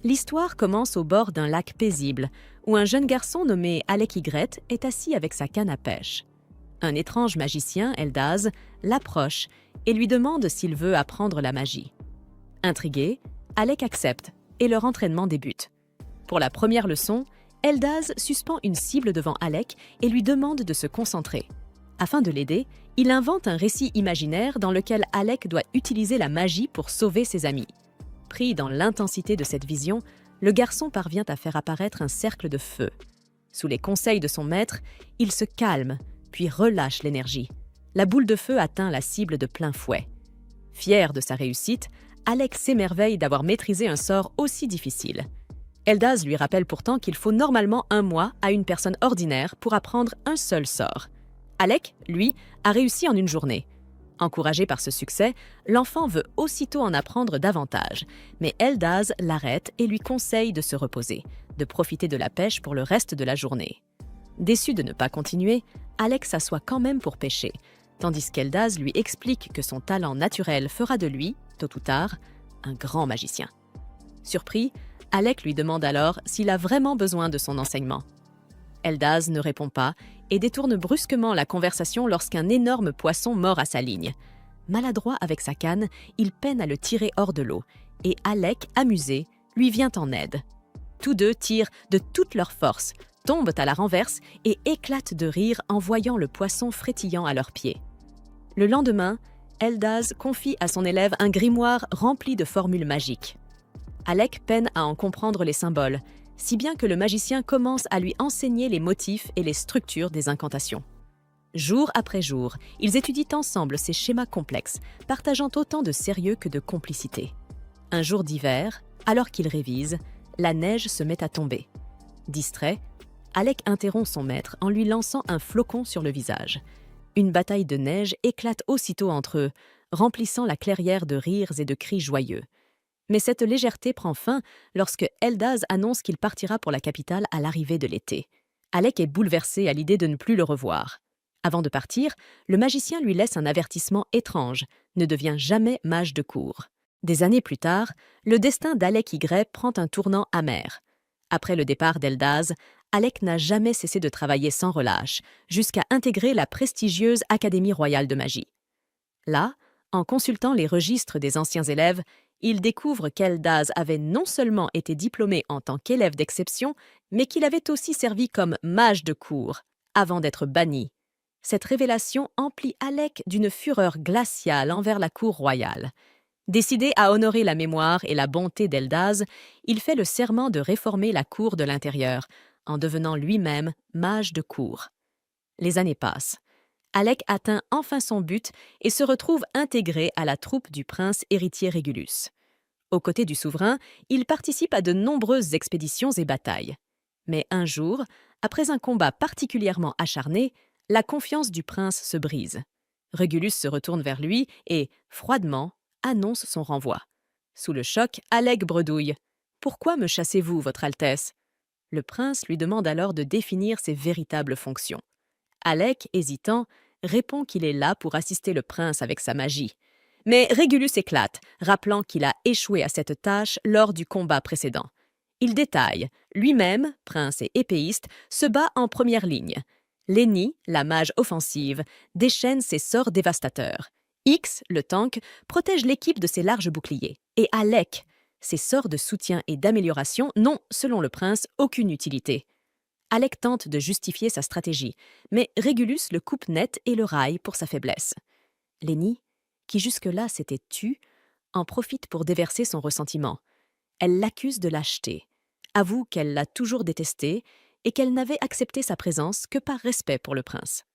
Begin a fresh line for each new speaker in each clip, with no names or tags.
L'histoire commence au bord d'un lac paisible, où un jeune garçon nommé Alec Ygret est assis avec sa canne à pêche. Un étrange magicien, Eldaz, l'approche et lui demande s'il veut apprendre la magie. Intrigué, Alec accepte et leur entraînement débute. Pour la première leçon, Eldaz suspend une cible devant Alec et lui demande de se concentrer. Afin de l'aider, il invente un récit imaginaire dans lequel Alec doit utiliser la magie pour sauver ses amis. Pris dans l'intensité de cette vision, le garçon parvient à faire apparaître un cercle de feu. Sous les conseils de son maître, il se calme, puis relâche l'énergie. La boule de feu atteint la cible de plein fouet. Fier de sa réussite, Alec s'émerveille d'avoir maîtrisé un sort aussi difficile. Eldaz lui rappelle pourtant qu'il faut normalement 1 mois à une personne ordinaire pour apprendre un seul sort. Alec, lui, a réussi en 1 journée. Encouragé par ce succès, l'enfant veut aussitôt en apprendre davantage, mais Eldaz l'arrête et lui conseille de se reposer, de profiter de la pêche pour le reste de la journée. Déçu de ne pas continuer, Alec s'assoit quand même pour pêcher, tandis qu'Eldaz lui explique que son talent naturel fera de lui, tôt ou tard, un grand magicien. Surpris, Alec lui demande alors s'il a vraiment besoin de son enseignement. Eldaz ne répond pas et détourne brusquement la conversation lorsqu'un énorme poisson mord à sa ligne. Maladroit avec sa canne, il peine à le tirer hors de l'eau et Alec, amusé, lui vient en aide. Tous deux tirent de toute leur force, tombent à la renverse et éclatent de rire en voyant le poisson frétillant à leurs pieds. Le lendemain, Eldaz confie à son élève un grimoire rempli de formules magiques. Alec peine à en comprendre les symboles, si bien que le magicien commence à lui enseigner les motifs et les structures des incantations. Jour après jour, ils étudient ensemble ces schémas complexes, partageant autant de sérieux que de complicité. Un jour d'hiver, alors qu'ils révisent, la neige se met à tomber. Distrait, Alec interrompt son maître en lui lançant un flocon sur le visage. Une bataille de neige éclate aussitôt entre eux, remplissant la clairière de rires et de cris joyeux. Mais cette légèreté prend fin lorsque Eldaz annonce qu'il partira pour la capitale à l'arrivée de l'été. Alec est bouleversé à l'idée de ne plus le revoir. Avant de partir, le magicien lui laisse un avertissement étrange, ne devient jamais mage de cour. Des années plus tard, le destin d'Alec Ygret prend un tournant amer. Après le départ d'Eldaz, Alec n'a jamais cessé de travailler sans relâche, jusqu'à intégrer la prestigieuse Académie royale de magie. Là, en consultant les registres des anciens élèves, il découvre qu'Eldaz avait non seulement été diplômé en tant qu'élève d'exception, mais qu'il avait aussi servi comme mage de cour, avant d'être banni. Cette révélation emplit Alec d'une fureur glaciale envers la cour royale. Décidé à honorer la mémoire et la bonté d'Eldaz, il fait le serment de réformer la cour de l'intérieur, en devenant lui-même mage de cour. Les années passent. Alec atteint enfin son but et se retrouve intégré à la troupe du prince héritier Régulus. Aux côtés du souverain, il participe à de nombreuses expéditions et batailles. Mais un jour, après un combat particulièrement acharné, la confiance du prince se brise. Régulus se retourne vers lui et, froidement, annonce son renvoi. Sous le choc, Alec bredouille « Pourquoi me chassez-vous, votre Altesse ?» Le prince lui demande alors de définir ses véritables fonctions. Alec, hésitant, répond qu'il est là pour assister le prince avec sa magie. Mais Régulus éclate, rappelant qu'il a échoué à cette tâche lors du combat précédent. Il détaille, lui-même, prince et épéiste, se bat en première ligne. Lenny, la mage offensive, déchaîne ses sorts dévastateurs. X, le tank, protège l'équipe de ses larges boucliers. Et Alec, ses sorts de soutien et d'amélioration n'ont, selon le prince, aucune utilité. Alec tente de justifier sa stratégie, mais Régulus le coupe net et le raille pour sa faiblesse. Lenny, qui jusque-là s'était tue, en profite pour déverser son ressentiment. Elle l'accuse de lâcheté, avoue qu'elle l'a toujours détesté et qu'elle n'avait accepté sa présence que par respect pour le prince.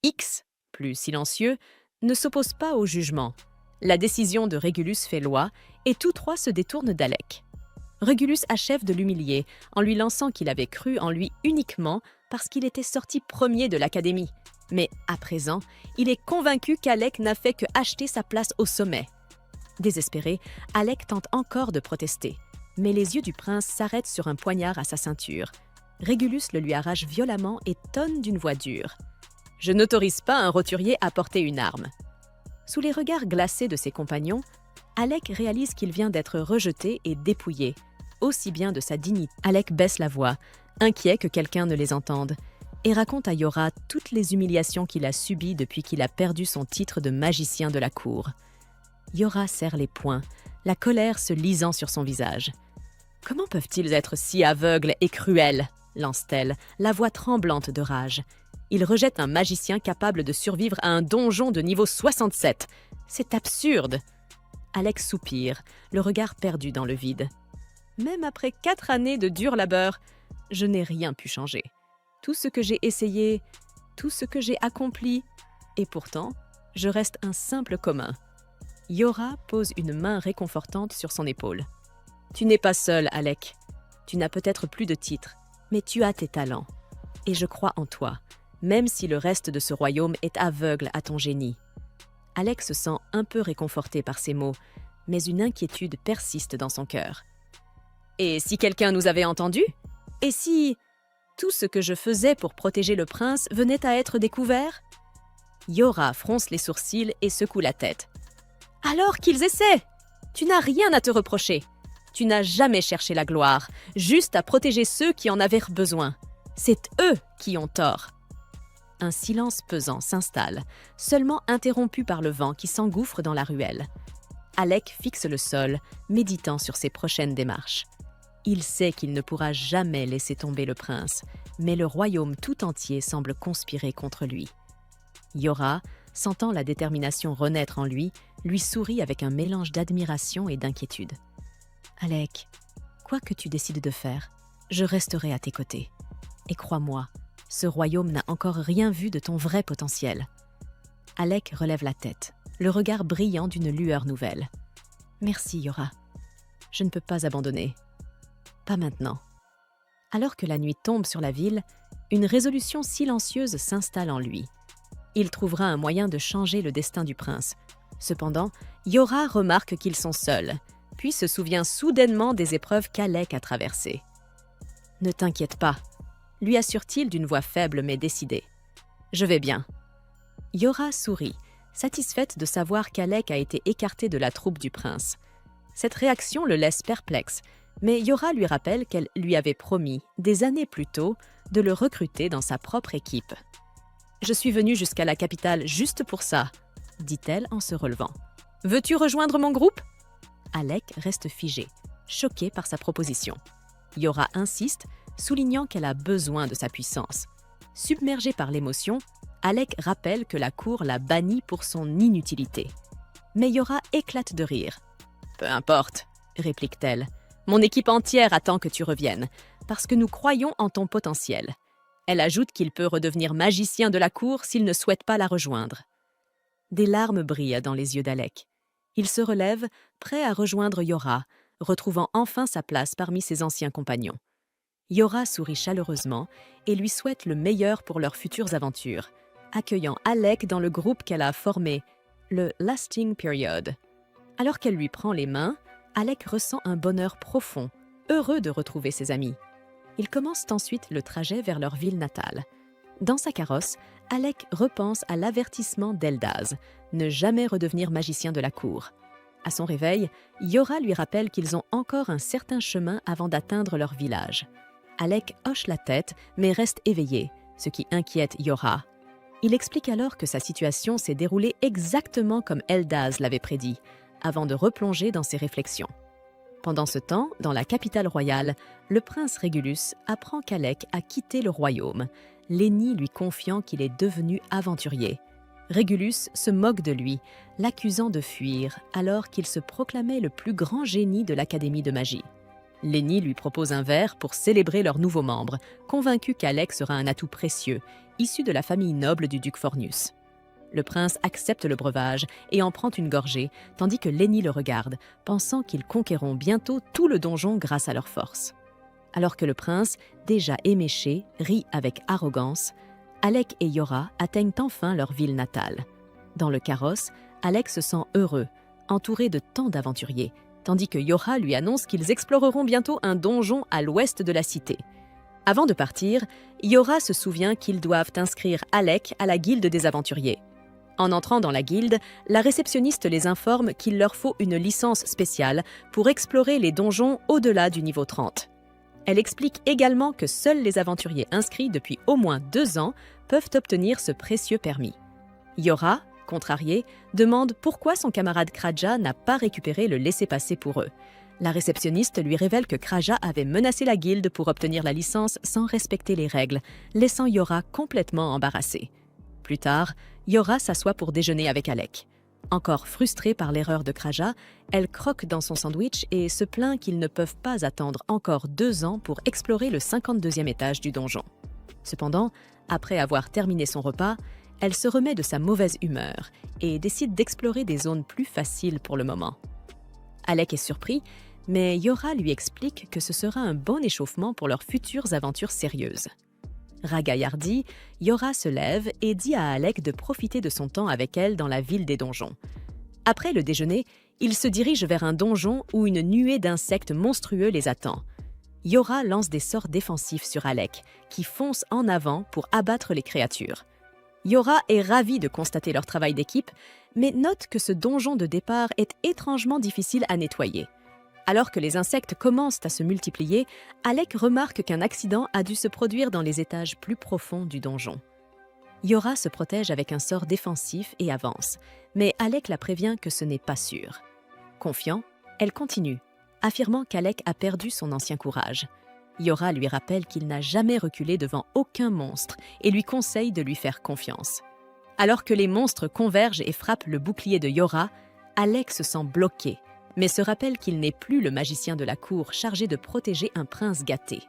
X, plus silencieux, ne s'oppose pas au jugement. La décision de Régulus fait loi et tous trois se détournent d'Alec. Régulus achève de l'humilier en lui lançant qu'il avait cru en lui uniquement parce qu'il était sorti premier de l'académie. Mais à présent, il est convaincu qu'Alec n'a fait que acheter sa place au sommet. Désespéré, Alec tente encore de protester, mais les yeux du prince s'arrêtent sur un poignard à sa ceinture. Régulus le lui arrache violemment et tonne d'une voix dure. « Je n'autorise pas un roturier à porter une arme. » Sous les regards glacés de ses compagnons, Alec réalise qu'il vient d'être rejeté et dépouillé. aussi bien de sa dignité. Alec baisse la voix, inquiet que quelqu'un ne les entende, et raconte à Yora toutes les humiliations qu'il a subies depuis qu'il a perdu son titre de magicien de la cour. Yora serre les poings, la colère se lisant sur son visage. « Comment peuvent-ils être si aveugles et cruels ?» lance-t-elle, la voix tremblante de rage. « Ils rejettent un magicien capable de survivre à un donjon de niveau 67. C'est absurde !» Alec soupire, le regard perdu dans le vide. « Même après 4 années de dur labeur, je n'ai rien pu changer. Tout ce que j'ai essayé, tout ce que j'ai accompli, et pourtant, je reste un simple commun. » Yora pose une main réconfortante sur son épaule. « Tu n'es pas seul, Alec. Tu n'as peut-être plus de titre, mais tu as tes talents. Et je crois en toi, même si le reste de ce royaume est aveugle à ton génie. » Alec se sent un peu réconforté par ces mots, mais une inquiétude persiste dans son cœur. « Et si quelqu'un nous avait entendus? Et si tout ce que je faisais pour protéger le prince venait à être découvert ?» Yora fronce les sourcils et secoue la tête. « Alors qu'ils essaient! Tu n'as rien à te reprocher. Tu n'as jamais cherché la gloire, juste à protéger ceux qui en avaient besoin. C'est eux qui ont tort. » Un silence pesant s'installe, seulement interrompu par le vent qui s'engouffre dans la ruelle. Alec fixe le sol, méditant sur ses prochaines démarches. Il sait qu'il ne pourra jamais laisser tomber le prince, mais le royaume tout entier semble conspirer contre lui. Yora, sentant la détermination renaître en lui sourit avec un mélange d'admiration et d'inquiétude. « Alec, quoi que tu décides de faire, je resterai à tes côtés. Et crois-moi, ce royaume n'a encore rien vu de ton vrai potentiel. » Alec relève la tête, le regard brillant d'une lueur nouvelle. « Merci, Yora. Je ne peux pas abandonner. Pas maintenant. » Alors que la nuit tombe sur la ville, une résolution silencieuse s'installe en lui. Il trouvera un moyen de changer le destin du prince. Cependant, Yora remarque qu'ils sont seuls, puis se souvient soudainement des épreuves qu'Alec a traversées. « Ne t'inquiète pas, » lui assure-t-il d'une voix faible mais décidée. « Je vais bien. » Yora sourit, satisfaite de savoir qu'Alec a été écarté de la troupe du prince. Cette réaction le laisse perplexe, mais Yora lui rappelle qu'elle lui avait promis, des années plus tôt, de le recruter dans sa propre équipe. « Je suis venue jusqu'à la capitale juste pour ça, » dit-elle en se relevant. « Veux-tu rejoindre mon groupe ?» Alec reste figé, choqué par sa proposition. Yora insiste, soulignant qu'elle a besoin de sa puissance. Submergé par l'émotion, Alec rappelle que la cour l'a banni pour son inutilité. Mais Yora éclate de rire. « Peu importe, » réplique-t-elle. « Mon équipe entière attend que tu reviennes, parce que nous croyons en ton potentiel. » Elle ajoute qu'il peut redevenir magicien de la cour s'il ne souhaite pas la rejoindre. Des larmes brillent dans les yeux d'Alec. Il se relève, prêt à rejoindre Yora, retrouvant enfin sa place parmi ses anciens compagnons. Yora sourit chaleureusement et lui souhaite le meilleur pour leurs futures aventures, accueillant Alec dans le groupe qu'elle a formé, le Lasting Period. Alors qu'elle lui prend les mains, Alec ressent un bonheur profond, heureux de retrouver ses amis. Ils commencent ensuite le trajet vers leur ville natale. Dans sa carrosse, Alec repense à l'avertissement d'Eldaz, ne jamais redevenir magicien de la cour. À son réveil, Yora lui rappelle qu'ils ont encore un certain chemin avant d'atteindre leur village. Alec hoche la tête, mais reste éveillé, ce qui inquiète Yora. Il explique alors que sa situation s'est déroulée exactement comme Eldaz l'avait prédit, avant de replonger dans ses réflexions. Pendant ce temps, dans la capitale royale, le prince Régulus apprend qu'Alec a quitté le royaume, Lenny lui confiant qu'il est devenu aventurier. Régulus se moque de lui, l'accusant de fuir, alors qu'il se proclamait le plus grand génie de l'Académie de magie. Lenny lui propose un verre pour célébrer leur nouveau membre, convaincu qu'Alec sera un atout précieux, issu de la famille noble du duc Fornius. Le prince accepte le breuvage et en prend une gorgée, tandis que Lenny le regarde, pensant qu'ils conquerront bientôt tout le donjon grâce à leur force. Alors que le prince, déjà éméché, rit avec arrogance, Alec et Yora atteignent enfin leur ville natale. Dans le carrosse, Alec se sent heureux, entouré de tant d'aventuriers, tandis que Yora lui annonce qu'ils exploreront bientôt un donjon à l'ouest de la cité. Avant de partir, Yora se souvient qu'ils doivent inscrire Alec à la guilde des aventuriers. En entrant dans la guilde, la réceptionniste les informe qu'il leur faut une licence spéciale pour explorer les donjons au-delà du niveau 30. Elle explique également que seuls les aventuriers inscrits depuis au moins 2 ans peuvent obtenir ce précieux permis. Yora, contrarié, demande pourquoi son camarade Kraja n'a pas récupéré le laissez-passer pour eux. La réceptionniste lui révèle que Kraja avait menacé la guilde pour obtenir la licence sans respecter les règles, laissant Yora complètement embarrassée. Plus tard, Yora s'assoit pour déjeuner avec Alec. Encore frustrée par l'erreur de Kraja, elle croque dans son sandwich et se plaint qu'ils ne peuvent pas attendre encore 2 ans pour explorer le 52e étage du donjon. Cependant, après avoir terminé son repas, elle se remet de sa mauvaise humeur et décide d'explorer des zones plus faciles pour le moment. Alec est surpris, mais Yora lui explique que ce sera un bon échauffement pour leurs futures aventures sérieuses. Ragaillardi, Yora se lève et dit à Alec de profiter de son temps avec elle dans la ville des donjons. Après le déjeuner, ils se dirigent vers un donjon où une nuée d'insectes monstrueux les attend. Yora lance des sorts défensifs sur Alec, qui fonce en avant pour abattre les créatures. Yora est ravie de constater leur travail d'équipe, mais note que ce donjon de départ est étrangement difficile à nettoyer. Alors que les insectes commencent à se multiplier, Alec remarque qu'un accident a dû se produire dans les étages plus profonds du donjon. Yora se protège avec un sort défensif et avance, mais Alec la prévient que ce n'est pas sûr. Confiant, elle continue, affirmant qu'Alec a perdu son ancien courage. Yora lui rappelle qu'il n'a jamais reculé devant aucun monstre et lui conseille de lui faire confiance. Alors que les monstres convergent et frappent le bouclier de Yora, Alec se sent bloqué, mais se rappelle qu'il n'est plus le magicien de la cour chargé de protéger un prince gâté.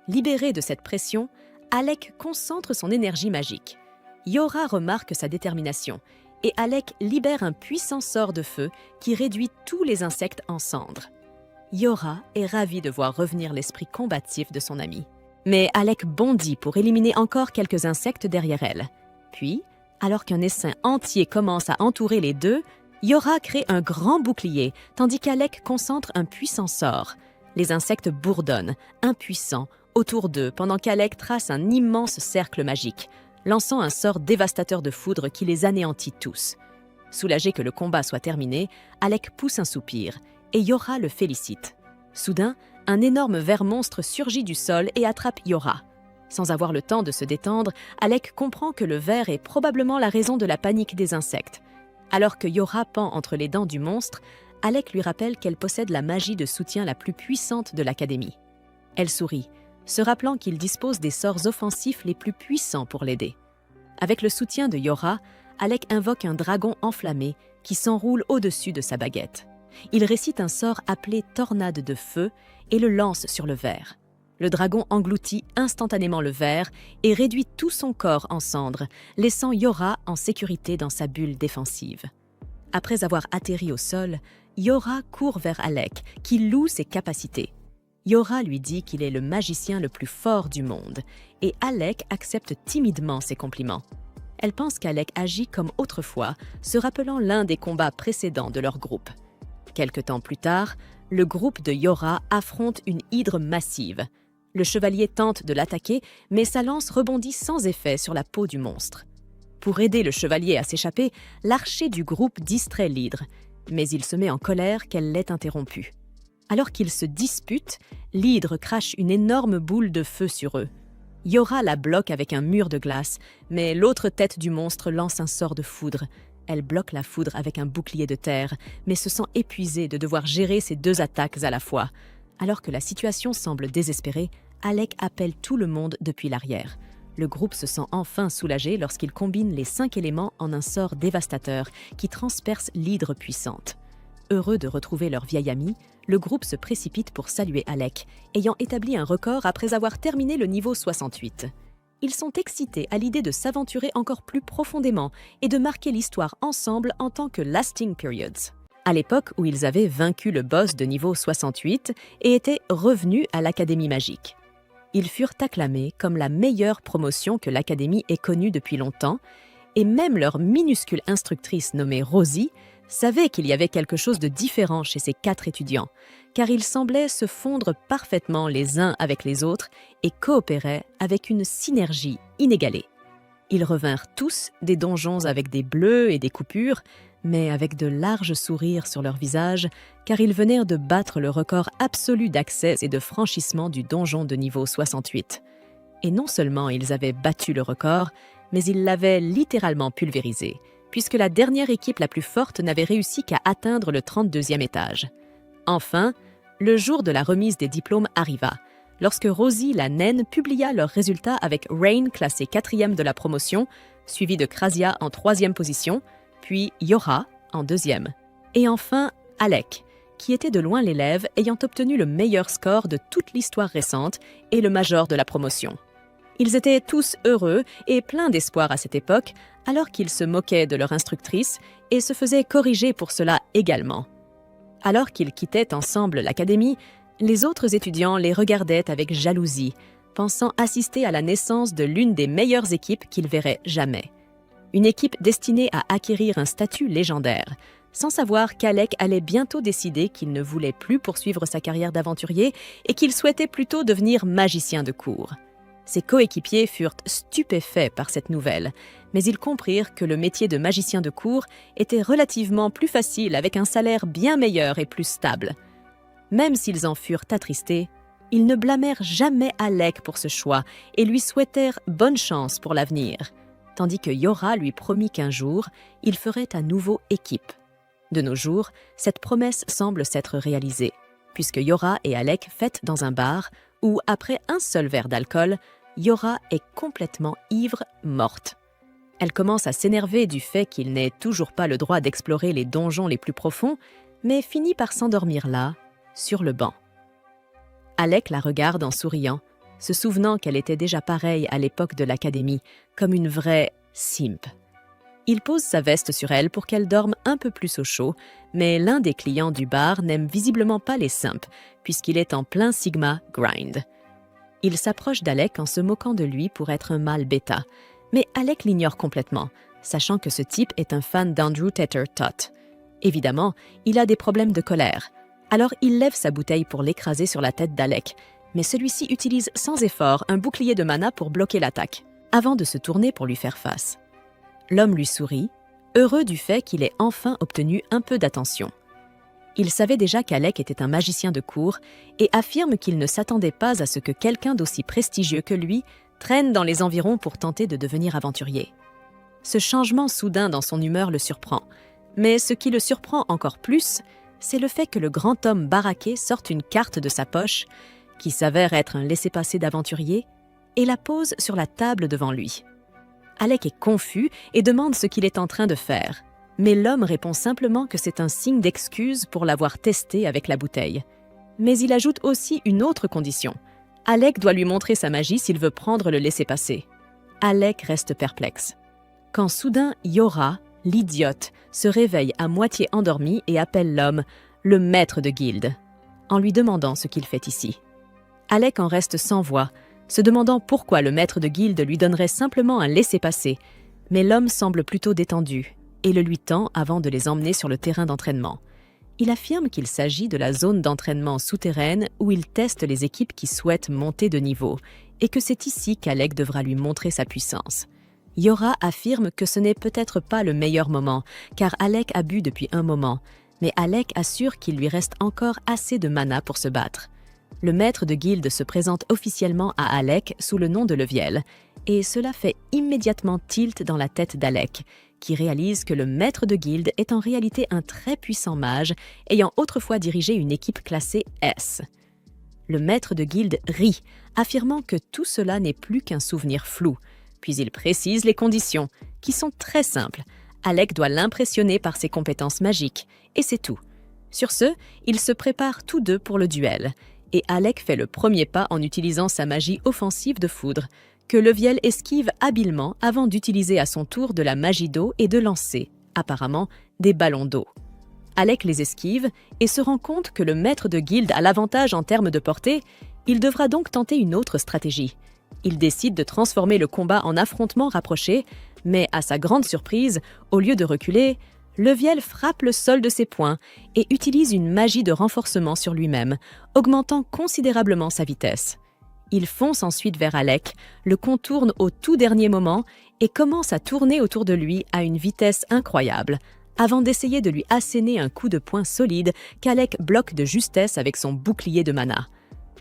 Libéré de cette pression, Alec concentre son énergie magique. Yora remarque sa détermination et Alec libère un puissant sort de feu qui réduit tous les insectes en cendres. Yora est ravie de voir revenir l'esprit combatif de son ami. Mais Alec bondit pour éliminer encore quelques insectes derrière elle. Puis, alors qu'un essaim entier commence à entourer les deux, Yora crée un grand bouclier, tandis qu'Alec concentre un puissant sort. Les insectes bourdonnent, impuissants, autour d'eux, pendant qu'Alec trace un immense cercle magique, lançant un sort dévastateur de foudre qui les anéantit tous. Soulagé que le combat soit terminé, Alec pousse un soupir, et Yora le félicite. Soudain, un énorme ver monstre surgit du sol et attrape Yora. Sans avoir le temps de se détendre, Alec comprend que le ver est probablement la raison de la panique des insectes. Alors que Yora pend entre les dents du monstre, Alec lui rappelle qu'elle possède la magie de soutien la plus puissante de l'Académie. Elle sourit, se rappelant qu'il dispose des sorts offensifs les plus puissants pour l'aider. Avec le soutien de Yora, Alec invoque un dragon enflammé qui s'enroule au-dessus de sa baguette. Il récite un sort appelé Tornade de feu et le lance sur le ver. Le dragon engloutit instantanément le ver et réduit tout son corps en cendres, laissant Yora en sécurité dans sa bulle défensive. Après avoir atterri au sol, Yora court vers Alec, qui loue ses capacités. Yora lui dit qu'il est le magicien le plus fort du monde, et Alec accepte timidement ses compliments. Elle pense qu'Alec agit comme autrefois, se rappelant l'un des combats précédents de leur groupe. Quelque temps plus tard, le groupe de Yora affronte une hydre massive. Le chevalier tente de l'attaquer, mais sa lance rebondit sans effet sur la peau du monstre. Pour aider le chevalier à s'échapper, l'archer du groupe distrait l'hydre, mais il se met en colère qu'elle l'ait interrompu. Alors qu'ils se disputent, l'hydre crache une énorme boule de feu sur eux. Yora la bloque avec un mur de glace, mais l'autre tête du monstre lance un sort de foudre. Elle bloque la foudre avec un bouclier de terre, mais se sent épuisée de devoir gérer ces 2 attaques à la fois. Alors que la situation semble désespérée, Alec appelle tout le monde depuis l'arrière. Le groupe se sent enfin soulagé lorsqu'il combine les 5 éléments en un sort dévastateur qui transperce l'hydre puissante. Heureux de retrouver leur vieil ami, le groupe se précipite pour saluer Alec, ayant établi un record après avoir terminé le niveau 68. Ils sont excités à l'idée de s'aventurer encore plus profondément et de marquer l'histoire ensemble en tant que Lasting Periods. À l'époque où ils avaient vaincu le boss de niveau 68 et étaient revenus à l'Académie magique. Ils furent acclamés comme la meilleure promotion que l'Académie ait connue depuis longtemps, et même leur minuscule instructrice nommée Rosie savait qu'il y avait quelque chose de différent chez ces 4 étudiants, car ils semblaient se fondre parfaitement les uns avec les autres et coopéraient avec une synergie inégalée. Ils revinrent tous des donjons avec des bleus et des coupures, mais avec de larges sourires sur leur visage, car ils venaient de battre le record absolu d'accès et de franchissement du donjon de niveau 68. Et non seulement ils avaient battu le record, mais ils l'avaient littéralement pulvérisé, puisque la dernière équipe la plus forte n'avait réussi qu'à atteindre le 32e étage. Enfin, le jour de la remise des diplômes arriva, lorsque Rosie la naine publia leurs résultats avec Rain classé 4e de la promotion, suivi de Krasia en 3e position, puis Yora en 2e. Et enfin, Alec, qui était de loin l'élève ayant obtenu le meilleur score de toute l'histoire récente et le major de la promotion. Ils étaient tous heureux et pleins d'espoir à cette époque, alors qu'ils se moquaient de leur instructrice et se faisaient corriger pour cela également. Alors qu'ils quittaient ensemble l'académie, les autres étudiants les regardaient avec jalousie, pensant assister à la naissance de l'une des meilleures équipes qu'ils verraient jamais. Une équipe destinée à acquérir un statut légendaire, sans savoir qu'Alec allait bientôt décider qu'il ne voulait plus poursuivre sa carrière d'aventurier et qu'il souhaitait plutôt devenir magicien de cour. Ses coéquipiers furent stupéfaits par cette nouvelle, mais ils comprirent que le métier de magicien de cour était relativement plus facile avec un salaire bien meilleur et plus stable. Même s'ils en furent attristés, ils ne blâmèrent jamais Alec pour ce choix et lui souhaitèrent bonne chance pour l'avenir, tandis que Yora lui promit qu'un jour, il ferait à nouveau équipe. De nos jours, cette promesse semble s'être réalisée, puisque Yora et Alec fêtent dans un bar où, après un seul verre d'alcool, Yora est complètement ivre, morte. Elle commence à s'énerver du fait qu'il n'ait toujours pas le droit d'explorer les donjons les plus profonds, mais finit par s'endormir là, sur le banc. Alec la regarde en souriant, se souvenant qu'elle était déjà pareille à l'époque de l'académie, comme une vraie simp. Il pose sa veste sur elle pour qu'elle dorme un peu plus au chaud, mais l'un des clients du bar n'aime visiblement pas les simps, puisqu'il est en plein Sigma grind. Il s'approche d'Alec en se moquant de lui pour être un mâle bêta, mais Alec l'ignore complètement, sachant que ce type est un fan d'Andrew Tater Tot. Évidemment, il a des problèmes de colère, alors il lève sa bouteille pour l'écraser sur la tête d'Alec, mais celui-ci utilise sans effort un bouclier de mana pour bloquer l'attaque, avant de se tourner pour lui faire face. L'homme lui sourit, heureux du fait qu'il ait enfin obtenu un peu d'attention. Il savait déjà qu'Alec était un magicien de cour et affirme qu'il ne s'attendait pas à ce que quelqu'un d'aussi prestigieux que lui traîne dans les environs pour tenter de devenir aventurier. Ce changement soudain dans son humeur le surprend, mais ce qui le surprend encore plus, c'est le fait que le grand homme baraqué sorte une carte de sa poche, qui s'avère être un laissez-passer d'aventurier, et la pose sur la table devant lui. Alec est confus et demande ce qu'il est en train de faire, mais l'homme répond simplement que c'est un signe d'excuse pour l'avoir testé avec la bouteille. Mais il ajoute aussi une autre condition. Alec doit lui montrer sa magie s'il veut prendre le laissez-passer. Alec reste perplexe. Quand soudain Yora, l'idiote, se réveille à moitié endormi et appelle l'homme « le maître de guilde », en lui demandant ce qu'il fait ici. Alec en reste sans voix, se demandant pourquoi le maître de guilde lui donnerait simplement un laissez-passer, mais l'homme semble plutôt détendu et le lui tend avant de les emmener sur le terrain d'entraînement. Il affirme qu'il s'agit de la zone d'entraînement souterraine où il teste les équipes qui souhaitent monter de niveau et que c'est ici qu'Alec devra lui montrer sa puissance. Yora affirme que ce n'est peut-être pas le meilleur moment, car Alec a bu depuis un moment, mais Alec assure qu'il lui reste encore assez de mana pour se battre. Le maître de guilde se présente officiellement à Alec sous le nom de Leviel, et cela fait immédiatement tilt dans la tête d'Alec, qui réalise que le maître de guilde est en réalité un très puissant mage ayant autrefois dirigé une équipe classée S. Le maître de guilde rit, affirmant que tout cela n'est plus qu'un souvenir flou, puis il précise les conditions, qui sont très simples. Alec doit l'impressionner par ses compétences magiques, et c'est tout. Sur ce, ils se préparent tous deux pour le duel, et Alec fait le premier pas en utilisant sa magie offensive de foudre, que Leviel esquive habilement avant d'utiliser à son tour de la magie d'eau et de lancer, apparemment, des ballons d'eau. Alec les esquive et se rend compte que le maître de guilde a l'avantage en termes de portée, il devra donc tenter une autre stratégie. Il décide de transformer le combat en affrontement rapproché, mais à sa grande surprise, au lieu de reculer, Leviel frappe le sol de ses poings et utilise une magie de renforcement sur lui-même, augmentant considérablement sa vitesse. Il fonce ensuite vers Alec, le contourne au tout dernier moment et commence à tourner autour de lui à une vitesse incroyable, avant d'essayer de lui asséner un coup de poing solide qu'Alec bloque de justesse avec son bouclier de mana.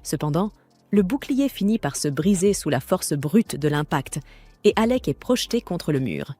Cependant, le bouclier finit par se briser sous la force brute de l'impact et Alec est projeté contre le mur.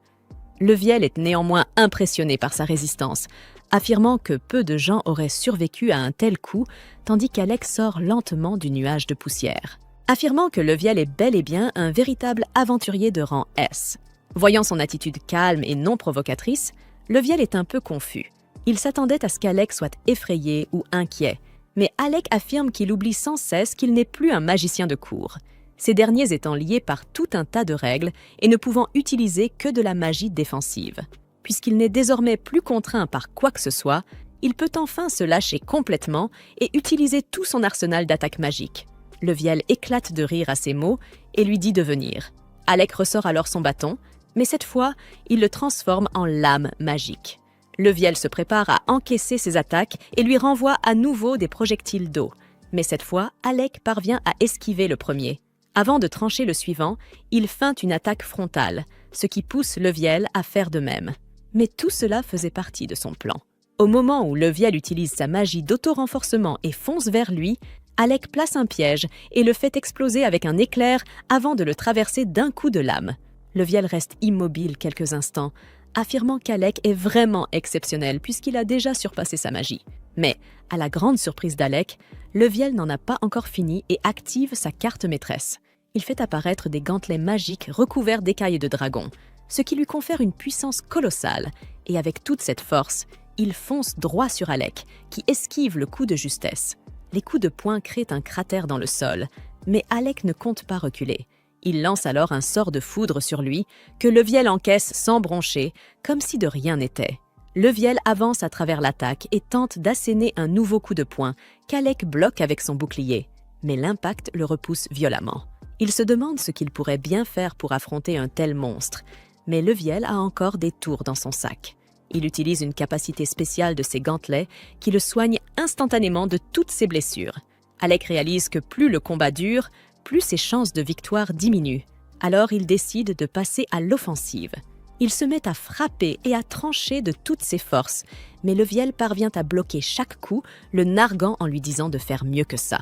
Leviel est néanmoins impressionné par sa résistance, affirmant que peu de gens auraient survécu à un tel coup, tandis qu'Alec sort lentement du nuage de poussière. Affirmant que Leviel est bel et bien un véritable aventurier de rang S. Voyant son attitude calme et non provocatrice, Leviel est un peu confus. Il s'attendait à ce qu'Alec soit effrayé ou inquiet, mais Alec affirme qu'il oublie sans cesse qu'il n'est plus un magicien de cour, ces derniers étant liés par tout un tas de règles et ne pouvant utiliser que de la magie défensive. Puisqu'il n'est désormais plus contraint par quoi que ce soit, il peut enfin se lâcher complètement et utiliser tout son arsenal d'attaques magiques. Leviel éclate de rire à ces mots et lui dit de venir. Alec ressort alors son bâton, mais cette fois, il le transforme en lame magique. Leviel se prépare à encaisser ses attaques et lui renvoie à nouveau des projectiles d'eau. Mais cette fois, Alec parvient à esquiver le premier. Avant de trancher le suivant, il feinte une attaque frontale, ce qui pousse Leviel à faire de même. Mais tout cela faisait partie de son plan. Au moment où Leviel utilise sa magie d'auto-renforcement et fonce vers lui, Alec place un piège et le fait exploser avec un éclair avant de le traverser d'un coup de lame. Leviel reste immobile quelques instants, affirmant qu'Alec est vraiment exceptionnel puisqu'il a déjà surpassé sa magie. Mais, à la grande surprise d'Alec, Leviel n'en a pas encore fini et active sa carte maîtresse. Il fait apparaître des gantelets magiques recouverts d'écailles de dragon, ce qui lui confère une puissance colossale, et avec toute cette force, il fonce droit sur Alec, qui esquive le coup de justesse. Les coups de poing créent un cratère dans le sol, mais Alec ne compte pas reculer. Il lance alors un sort de foudre sur lui, que Leviel encaisse sans broncher, comme si de rien n'était. Leviel avance à travers l'attaque et tente d'asséner un nouveau coup de poing qu'Alec bloque avec son bouclier, mais l'impact le repousse violemment. Il se demande ce qu'il pourrait bien faire pour affronter un tel monstre, mais Leviel a encore des tours dans son sac. Il utilise une capacité spéciale de ses gantelets qui le soigne instantanément de toutes ses blessures. Alec réalise que plus le combat dure, plus ses chances de victoire diminuent. Alors il décide de passer à l'offensive. Il se met à frapper et à trancher de toutes ses forces, mais Leviel parvient à bloquer chaque coup, le narguant en lui disant de faire mieux que ça.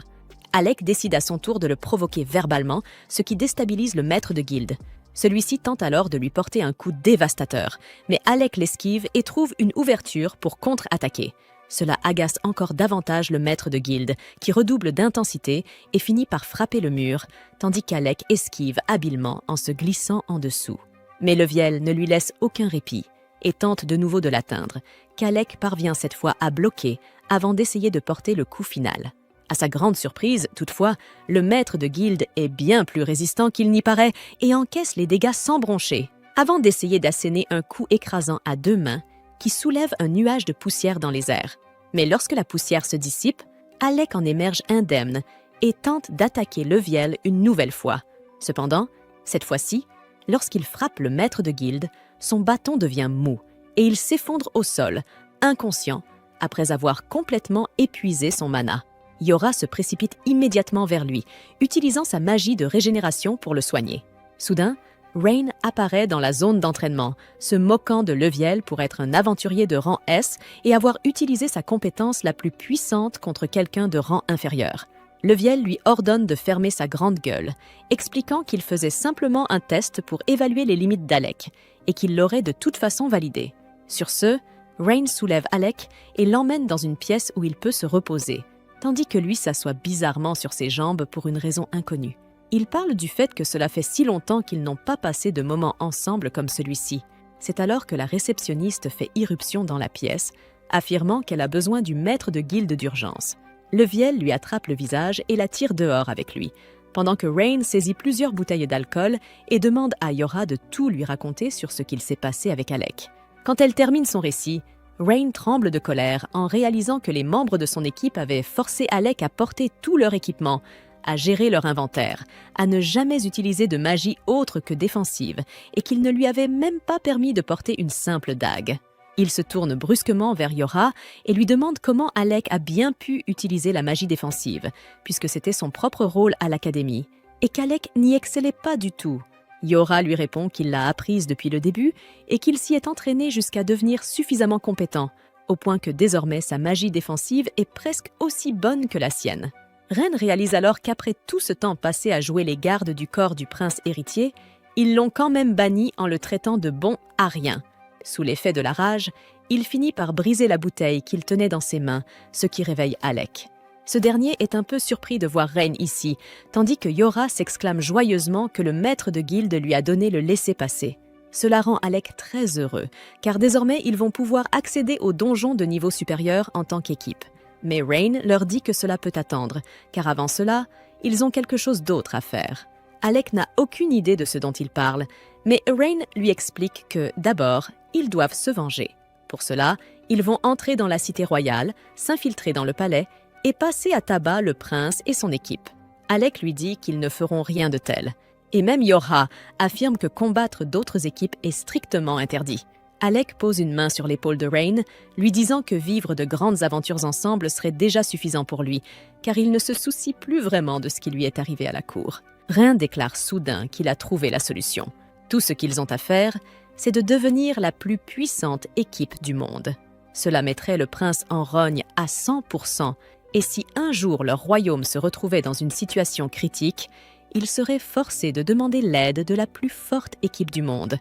Alec décide à son tour de le provoquer verbalement, ce qui déstabilise le maître de guilde. Celui-ci tente alors de lui porter un coup dévastateur, mais Alec l'esquive et trouve une ouverture pour contre-attaquer. Cela agace encore davantage le maître de guilde, qui redouble d'intensité et finit par frapper le mur, tandis qu'Alec esquive habilement en se glissant en dessous. Mais Leviel ne lui laisse aucun répit et tente de nouveau de l'atteindre, qu'Alec parvient cette fois à bloquer avant d'essayer de porter le coup final. À sa grande surprise, toutefois, le maître de guilde est bien plus résistant qu'il n'y paraît et encaisse les dégâts sans broncher, avant d'essayer d'asséner un coup écrasant à deux mains qui soulève un nuage de poussière dans les airs. Mais lorsque la poussière se dissipe, Alec en émerge indemne et tente d'attaquer Leviel une nouvelle fois. Cependant, cette fois-ci, lorsqu'il frappe le maître de guilde, son bâton devient mou et il s'effondre au sol, inconscient, après avoir complètement épuisé son mana. Yora se précipite immédiatement vers lui, utilisant sa magie de régénération pour le soigner. Soudain, Rain apparaît dans la zone d'entraînement, se moquant de Leviel pour être un aventurier de rang S et avoir utilisé sa compétence la plus puissante contre quelqu'un de rang inférieur. Leviel lui ordonne de fermer sa grande gueule, expliquant qu'il faisait simplement un test pour évaluer les limites d'Alec et qu'il l'aurait de toute façon validé. Sur ce, Rain soulève Alec et l'emmène dans une pièce où il peut se reposer, tandis que lui s'assoit bizarrement sur ses jambes pour une raison inconnue. Il parle du fait que cela fait si longtemps qu'ils n'ont pas passé de moments ensemble comme celui-ci. C'est alors que la réceptionniste fait irruption dans la pièce, affirmant qu'elle a besoin du maître de guilde d'urgence. Leviel lui attrape le visage et la tire dehors avec lui, pendant que Rain saisit plusieurs bouteilles d'alcool et demande à Yora de tout lui raconter sur ce qu'il s'est passé avec Alec. Quand elle termine son récit, Rain tremble de colère en réalisant que les membres de son équipe avaient forcé Alec à porter tout leur équipement, à gérer leur inventaire, à ne jamais utiliser de magie autre que défensive et qu'il ne lui avait même pas permis de porter une simple dague. Il se tourne brusquement vers Yora et lui demande comment Alec a bien pu utiliser la magie défensive, puisque c'était son propre rôle à l'académie, et qu'Alec n'y excellait pas du tout. Yora lui répond qu'il l'a apprise depuis le début et qu'il s'y est entraîné jusqu'à devenir suffisamment compétent, au point que désormais sa magie défensive est presque aussi bonne que la sienne. Ren réalise alors qu'après tout ce temps passé à jouer les gardes du corps du prince héritier, ils l'ont quand même banni en le traitant de bon à rien. Sous l'effet de la rage, il finit par briser la bouteille qu'il tenait dans ses mains, ce qui réveille Alec. Ce dernier est un peu surpris de voir Ren ici, tandis que Yora s'exclame joyeusement que le maître de guilde lui a donné le laissez-passer. Cela rend Alec très heureux, car désormais ils vont pouvoir accéder au donjon de niveau supérieur en tant qu'équipe. Mais Rain leur dit que cela peut attendre, car avant cela, ils ont quelque chose d'autre à faire. Alec n'a aucune idée de ce dont il parle, mais Rain lui explique que, d'abord, ils doivent se venger. Pour cela, ils vont entrer dans la cité royale, s'infiltrer dans le palais et passer à tabac le prince et son équipe. Alec lui dit qu'ils ne feront rien de tel. Et même Yora affirme que combattre d'autres équipes est strictement interdit. Alec pose une main sur l'épaule de Rain, lui disant que vivre de grandes aventures ensemble serait déjà suffisant pour lui, car il ne se soucie plus vraiment de ce qui lui est arrivé à la cour. Rain déclare soudain qu'il a trouvé la solution. Tout ce qu'ils ont à faire, c'est de devenir la plus puissante équipe du monde. Cela mettrait le prince en rogne à 100%, et si un jour leur royaume se retrouvait dans une situation critique, ils seraient forcés de demander l'aide de la plus forte équipe du monde.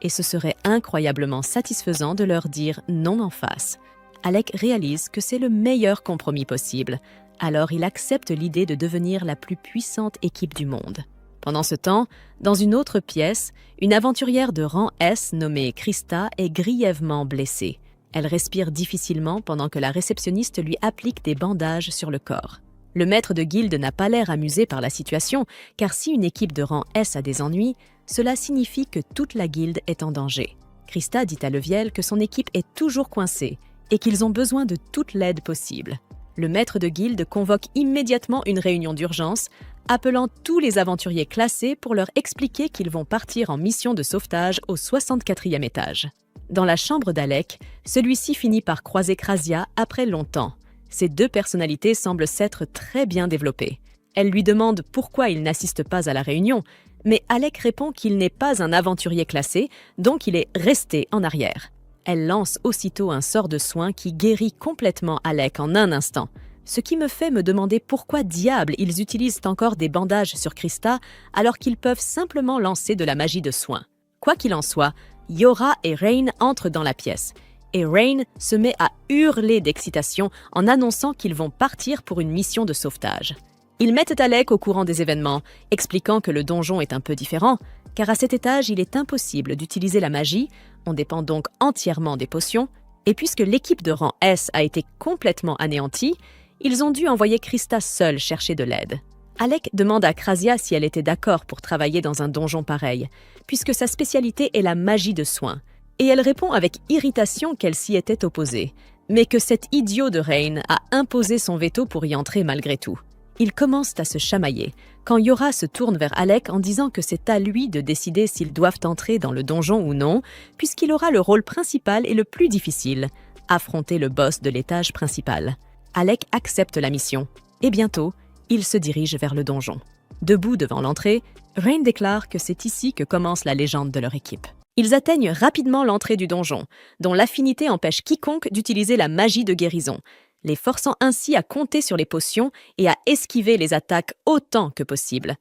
Et ce serait incroyablement satisfaisant de leur dire non en face. Alec réalise que c'est le meilleur compromis possible, alors il accepte l'idée de devenir la plus puissante équipe du monde. Pendant ce temps, dans une autre pièce, une aventurière de rang S nommée Krista est grièvement blessée. Elle respire difficilement pendant que la réceptionniste lui applique des bandages sur le corps. Le maître de guilde n'a pas l'air amusé par la situation, car si une équipe de rang S a des ennuis, cela signifie que toute la guilde est en danger. Krista dit à Leviel que son équipe est toujours coincée et qu'ils ont besoin de toute l'aide possible. Le maître de guilde convoque immédiatement une réunion d'urgence, appelant tous les aventuriers classés pour leur expliquer qu'ils vont partir en mission de sauvetage au 64e étage. Dans la chambre d'Alec, celui-ci finit par croiser Krasia après longtemps. Ces deux personnalités semblent s'être très bien développées. Elle lui demande pourquoi il n'assiste pas à la réunion, mais Alec répond qu'il n'est pas un aventurier classé, donc il est resté en arrière. Elle lance aussitôt un sort de soin qui guérit complètement Alec en un instant, ce qui me fait me demander pourquoi diable ils utilisent encore des bandages sur Krista alors qu'ils peuvent simplement lancer de la magie de soin. Quoi qu'il en soit, Yora et Rain entrent dans la pièce, et Rain se met à hurler d'excitation en annonçant qu'ils vont partir pour une mission de sauvetage. Ils mettent Alec au courant des événements, expliquant que le donjon est un peu différent, car à cet étage, il est impossible d'utiliser la magie, on dépend donc entièrement des potions, et puisque l'équipe de rang S a été complètement anéantie, ils ont dû envoyer Krista seule chercher de l'aide. Alec demande à Krasia si elle était d'accord pour travailler dans un donjon pareil, puisque sa spécialité est la magie de soin, et elle répond avec irritation qu'elle s'y était opposée, mais que cet idiot de Rain a imposé son veto pour y entrer malgré tout. Ils commencent à se chamailler, quand Yora se tourne vers Alec en disant que c'est à lui de décider s'ils doivent entrer dans le donjon ou non, puisqu'il aura le rôle principal et le plus difficile, affronter le boss de l'étage principal. Alec accepte la mission, et bientôt, il se dirige vers le donjon. Debout devant l'entrée, Rain déclare que c'est ici que commence la légende de leur équipe. Ils atteignent rapidement l'entrée du donjon, dont l'affinité empêche quiconque d'utiliser la magie de guérison, les forçant ainsi à compter sur les potions et à esquiver les attaques autant que possible.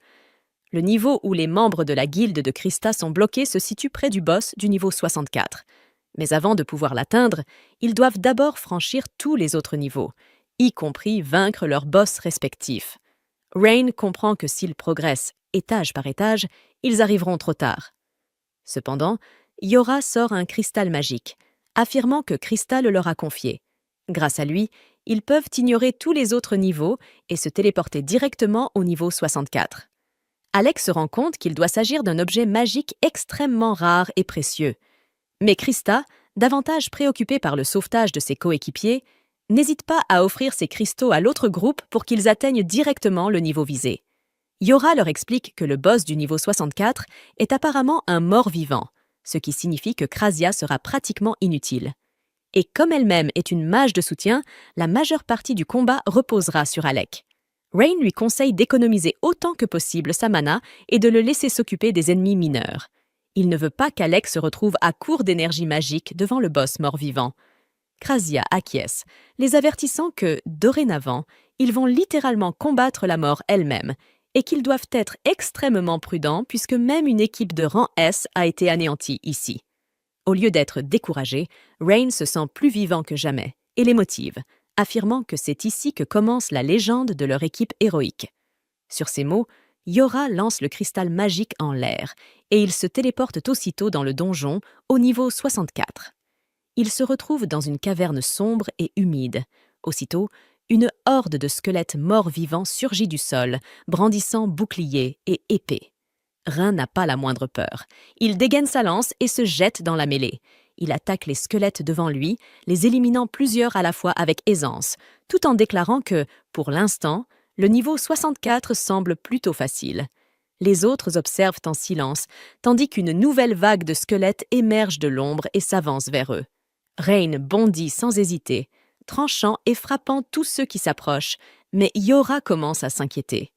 Le niveau où les membres de la guilde de Krista sont bloqués se situe près du boss du niveau 64. Mais avant de pouvoir l'atteindre, ils doivent d'abord franchir tous les autres niveaux, y compris vaincre leurs boss respectifs. Rain comprend que s'ils progressent étage par étage, ils arriveront trop tard. Cependant, Yora sort un cristal magique, affirmant que Krista le leur a confié. Grâce à lui, ils peuvent ignorer tous les autres niveaux et se téléporter directement au niveau 64. Alec se rend compte qu'il doit s'agir d'un objet magique extrêmement rare et précieux. Mais Krista, davantage préoccupée par le sauvetage de ses coéquipiers, n'hésite pas à offrir ses cristaux à l'autre groupe pour qu'ils atteignent directement le niveau visé. Yora leur explique que le boss du niveau 64 est apparemment un mort-vivant, ce qui signifie que Krasia sera pratiquement inutile. Et comme elle-même est une mage de soutien, la majeure partie du combat reposera sur Alec. Rain lui conseille d'économiser autant que possible sa mana et de le laisser s'occuper des ennemis mineurs. Il ne veut pas qu'Alec se retrouve à court d'énergie magique devant le boss mort-vivant. Krasia acquiesce, les avertissant que, dorénavant, ils vont littéralement combattre la mort elle-même et qu'ils doivent être extrêmement prudents puisque même une équipe de rang S a été anéantie ici. Au lieu d'être découragé, Rain se sent plus vivant que jamais et les motive, affirmant que c'est ici que commence la légende de leur équipe héroïque. Sur ces mots, Yora lance le cristal magique en l'air et ils se téléportent aussitôt dans le donjon au niveau 64. Ils se retrouvent dans une caverne sombre et humide. Aussitôt, une horde de squelettes morts-vivants surgit du sol, brandissant boucliers et épées. Rin n'a pas la moindre peur. Il dégaine sa lance et se jette dans la mêlée. Il attaque les squelettes devant lui, les éliminant plusieurs à la fois avec aisance, tout en déclarant que, pour l'instant, le niveau 64 semble plutôt facile. Les autres observent en silence, tandis qu'une nouvelle vague de squelettes émerge de l'ombre et s'avance vers eux. Rain bondit sans hésiter, tranchant et frappant tous ceux qui s'approchent, mais Yora commence à s'inquiéter.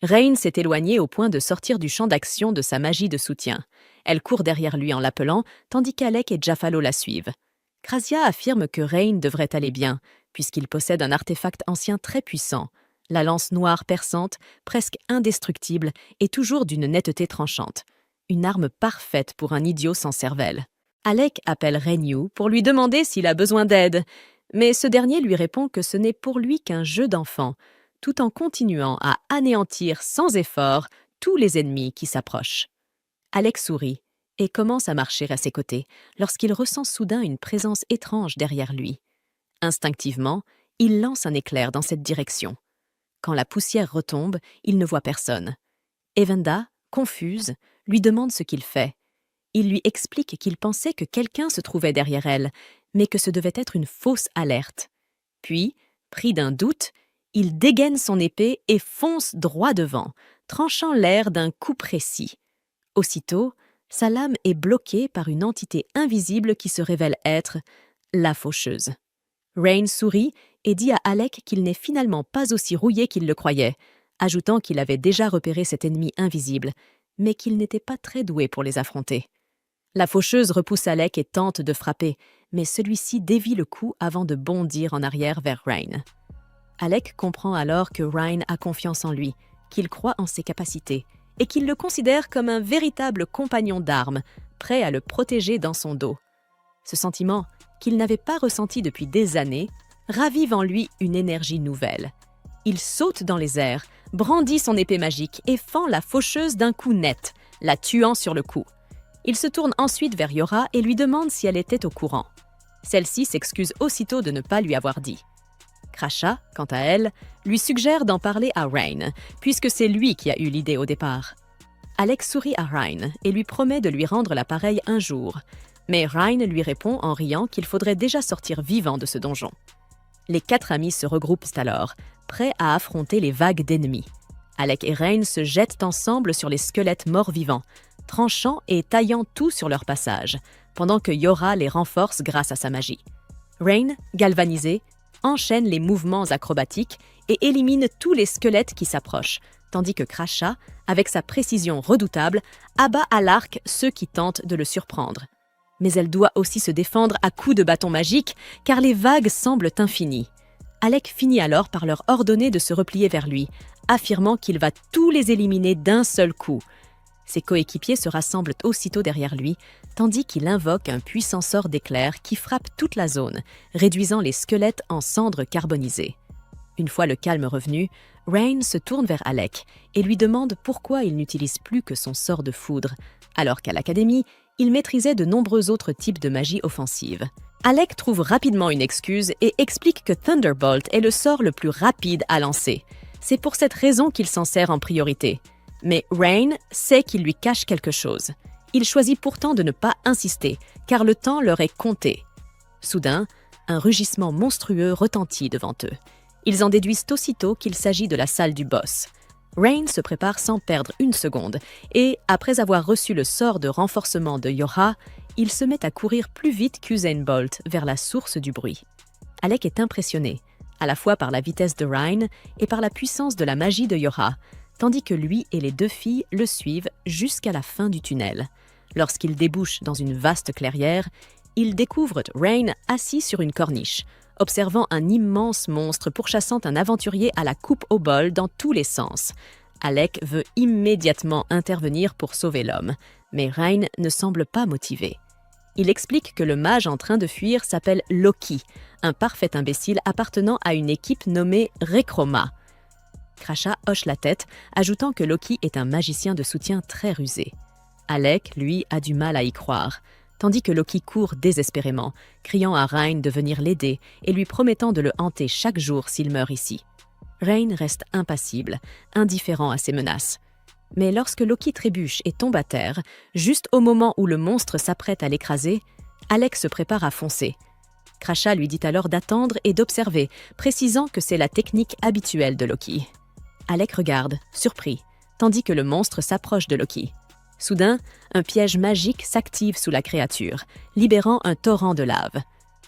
Rain s'est éloignée au point de sortir du champ d'action de sa magie de soutien. Elle court derrière lui en l'appelant, tandis qu'Alec et Jaffalo la suivent. Krasia affirme que Rain devrait aller bien, puisqu'il possède un artefact ancien très puissant, la lance noire perçante, presque indestructible et toujours d'une netteté tranchante. Une arme parfaite pour un idiot sans cervelle. Alec appelle Renyu pour lui demander s'il a besoin d'aide, mais ce dernier lui répond que ce n'est pour lui qu'un jeu d'enfant, tout en continuant à anéantir sans effort tous les ennemis qui s'approchent. Alec sourit et commence à marcher à ses côtés lorsqu'il ressent soudain une présence étrange derrière lui. Instinctivement, il lance un éclair dans cette direction. Quand la poussière retombe, il ne voit personne. Evenda, confuse, lui demande ce qu'il fait. Il lui explique qu'il pensait que quelqu'un se trouvait derrière elle, mais que ce devait être une fausse alerte. Puis, pris d'un doute, il dégaine son épée et fonce droit devant, tranchant l'air d'un coup précis. Aussitôt, sa lame est bloquée par une entité invisible qui se révèle être la faucheuse. Rain sourit et dit à Alec qu'il n'est finalement pas aussi rouillé qu'il le croyait, ajoutant qu'il avait déjà repéré cet ennemi invisible, mais qu'il n'était pas très doué pour les affronter. La faucheuse repousse Alec et tente de frapper, mais celui-ci dévie le coup avant de bondir en arrière vers Rain. Alec comprend alors que Rain a confiance en lui, qu'il croit en ses capacités, et qu'il le considère comme un véritable compagnon d'armes, prêt à le protéger dans son dos. Ce sentiment, qu'il n'avait pas ressenti depuis des années, ravive en lui une énergie nouvelle. Il saute dans les airs, brandit son épée magique et fend la faucheuse d'un coup net, la tuant sur le coup. Il se tourne ensuite vers Yora et lui demande si elle était au courant. Celle-ci s'excuse aussitôt de ne pas lui avoir dit. Crasha, quant à elle, lui suggère d'en parler à Rain, puisque c'est lui qui a eu l'idée au départ. Alex sourit à Rain et lui promet de lui rendre l'appareil un jour, mais Rain lui répond en riant qu'il faudrait déjà sortir vivant de ce donjon. Les 4 amis se regroupent alors, prêts à affronter les vagues d'ennemis. Alec et Rain se jettent ensemble sur les squelettes morts-vivants, tranchant et taillant tout sur leur passage, pendant que Yora les renforce grâce à sa magie. Rain, galvanisé, enchaîne les mouvements acrobatiques et élimine tous les squelettes qui s'approchent, tandis que Crasha, avec sa précision redoutable, abat à l'arc ceux qui tentent de le surprendre. Mais elle doit aussi se défendre à coups de bâton magique, car les vagues semblent infinies. Alec finit alors par leur ordonner de se replier vers lui, affirmant qu'il va tous les éliminer d'un seul coup. Ses coéquipiers se rassemblent aussitôt derrière lui, tandis qu'il invoque un puissant sort d'éclair qui frappe toute la zone, réduisant les squelettes en cendres carbonisées. Une fois le calme revenu, Rain se tourne vers Alec et lui demande pourquoi il n'utilise plus que son sort de foudre, alors qu'à l'académie, il maîtrisait de nombreux autres types de magie offensive. Alec trouve rapidement une excuse et explique que Thunderbolt est le sort le plus rapide à lancer. C'est pour cette raison qu'il s'en sert en priorité. Mais Rain sait qu'il lui cache quelque chose. Il choisit pourtant de ne pas insister, car le temps leur est compté. Soudain, un rugissement monstrueux retentit devant eux. Ils en déduisent aussitôt qu'il s'agit de la salle du boss. Rain se prépare sans perdre une seconde, et, après avoir reçu le sort de renforcement de Yora, il se met à courir plus vite qu'Usain Bolt vers la source du bruit. Alec est impressionné, à la fois par la vitesse de Rein et par la puissance de la magie de Yora, tandis que lui et les deux filles le suivent jusqu'à la fin du tunnel. Lorsqu'ils débouchent dans une vaste clairière, ils découvrent Rein assis sur une corniche, observant un immense monstre pourchassant un aventurier à la coupe au bol dans tous les sens. Alec veut immédiatement intervenir pour sauver l'homme, mais Rein ne semble pas motivé. Il explique que le mage en train de fuir s'appelle Loki, un parfait imbécile appartenant à une équipe nommée Rechroma. Crachat hoche la tête, ajoutant que Loki est un magicien de soutien très rusé. Alec, lui, a du mal à y croire, tandis que Loki court désespérément, criant à Rein de venir l'aider et lui promettant de le hanter chaque jour s'il meurt ici. Rein reste impassible, indifférent à ces menaces. Mais lorsque Loki trébuche et tombe à terre, juste au moment où le monstre s'apprête à l'écraser, Alec se prépare à foncer. Crachat lui dit alors d'attendre et d'observer, précisant que c'est la technique habituelle de Loki. Alec regarde, surpris, tandis que le monstre s'approche de Loki. Soudain, un piège magique s'active sous la créature, libérant un torrent de lave.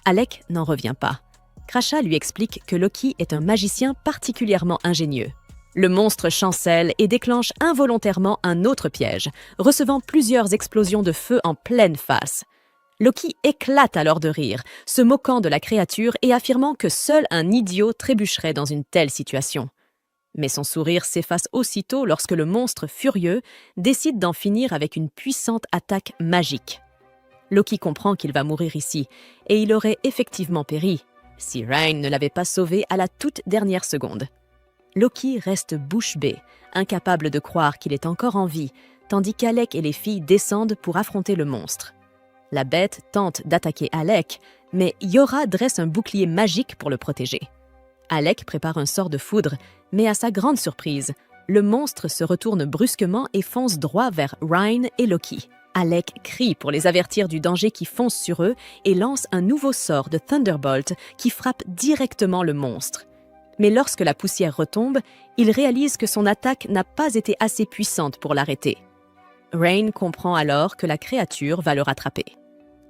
Alec n'en revient pas. Crachat lui explique que Loki est un magicien particulièrement ingénieux. Le monstre chancelle et déclenche involontairement un autre piège, recevant plusieurs explosions de feu en pleine face. Loki éclate alors de rire, se moquant de la créature et affirmant que seul un idiot trébucherait dans une telle situation. Mais son sourire s'efface aussitôt lorsque le monstre furieux décide d'en finir avec une puissante attaque magique. Loki comprend qu'il va mourir ici, et il aurait effectivement péri, si Rein ne l'avait pas sauvé à la toute dernière seconde. Loki reste bouche bée, incapable de croire qu'il est encore en vie, tandis qu'Alec et les filles descendent pour affronter le monstre. La bête tente d'attaquer Alec, mais Yora dresse un bouclier magique pour le protéger. Alec prépare un sort de foudre, mais à sa grande surprise, le monstre se retourne brusquement et fonce droit vers Rein et Loki. Alec crie pour les avertir du danger qui fonce sur eux et lance un nouveau sort de Thunderbolt qui frappe directement le monstre. Mais lorsque la poussière retombe, il réalise que son attaque n'a pas été assez puissante pour l'arrêter. Rein comprend alors que la créature va le rattraper.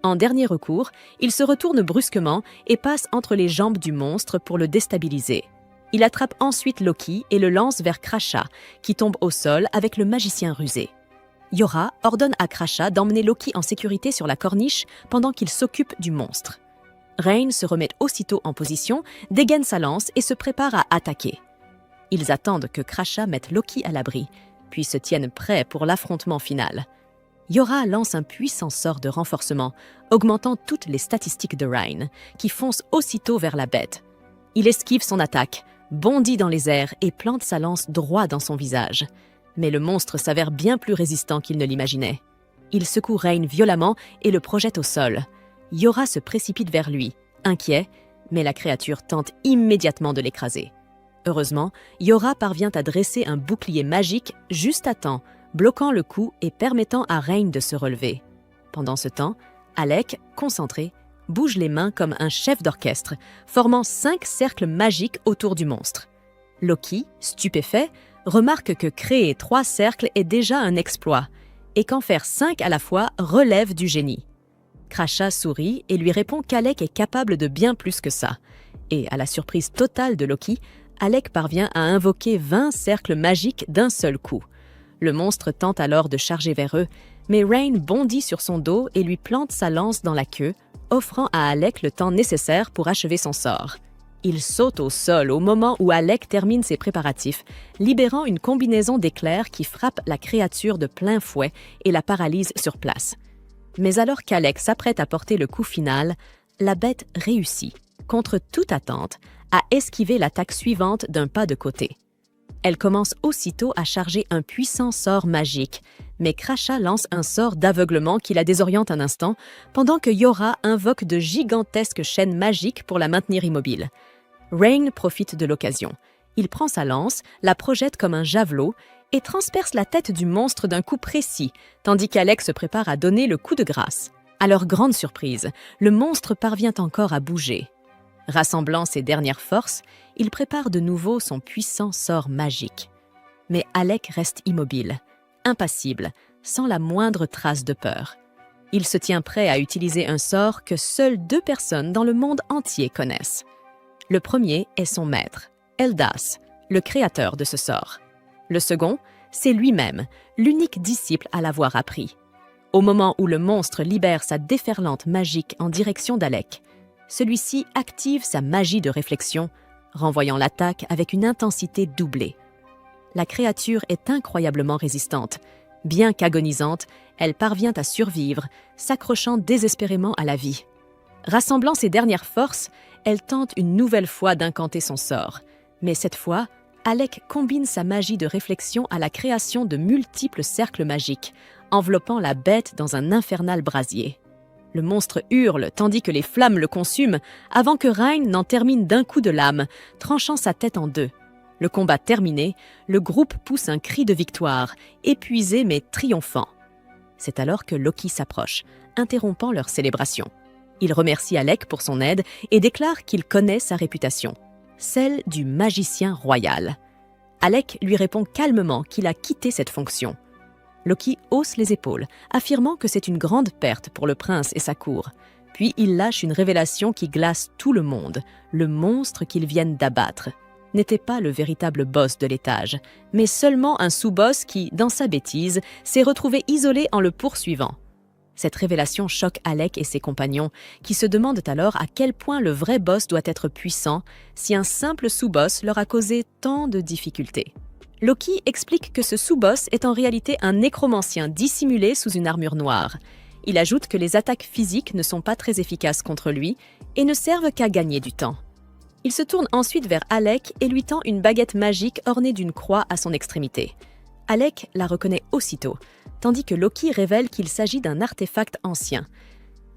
En dernier recours, il se retourne brusquement et passe entre les jambes du monstre pour le déstabiliser. Il attrape ensuite Loki et le lance vers Crachat, qui tombe au sol avec le magicien rusé. Yora ordonne à Crachat d'emmener Loki en sécurité sur la corniche pendant qu'il s'occupe du monstre. Rein se remet aussitôt en position, dégaine sa lance et se prépare à attaquer. Ils attendent que Crachat mette Loki à l'abri, puis se tiennent prêts pour l'affrontement final. Yora lance un puissant sort de renforcement, augmentant toutes les statistiques de Rein, qui fonce aussitôt vers la bête. Il esquive son attaque, bondit dans les airs et plante sa lance droit dans son visage. Mais le monstre s'avère bien plus résistant qu'il ne l'imaginait. Il secoue Rein violemment et le projette au sol. Yora se précipite vers lui, inquiet, mais la créature tente immédiatement de l'écraser. Heureusement, Yora parvient à dresser un bouclier magique juste à temps, bloquant le coup et permettant à Rein de se relever. Pendant ce temps, Alec, concentré, bouge les mains comme un chef d'orchestre, formant 5 cercles magiques autour du monstre. Loki, stupéfait, remarque que créer 3 cercles est déjà un exploit, et qu'en faire 5 à la fois relève du génie. Crachat sourit et lui répond qu'Alec est capable de bien plus que ça. Et à la surprise totale de Loki, Alec parvient à invoquer 20 cercles magiques d'un seul coup. Le monstre tente alors de charger vers eux, mais Rein bondit sur son dos et lui plante sa lance dans la queue, offrant à Alec le temps nécessaire pour achever son sort. Il saute au sol au moment où Alec termine ses préparatifs, libérant une combinaison d'éclairs qui frappe la créature de plein fouet et la paralyse sur place. Mais alors qu'Alec s'apprête à porter le coup final, la bête réussit, contre toute attente, à esquiver l'attaque suivante d'un pas de côté. Elle commence aussitôt à charger un puissant sort magique, mais Crachat lance un sort d'aveuglement qui la désoriente un instant, pendant que Yora invoque de gigantesques chaînes magiques pour la maintenir immobile. Rein profite de l'occasion. Il prend sa lance, la projette comme un javelot et transperce la tête du monstre d'un coup précis, tandis qu'Alec se prépare à donner le coup de grâce. À leur grande surprise, le monstre parvient encore à bouger. Rassemblant ses dernières forces, il prépare de nouveau son puissant sort magique. Mais Alec reste immobile, impassible, sans la moindre trace de peur. Il se tient prêt à utiliser un sort que seules 2 personnes dans le monde entier connaissent. Le premier est son maître, Eldas, le créateur de ce sort. Le second, c'est lui-même, l'unique disciple à l'avoir appris. Au moment où le monstre libère sa déferlante magique en direction d'Alec, celui-ci active sa magie de réflexion, renvoyant l'attaque avec une intensité doublée. La créature est incroyablement résistante. Bien qu'agonisante, elle parvient à survivre, s'accrochant désespérément à la vie. Rassemblant ses dernières forces, elle tente une nouvelle fois d'incanter son sort. Mais cette fois, Alec combine sa magie de réflexion à la création de multiples cercles magiques, enveloppant la bête dans un infernal brasier. Le monstre hurle tandis que les flammes le consument, avant que Rain n'en termine d'un coup de lame, tranchant sa tête en deux. Le combat terminé, le groupe pousse un cri de victoire, épuisé mais triomphant. C'est alors que Loki s'approche, interrompant leur célébration. Il remercie Alec pour son aide et déclare qu'il connaît sa réputation, celle du magicien royal. Alec lui répond calmement qu'il a quitté cette fonction. Loki hausse les épaules, affirmant que c'est une grande perte pour le prince et sa cour. Puis il lâche une révélation qui glace tout le monde. Le monstre qu'ils viennent d'abattre n'était pas le véritable boss de l'étage, mais seulement un sous-boss qui, dans sa bêtise, s'est retrouvé isolé en le poursuivant. Cette révélation choque Alec et ses compagnons, qui se demandent alors à quel point le vrai boss doit être puissant si un simple sous-boss leur a causé tant de difficultés. Loki explique que ce sous-boss est en réalité un nécromancien dissimulé sous une armure noire. Il ajoute que les attaques physiques ne sont pas très efficaces contre lui et ne servent qu'à gagner du temps. Il se tourne ensuite vers Alec et lui tend une baguette magique ornée d'une croix à son extrémité. Alec la reconnaît aussitôt, tandis que Loki révèle qu'il s'agit d'un artefact ancien.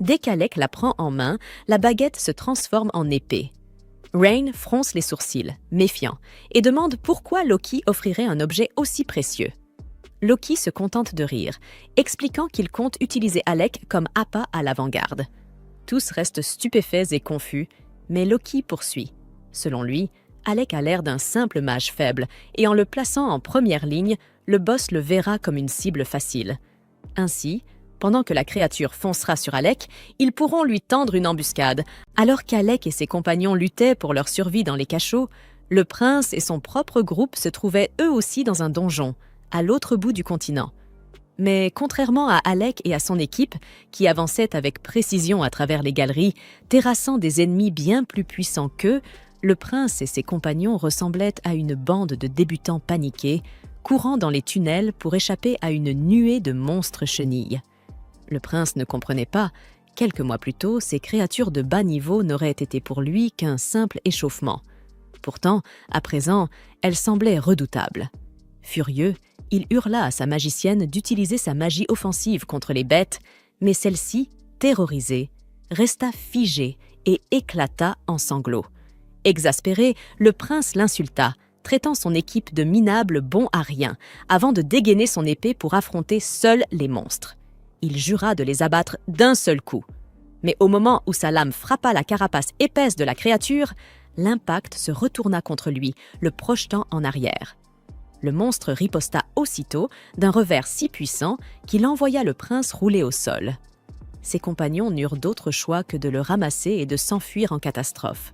Dès qu'Alec la prend en main, la baguette se transforme en épée. Rain fronce les sourcils, méfiant, et demande pourquoi Loki offrirait un objet aussi précieux. Loki se contente de rire, expliquant qu'il compte utiliser Alec comme appât à l'avant-garde. Tous restent stupéfaits et confus, mais Loki poursuit. Selon lui, Alec a l'air d'un simple mage faible, et en le plaçant en première ligne, le boss le verra comme une cible facile. Ainsi, pendant que la créature foncera sur Alec, ils pourront lui tendre une embuscade. Alors qu'Alec et ses compagnons luttaient pour leur survie dans les cachots, le prince et son propre groupe se trouvaient eux aussi dans un donjon, à l'autre bout du continent. Mais contrairement à Alec et à son équipe, qui avançaient avec précision à travers les galeries, terrassant des ennemis bien plus puissants qu'eux, le prince et ses compagnons ressemblaient à une bande de débutants paniqués, courant dans les tunnels pour échapper à une nuée de monstres chenilles. Le prince ne comprenait pas. Quelques mois plus tôt, ces créatures de bas niveau n'auraient été pour lui qu'un simple échauffement. Pourtant, à présent, elles semblaient redoutables. Furieux, il hurla à sa magicienne d'utiliser sa magie offensive contre les bêtes, mais celle-ci, terrorisée, resta figée et éclata en sanglots. Exaspéré, le prince l'insulta, traitant son équipe de minables bons à rien, avant de dégainer son épée pour affronter seuls les monstres. Il jura de les abattre d'un seul coup. Mais au moment où sa lame frappa la carapace épaisse de la créature, l'impact se retourna contre lui, le projetant en arrière. Le monstre riposta aussitôt d'un revers si puissant qu'il envoya le prince rouler au sol. Ses compagnons n'eurent d'autre choix que de le ramasser et de s'enfuir en catastrophe.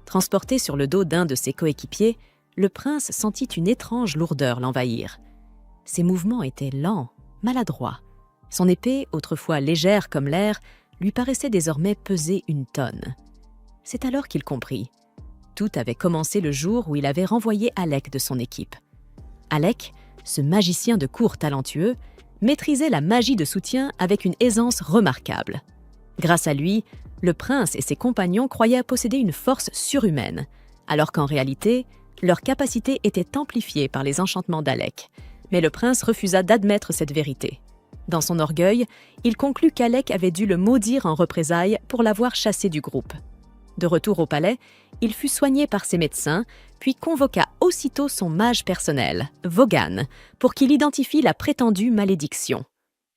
Transporté sur le dos d'un de ses coéquipiers, le prince sentit une étrange lourdeur l'envahir. Ses mouvements étaient lents, maladroits. Son épée, autrefois légère comme l'air, lui paraissait désormais peser une tonne. C'est alors qu'il comprit. Tout avait commencé le jour où il avait renvoyé Alec de son équipe. Alec, ce magicien de cour talentueux, maîtrisait la magie de soutien avec une aisance remarquable. Grâce à lui, le prince et ses compagnons croyaient posséder une force surhumaine, alors qu'en réalité, leur capacité était amplifiée par les enchantements d'Alec. Mais le prince refusa d'admettre cette vérité. Dans son orgueil, il conclut qu'Alec avait dû le maudire en représailles pour l'avoir chassé du groupe. De retour au palais, il fut soigné par ses médecins, puis convoqua aussitôt son mage personnel, Vogan, pour qu'il identifie la prétendue malédiction.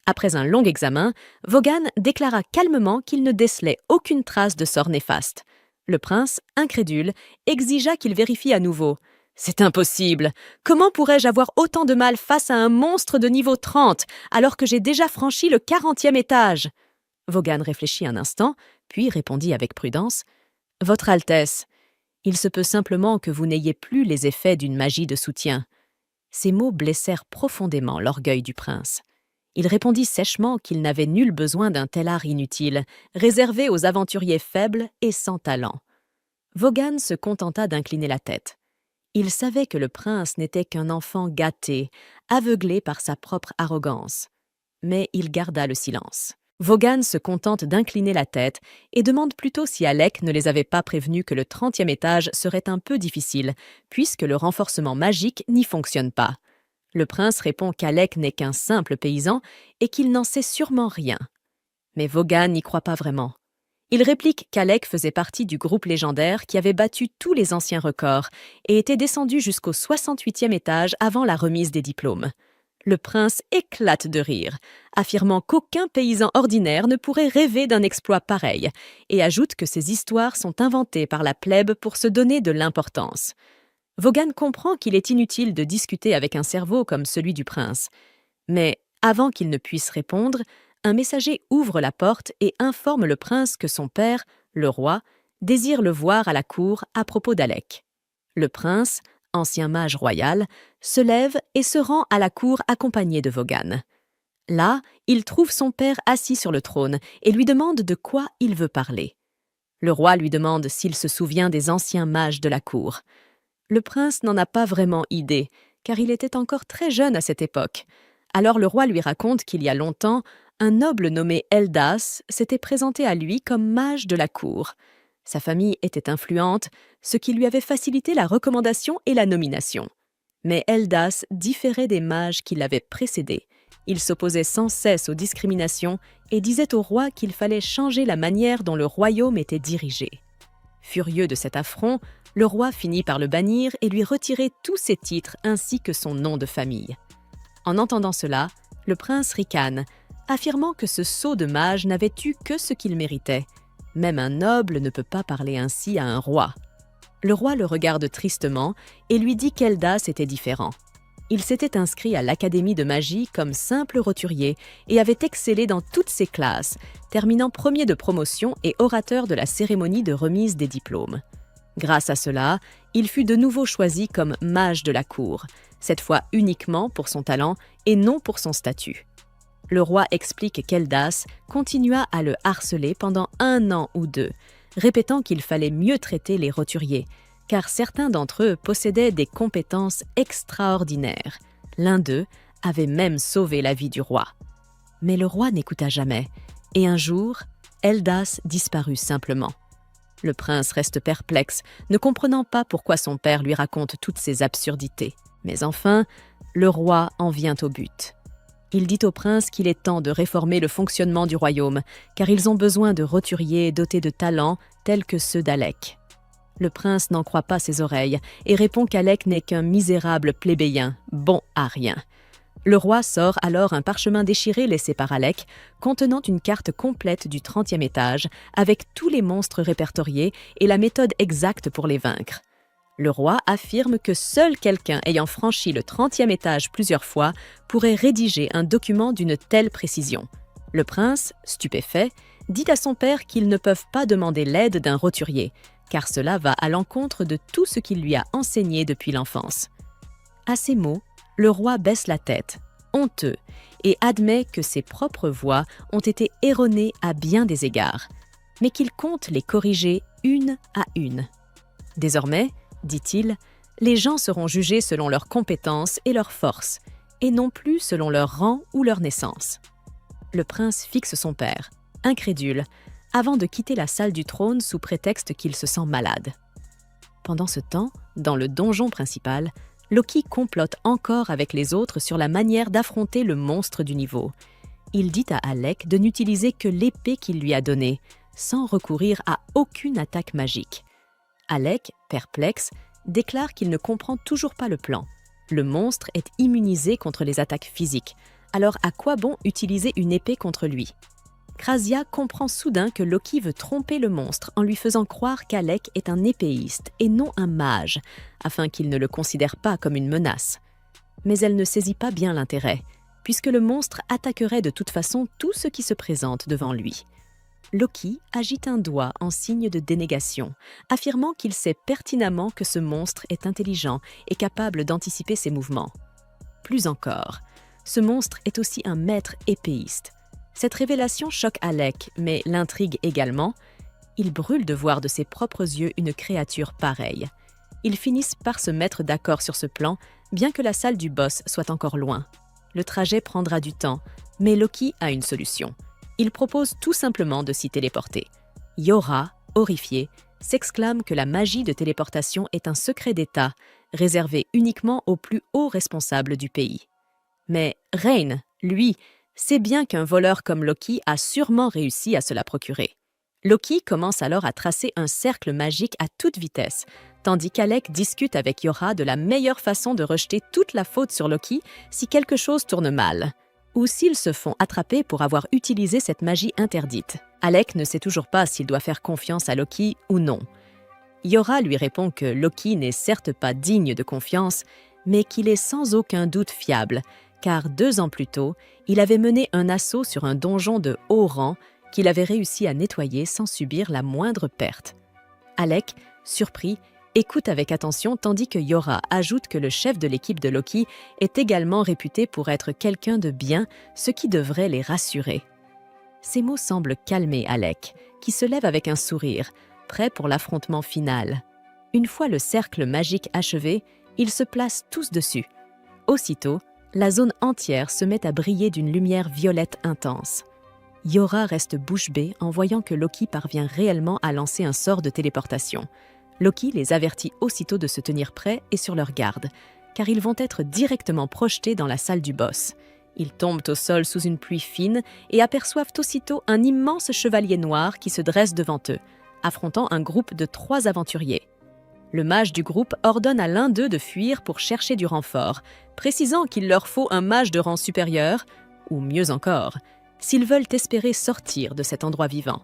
Après un long examen, Vogan déclara calmement qu'il ne décelait aucune trace de sort néfaste. Le prince, incrédule, exigea qu'il vérifie à nouveau. « C'est impossible! Comment pourrais-je avoir autant de mal face à un monstre de niveau 30, alors que j'ai déjà franchi le 40e étage ?» Vogan réfléchit un instant, puis répondit avec prudence. « Votre Altesse, Il se peut simplement que vous n'ayez plus les effets d'une magie de soutien. » Ces mots blessèrent profondément l'orgueil du prince. Il répondit sèchement qu'il n'avait nul besoin d'un tel art inutile, réservé aux aventuriers faibles et sans talent. Vaughan se contenta d'incliner la tête. Il savait que le prince n'était qu'un enfant gâté, aveuglé par sa propre arrogance. Mais il garda le silence. Vaughan se contente d'incliner la tête et demande plutôt si Alec ne les avait pas prévenus que le 30e étage serait un peu difficile, puisque le renforcement magique n'y fonctionne pas. Le prince répond qu'Alec n'est qu'un simple paysan et qu'il n'en sait sûrement rien. Mais Vaughan n'y croit pas vraiment. Il réplique qu'Alec faisait partie du groupe légendaire qui avait battu tous les anciens records et était descendu jusqu'au 68e étage avant la remise des diplômes. Le prince éclate de rire, affirmant qu'aucun paysan ordinaire ne pourrait rêver d'un exploit pareil, et ajoute que ces histoires sont inventées par la plèbe pour se donner de l'importance. Vaughan comprend qu'il est inutile de discuter avec un cerveau comme celui du prince. Mais avant qu'il ne puisse répondre, un messager ouvre la porte et informe le prince que son père, le roi, désire le voir à la cour à propos d'Alec. Le prince, ancien mage royal, se lève et se rend à la cour accompagné de Vaughan. Là, il trouve son père assis sur le trône et lui demande de quoi il veut parler. Le roi lui demande s'il se souvient des anciens mages de la cour. Le prince n'en a pas vraiment idée, car il était encore très jeune à cette époque. Alors le roi lui raconte qu'il y a longtemps, un noble nommé Eldas s'était présenté à lui comme mage de la cour. Sa famille était influente, ce qui lui avait facilité la recommandation et la nomination. Mais Eldas différait des mages qui l'avaient précédé. Il s'opposait sans cesse aux discriminations et disait au roi qu'il fallait changer la manière dont le royaume était dirigé. Furieux de cet affront, le roi finit par le bannir et lui retirer tous ses titres ainsi que son nom de famille. En entendant cela, le prince ricane, affirmant que ce sot de mage n'avait eu que ce qu'il méritait. Même un noble ne peut pas parler ainsi à un roi. Le roi le regarde tristement et lui dit qu'Eldas était différent. Il s'était inscrit à l'académie de magie comme simple roturier et avait excellé dans toutes ses classes, terminant premier de promotion et orateur de la cérémonie de remise des diplômes. Grâce à cela, il fut de nouveau choisi comme mage de la cour, cette fois uniquement pour son talent et non pour son statut. Le roi explique qu'Eldas continua à le harceler pendant 1 an ou 2, répétant qu'il fallait mieux traiter les roturiers, car certains d'entre eux possédaient des compétences extraordinaires. L'un d'eux avait même sauvé la vie du roi. Mais le roi n'écouta jamais, et un jour, Eldas disparut simplement. Le prince reste perplexe, ne comprenant pas pourquoi son père lui raconte toutes ces absurdités. Mais enfin, le roi en vient au but. Il dit au prince qu'il est temps de réformer le fonctionnement du royaume, car ils ont besoin de roturiers dotés de talents tels que ceux d'Alec. Le prince n'en croit pas ses oreilles et répond qu'Alec n'est qu'un misérable plébéien, bon à rien. Le roi sort alors un parchemin déchiré laissé par Alec, contenant une carte complète du 30e étage, avec tous les monstres répertoriés et la méthode exacte pour les vaincre. Le roi affirme que seul quelqu'un ayant franchi le 30e étage plusieurs fois pourrait rédiger un document d'une telle précision. Le prince, stupéfait, dit à son père qu'ils ne peuvent pas demander l'aide d'un roturier, car cela va à l'encontre de tout ce qu'il lui a enseigné depuis l'enfance. À ces mots, le roi baisse la tête, honteux, et admet que ses propres voix ont été erronées à bien des égards, mais qu'il compte les corriger une à une. Désormais, dit-il, les gens seront jugés selon leurs compétences et leurs forces, et non plus selon leur rang ou leur naissance. Le prince fixe son père, incrédule, avant de quitter la salle du trône sous prétexte qu'il se sent malade. Pendant ce temps, dans le donjon principal, Loki complote encore avec les autres sur la manière d'affronter le monstre du niveau. Il dit à Alec de n'utiliser que l'épée qu'il lui a donnée, sans recourir à aucune attaque magique. Alec, perplexe, déclare qu'il ne comprend toujours pas le plan. Le monstre est immunisé contre les attaques physiques, alors à quoi bon utiliser une épée contre lui ? Krasia comprend soudain que Loki veut tromper le monstre en lui faisant croire qu'Alec est un épéiste et non un mage, afin qu'il ne le considère pas comme une menace. Mais elle ne saisit pas bien l'intérêt, puisque le monstre attaquerait de toute façon tout ce qui se présente devant lui. Loki agite un doigt en signe de dénégation, affirmant qu'il sait pertinemment que ce monstre est intelligent et capable d'anticiper ses mouvements. Plus encore, ce monstre est aussi un maître épéiste. Cette révélation choque Alec, mais l'intrigue également. Il brûle de voir de ses propres yeux une créature pareille. Ils finissent par se mettre d'accord sur ce plan, bien que la salle du boss soit encore loin. Le trajet prendra du temps, mais Loki a une solution. Il propose tout simplement de s'y téléporter. Yora, horrifiée, s'exclame que la magie de téléportation est un secret d'État, réservé uniquement aux plus hauts responsables du pays. Mais Reign, lui, sait bien qu'un voleur comme Loki a sûrement réussi à se la procurer. Loki commence alors à tracer un cercle magique à toute vitesse, tandis qu'Alec discute avec Yora de la meilleure façon de rejeter toute la faute sur Loki si quelque chose tourne mal, ou s'ils se font attraper pour avoir utilisé cette magie interdite. Alec ne sait toujours pas s'il doit faire confiance à Loki ou non. Yora lui répond que Loki n'est certes pas digne de confiance, mais qu'il est sans aucun doute fiable, car 2 ans plus tôt, il avait mené un assaut sur un donjon de haut rang qu'il avait réussi à nettoyer sans subir la moindre perte. Alec, surpris, écoute avec attention tandis que Yora ajoute que le chef de l'équipe de Loki est également réputé pour être quelqu'un de bien, ce qui devrait les rassurer. Ces mots semblent calmer Alec, qui se lève avec un sourire, prêt pour l'affrontement final. Une fois le cercle magique achevé, ils se placent tous dessus. Aussitôt, la zone entière se met à briller d'une lumière violette intense. Yora reste bouche bée en voyant que Loki parvient réellement à lancer un sort de téléportation. Loki les avertit aussitôt de se tenir prêts et sur leur garde, car ils vont être directement projetés dans la salle du boss. Ils tombent au sol sous une pluie fine et aperçoivent aussitôt un immense chevalier noir qui se dresse devant eux, affrontant un groupe de 3 aventuriers. Le mage du groupe ordonne à l'un d'eux de fuir pour chercher du renfort, précisant qu'il leur faut un mage de rang supérieur, ou mieux encore, s'ils veulent espérer sortir de cet endroit vivant.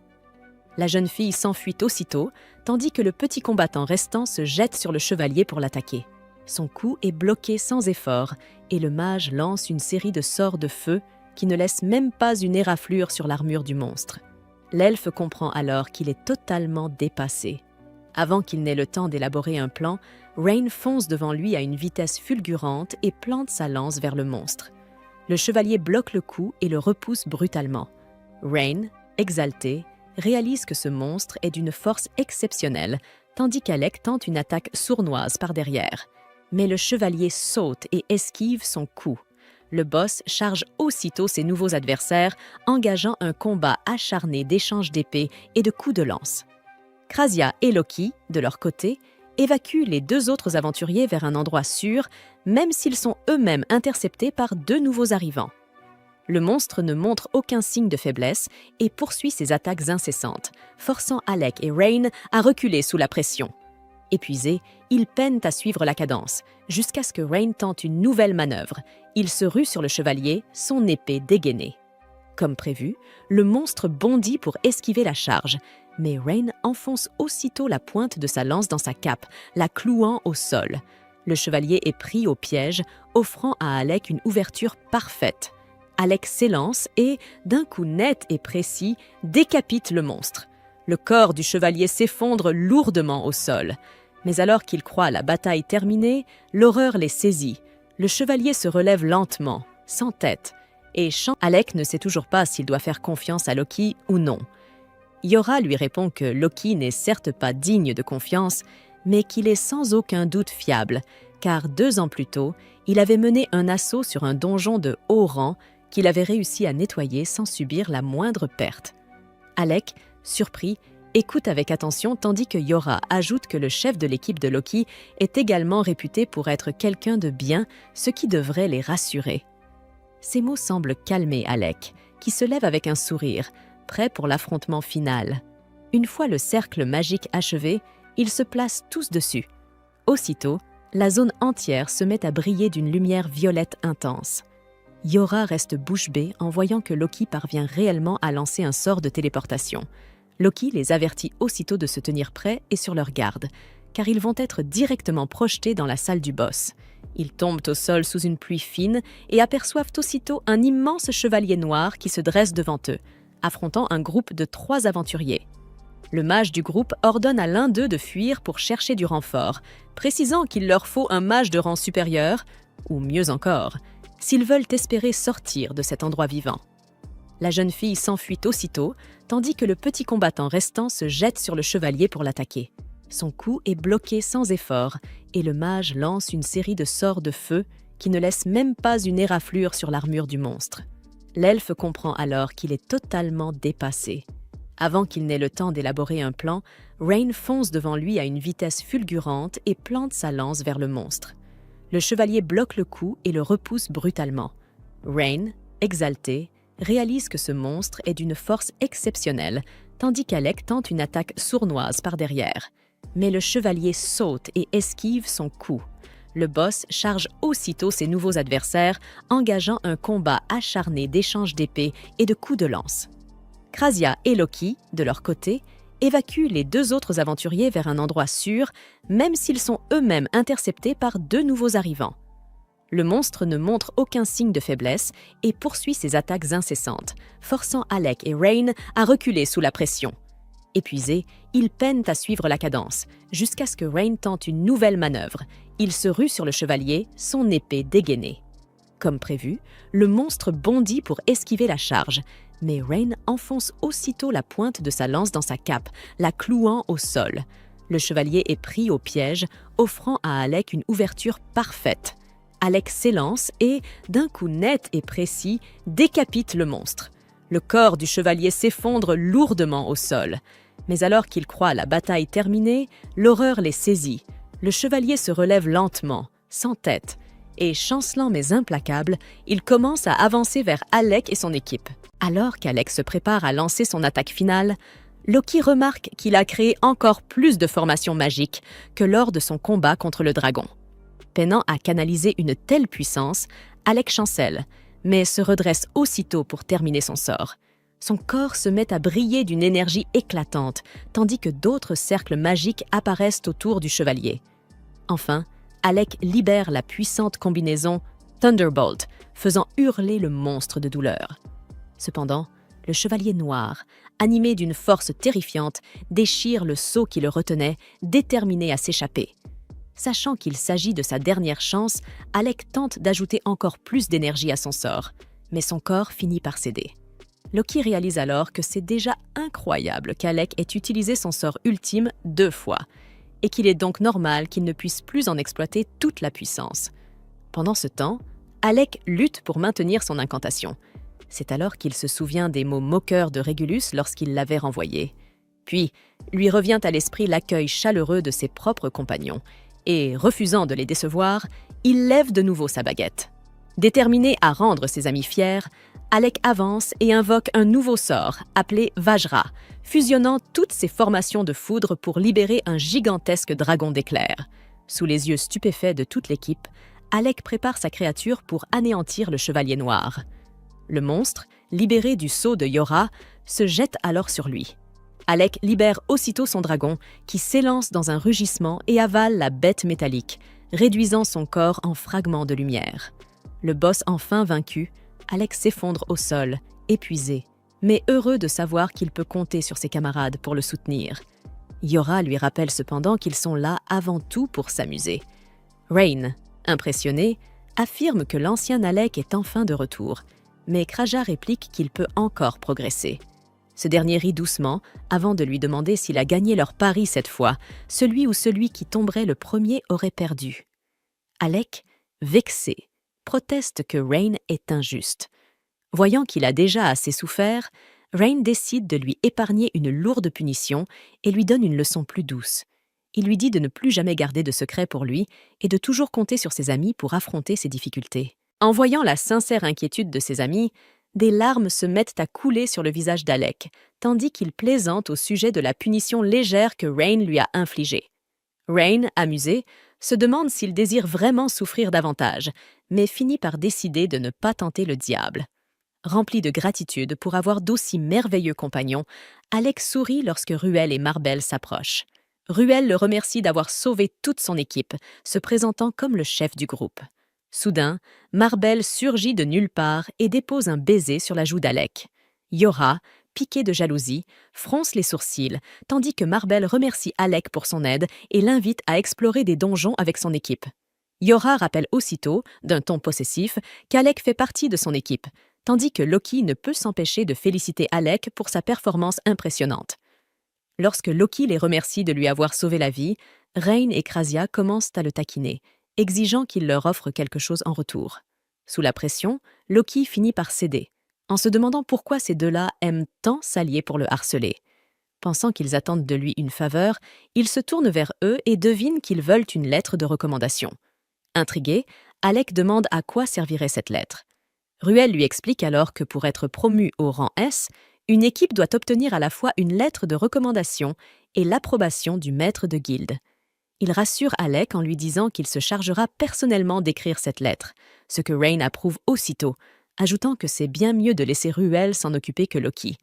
La jeune fille s'enfuit aussitôt, tandis que le petit combattant restant se jette sur le chevalier pour l'attaquer. Son coup est bloqué sans effort, et le mage lance une série de sorts de feu qui ne laissent même pas une éraflure sur l'armure du monstre. L'elfe comprend alors qu'il est totalement dépassé. Avant qu'il n'ait le temps d'élaborer un plan, Reign fonce devant lui à une vitesse fulgurante et plante sa lance vers le monstre. Le chevalier bloque le coup et le repousse brutalement. Reign, exalté, réalise que ce monstre est d'une force exceptionnelle, tandis qu'Alec tente une attaque sournoise par derrière. Mais le chevalier saute et esquive son coup. Le boss charge aussitôt ses nouveaux adversaires, engageant un combat acharné d'échanges d'épées et de coups de lance. Krasia et Loki, de leur côté, évacuent les 2 autres aventuriers vers un endroit sûr, même s'ils sont eux-mêmes interceptés par 2 nouveaux arrivants. Le monstre ne montre aucun signe de faiblesse et poursuit ses attaques incessantes, forçant Alec et Reign à reculer sous la pression. Épuisés, ils peinent à suivre la cadence, jusqu'à ce que Reign tente une nouvelle manœuvre. Il se rue sur le chevalier, son épée dégainée. Comme prévu, le monstre bondit pour esquiver la charge, mais Reign enfonce aussitôt la pointe de sa lance dans sa cape, la clouant au sol. Le chevalier est pris au piège, offrant à Alec une ouverture parfaite. Alec s'élance et, d'un coup net et précis, décapite le monstre. Le corps du chevalier s'effondre lourdement au sol. Mais alors qu'il croit la bataille terminée, l'horreur les saisit. Le chevalier se relève lentement, sans tête, et Alec ne sait toujours pas s'il doit faire confiance à Loki ou non. Yora lui répond que Loki n'est certes pas digne de confiance, mais qu'il est sans aucun doute fiable, car 2 ans plus tôt, il avait mené un assaut sur un donjon de haut rang qu'il avait réussi à nettoyer sans subir la moindre perte. Alec, surpris, écoute avec attention tandis que Yora ajoute que le chef de l'équipe de Loki est également réputé pour être quelqu'un de bien, ce qui devrait les rassurer. Ces mots semblent calmer Alec, qui se lève avec un sourire, prêt pour l'affrontement final. Une fois le cercle magique achevé, ils se placent tous dessus. Aussitôt, la zone entière se met à briller d'une lumière violette intense. Yora reste bouche bée en voyant que Loki parvient réellement à lancer un sort de téléportation. Loki les avertit aussitôt de se tenir prêts et sur leur garde, car ils vont être directement projetés dans la salle du boss. Ils tombent au sol sous une pluie fine et aperçoivent aussitôt un immense chevalier noir qui se dresse devant eux, affrontant un groupe de 3 aventuriers. Le mage du groupe ordonne à l'un d'eux de fuir pour chercher du renfort, précisant qu'il leur faut un mage de rang supérieur, ou mieux encore, s'ils veulent espérer sortir de cet endroit vivant. La jeune fille s'enfuit aussitôt, tandis que le petit combattant restant se jette sur le chevalier pour l'attaquer. Son coup est bloqué sans effort, et le mage lance une série de sorts de feu qui ne laissent même pas une éraflure sur l'armure du monstre. L'elfe comprend alors qu'il est totalement dépassé. Avant qu'il n'ait le temps d'élaborer un plan, Rain fonce devant lui à une vitesse fulgurante et plante sa lance vers le monstre. Le chevalier bloque le coup et le repousse brutalement. Rain, exalté, réalise que ce monstre est d'une force exceptionnelle, tandis qu'Alec tente une attaque sournoise par derrière. Mais le chevalier saute et esquive son coup. Le boss charge aussitôt ses nouveaux adversaires, engageant un combat acharné d'échanges d'épées et de coups de lance. Krasia et Loki, de leur côté, évacuent les 2 autres aventuriers vers un endroit sûr, même s'ils sont eux-mêmes interceptés par 2 nouveaux arrivants. Le monstre ne montre aucun signe de faiblesse et poursuit ses attaques incessantes, forçant Alec et Rain à reculer sous la pression. Épuisés, ils peinent à suivre la cadence, jusqu'à ce que Rain tente une nouvelle manœuvre. Il se rue sur le chevalier, son épée dégainée. Comme prévu, le monstre bondit pour esquiver la charge, mais Rain enfonce aussitôt la pointe de sa lance dans sa cape, la clouant au sol. Le chevalier est pris au piège, offrant à Alec une ouverture parfaite. Alec s'élance et, d'un coup net et précis, décapite le monstre. Le corps du chevalier s'effondre lourdement au sol. Mais alors qu'il croit la bataille terminée, l'horreur les saisit. Le chevalier se relève lentement, sans tête, et chancelant mais implacable, il commence à avancer vers Alec et son équipe. Alors qu'Alec se prépare à lancer son attaque finale, Loki remarque qu'il a créé encore plus de formations magiques que lors de son combat contre le dragon. Peinant à canaliser une telle puissance, Alec chancelle, mais se redresse aussitôt pour terminer son sort. Son corps se met à briller d'une énergie éclatante, tandis que d'autres cercles magiques apparaissent autour du chevalier. Enfin, Alec libère la puissante combinaison Thunderbolt, faisant hurler le monstre de douleur. Cependant, le chevalier noir, animé d'une force terrifiante, déchire le sceau qui le retenait, déterminé à s'échapper. Sachant qu'il s'agit de sa dernière chance, Alec tente d'ajouter encore plus d'énergie à son sort, mais son corps finit par céder. Loki réalise alors que c'est déjà incroyable qu'Alec ait utilisé son sort ultime 2 fois, et qu'il est donc normal qu'il ne puisse plus en exploiter toute la puissance. Pendant ce temps, Alec lutte pour maintenir son incantation. C'est alors qu'il se souvient des mots moqueurs de Régulus lorsqu'il l'avait renvoyé. Puis, lui revient à l'esprit l'accueil chaleureux de ses propres compagnons, et, refusant de les décevoir, il lève de nouveau sa baguette. Déterminé à rendre ses amis fiers, Alec avance et invoque un nouveau sort, appelé Vajra, fusionnant toutes ses formations de foudre pour libérer un gigantesque dragon d'éclairs. Sous les yeux stupéfaits de toute l'équipe, Alec prépare sa créature pour anéantir le chevalier noir. Le monstre, libéré du sceau de Yora, se jette alors sur lui. Alec libère aussitôt son dragon, qui s'élance dans un rugissement et avale la bête métallique, réduisant son corps en fragments de lumière. Le boss enfin vaincu, Alec s'effondre au sol, épuisé, mais heureux de savoir qu'il peut compter sur ses camarades pour le soutenir. Yora lui rappelle cependant qu'ils sont là avant tout pour s'amuser. Rain, impressionné, affirme que l'ancien Alec est enfin de retour, mais Kraja réplique qu'il peut encore progresser. Ce dernier rit doucement avant de lui demander s'il a gagné leur pari cette fois, celui qui tomberait le premier aurait perdu. Alec, vexé, proteste que Rain est injuste. Voyant qu'il a déjà assez souffert, Rain décide de lui épargner une lourde punition et lui donne une leçon plus douce. Il lui dit de ne plus jamais garder de secret pour lui et de toujours compter sur ses amis pour affronter ses difficultés. En voyant la sincère inquiétude de ses amis, des larmes se mettent à couler sur le visage d'Alec, tandis qu'il plaisante au sujet de la punition légère que Rain lui a infligée. Rain, amusé, se demande s'il désire vraiment souffrir davantage, mais finit par décider de ne pas tenter le diable. Rempli de gratitude pour avoir d'aussi merveilleux compagnons, Alec sourit lorsque Ruel et Marbel s'approchent. Ruel le remercie d'avoir sauvé toute son équipe, se présentant comme le chef du groupe. Soudain, Marbel surgit de nulle part et dépose un baiser sur la joue d'Alec. Yora, piqué de jalousie, fronce les sourcils, tandis que Marbel remercie Alec pour son aide et l'invite à explorer des donjons avec son équipe. Yora rappelle aussitôt, d'un ton possessif, qu'Alec fait partie de son équipe, tandis que Loki ne peut s'empêcher de féliciter Alec pour sa performance impressionnante. Lorsque Loki les remercie de lui avoir sauvé la vie, Reign et Krasia commencent à le taquiner, exigeant qu'il leur offre quelque chose en retour. Sous la pression, Loki finit par céder, en se demandant pourquoi ces deux-là aiment tant s'allier pour le harceler. Pensant qu'ils attendent de lui une faveur, il se tourne vers eux et devine qu'ils veulent une lettre de recommandation. Intrigué, Alec demande à quoi servirait cette lettre. Ruel lui explique alors que pour être promu au rang S, une équipe doit obtenir à la fois une lettre de recommandation et l'approbation du maître de guilde. Il rassure Alec en lui disant qu'il se chargera personnellement d'écrire cette lettre, ce que Reign approuve aussitôt, ajoutant que c'est bien mieux de laisser Ruel s'en occuper que Loki.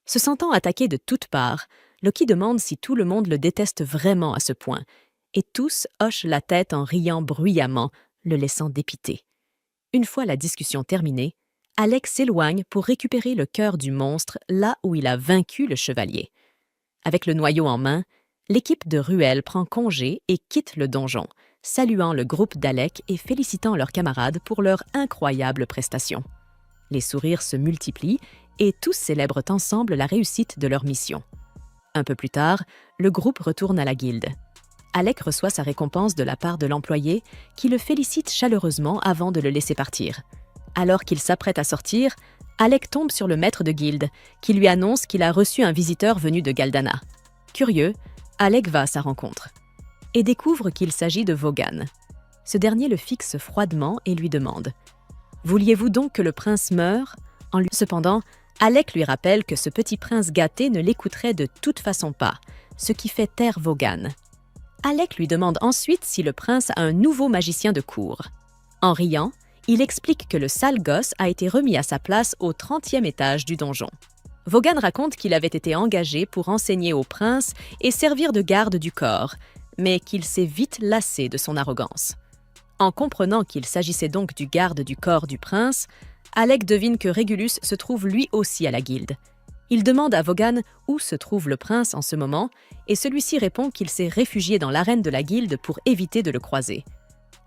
Se sentant attaqué de toutes parts, Loki demande si tout le monde le déteste vraiment à ce point, et tous hochent la tête en riant bruyamment, le laissant dépité. Une fois la discussion terminée, Alec s'éloigne pour récupérer le cœur du monstre là où il a vaincu le chevalier. Avec le noyau en main, l'équipe de Ruel prend congé et quitte le donjon, saluant le groupe d'Alec et félicitant leurs camarades pour leur incroyable prestation. Les sourires se multiplient et tous célèbrent ensemble la réussite de leur mission. Un peu plus tard, le groupe retourne à la guilde. Alec reçoit sa récompense de la part de l'employé qui le félicite chaleureusement avant de le laisser partir. Alors qu'il s'apprête à sortir, Alec tombe sur le maître de guilde qui lui annonce qu'il a reçu un visiteur venu de Galdana. Curieux, Alec va à sa rencontre et découvre qu'il s'agit de Vaughan. Ce dernier le fixe froidement et lui demande « Vouliez-vous donc que le prince meure ?» Cependant, Alec lui rappelle que ce petit prince gâté ne l'écouterait de toute façon pas, ce qui fait taire Vaughan. Alec lui demande ensuite si le prince a un nouveau magicien de cour. En riant, il explique que le sale gosse a été remis à sa place au 30e étage du donjon. Vaughan raconte qu'il avait été engagé pour enseigner au prince et servir de garde du corps, mais qu'il s'est vite lassé de son arrogance. En comprenant qu'il s'agissait donc du garde du corps du prince, Alec devine que Régulus se trouve lui aussi à la guilde. Il demande à Vaughan où se trouve le prince en ce moment, et celui-ci répond qu'il s'est réfugié dans l'arène de la guilde pour éviter de le croiser.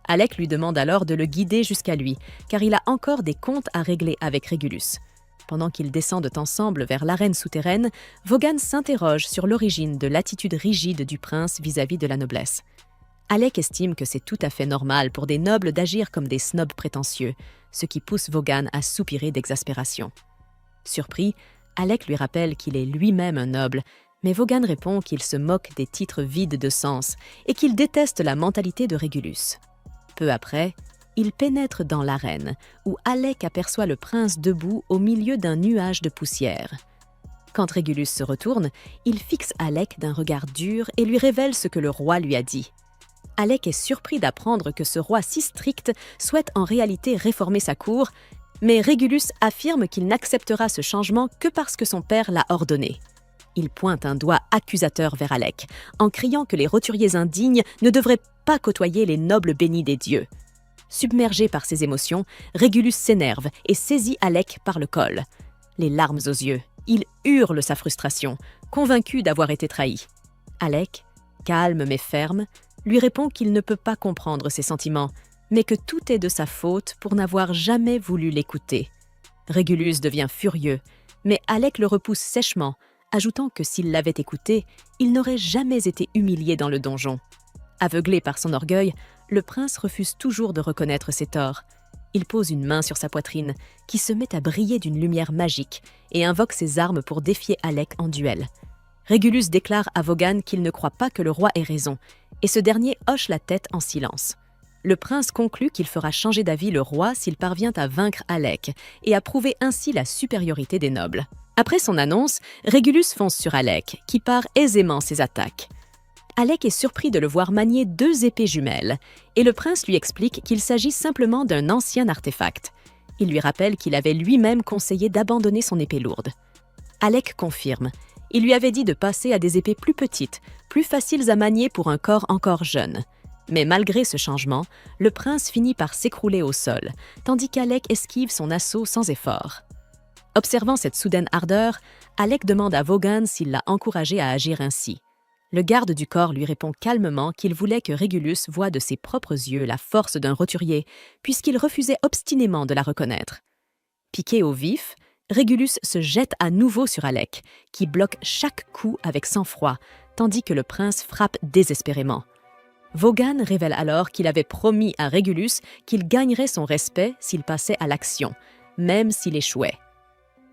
Alec lui demande alors de le guider jusqu'à lui, car il a encore des comptes à régler avec Régulus. Pendant qu'ils descendent ensemble vers l'arène souterraine, Vaughan s'interroge sur l'origine de l'attitude rigide du prince vis-à-vis de la noblesse. Alec estime que c'est tout à fait normal pour des nobles d'agir comme des snobs prétentieux, ce qui pousse Vaughan à soupirer d'exaspération. Surpris, Alec lui rappelle qu'il est lui-même un noble, mais Vaughan répond qu'il se moque des titres vides de sens et qu'il déteste la mentalité de Régulus. Peu après, il pénètre dans l'arène, où Alec aperçoit le prince debout au milieu d'un nuage de poussière. Quand Régulus se retourne, il fixe Alec d'un regard dur et lui révèle ce que le roi lui a dit. Alec est surpris d'apprendre que ce roi si strict souhaite en réalité réformer sa cour, mais Régulus affirme qu'il n'acceptera ce changement que parce que son père l'a ordonné. Il pointe un doigt accusateur vers Alec, en criant que les roturiers indignes ne devraient pas côtoyer les nobles bénis des dieux. Submergé par ses émotions, Régulus s'énerve et saisit Alec par le col. Les larmes aux yeux, il hurle sa frustration, convaincu d'avoir été trahi. Alec, calme mais ferme, lui répond qu'il ne peut pas comprendre ses sentiments, mais que tout est de sa faute pour n'avoir jamais voulu l'écouter. Régulus devient furieux, mais Alec le repousse sèchement, ajoutant que s'il l'avait écouté, il n'aurait jamais été humilié dans le donjon. Aveuglé par son orgueil, le prince refuse toujours de reconnaître ses torts. Il pose une main sur sa poitrine, qui se met à briller d'une lumière magique, et invoque ses armes pour défier Alec en duel. Régulus déclare à Vaughan qu'il ne croit pas que le roi ait raison, et ce dernier hoche la tête en silence. Le prince conclut qu'il fera changer d'avis le roi s'il parvient à vaincre Alec et à prouver ainsi la supériorité des nobles. Après son annonce, Régulus fonce sur Alec, qui part aisément ses attaques. Alec est surpris de le voir manier 2 épées jumelles, et le prince lui explique qu'il s'agit simplement d'un ancien artefact. Il lui rappelle qu'il avait lui-même conseillé d'abandonner son épée lourde. Alec confirme. Il lui avait dit de passer à des épées plus petites, plus faciles à manier pour un corps encore jeune. Mais malgré ce changement, le prince finit par s'écrouler au sol, tandis qu'Alec esquive son assaut sans effort. Observant cette soudaine ardeur, Alec demande à Vaughan s'il l'a encouragé à agir ainsi. Le garde du corps lui répond calmement qu'il voulait que Régulus voie de ses propres yeux la force d'un roturier, puisqu'il refusait obstinément de la reconnaître. Piqué au vif, Régulus se jette à nouveau sur Alec, qui bloque chaque coup avec sang-froid, tandis que le prince frappe désespérément. Vaughan révèle alors qu'il avait promis à Régulus qu'il gagnerait son respect s'il passait à l'action, même s'il échouait.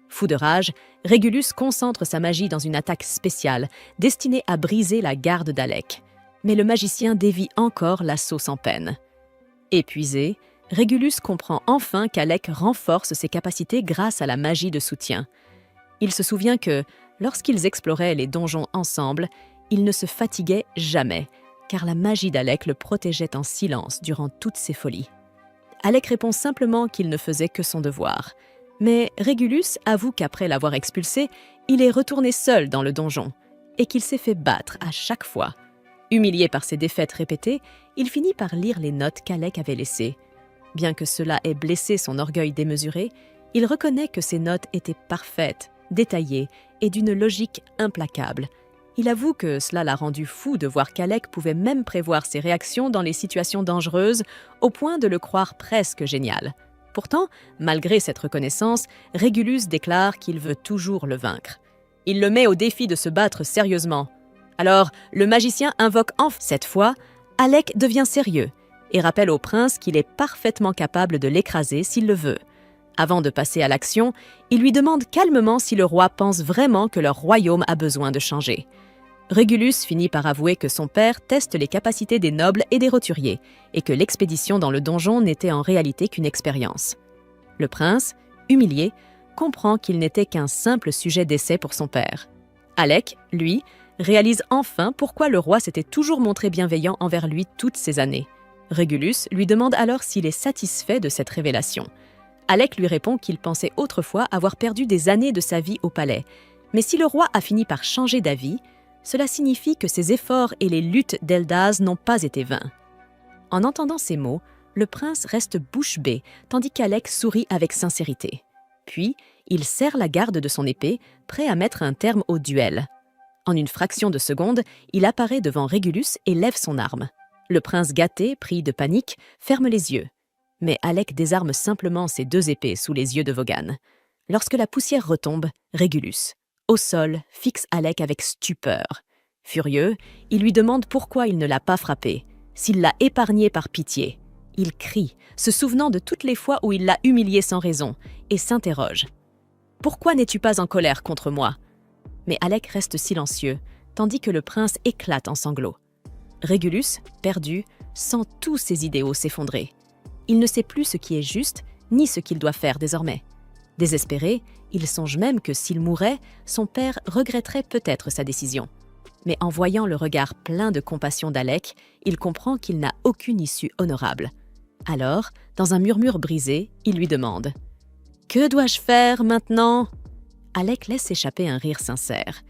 Fou de rage, Régulus concentre sa magie dans une attaque spéciale, destinée à briser la garde d'Alec. Mais le magicien dévie encore l'assaut sans peine. Épuisé, Régulus comprend enfin qu'Alec renforce ses capacités grâce à la magie de soutien. Il se souvient que, lorsqu'ils exploraient les donjons ensemble, il ne se fatiguait jamais, car la magie d'Alec le protégeait en silence durant toutes ses folies. Alec répond simplement qu'il ne faisait que son devoir. Mais Régulus avoue qu'après l'avoir expulsé, il est retourné seul dans le donjon et qu'il s'est fait battre à chaque fois. Humilié par ses défaites répétées, il finit par lire les notes qu'Alec avait laissées. Bien que cela ait blessé son orgueil démesuré, il reconnaît que ces notes étaient parfaites, détaillées et d'une logique implacable. Il avoue que cela l'a rendu fou de voir qu'Alec pouvait même prévoir ses réactions dans les situations dangereuses, au point de le croire presque génial. Pourtant, malgré cette reconnaissance, Régulus déclare qu'il veut toujours le vaincre. Il le met au défi de se battre sérieusement. Alors, le magicien invoque enfin. Cette fois, Alec devient sérieux et rappelle au prince qu'il est parfaitement capable de l'écraser s'il le veut. Avant de passer à l'action, il lui demande calmement si le roi pense vraiment que leur royaume a besoin de changer. Régulus finit par avouer que son père teste les capacités des nobles et des roturiers, et que l'expédition dans le donjon n'était en réalité qu'une expérience. Le prince, humilié, comprend qu'il n'était qu'un simple sujet d'essai pour son père. Alec, lui, réalise enfin pourquoi le roi s'était toujours montré bienveillant envers lui toutes ces années. Régulus lui demande alors s'il est satisfait de cette révélation. Alec lui répond qu'il pensait autrefois avoir perdu des années de sa vie au palais, mais si le roi a fini par changer d'avis, cela signifie que ses efforts et les luttes d'Eldaz n'ont pas été vains. En entendant ces mots, le prince reste bouche bée, tandis qu'Alec sourit avec sincérité. Puis, il serre la garde de son épée, prêt à mettre un terme au duel. En une fraction de seconde, il apparaît devant Régulus et lève son arme. Le prince gâté, pris de panique, ferme les yeux. Mais Alec désarme simplement ses deux épées sous les yeux de Vaughan. Lorsque la poussière retombe, Régulus, au sol, fixe Alec avec stupeur. Furieux, il lui demande pourquoi il ne l'a pas frappé, s'il l'a épargné par pitié. Il crie, se souvenant de toutes les fois où il l'a humilié sans raison, et s'interroge. « Pourquoi n'es-tu pas en colère contre moi ?» Mais Alec reste silencieux, tandis que le prince éclate en sanglots. Régulus, perdu, sent tous ses idéaux s'effondrer. Il ne sait plus ce qui est juste, ni ce qu'il doit faire désormais. Désespéré, il songe même que s'il mourait, son père regretterait peut-être sa décision. Mais en voyant le regard plein de compassion d'Alec, il comprend qu'il n'a aucune issue honorable. Alors, dans un murmure brisé, il lui demande « Que dois-je faire maintenant ?» Alec laisse échapper un rire sincère.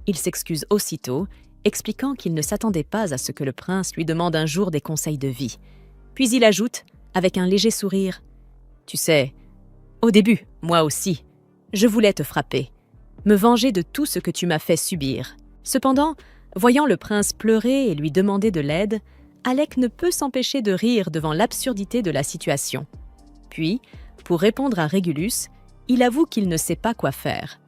Il s'excuse aussitôt, expliquant qu'il ne s'attendait pas à ce que le prince lui demande un jour des conseils de vie. Puis il ajoute, avec un léger sourire, « Tu sais, au début, moi aussi, je voulais te frapper, me venger de tout ce que tu m'as fait subir. Cependant, voyant le prince pleurer et lui demander de l'aide, Alec ne peut s'empêcher de rire devant l'absurdité de la situation. Puis, pour répondre à Régulus, il avoue qu'il ne sait pas quoi faire.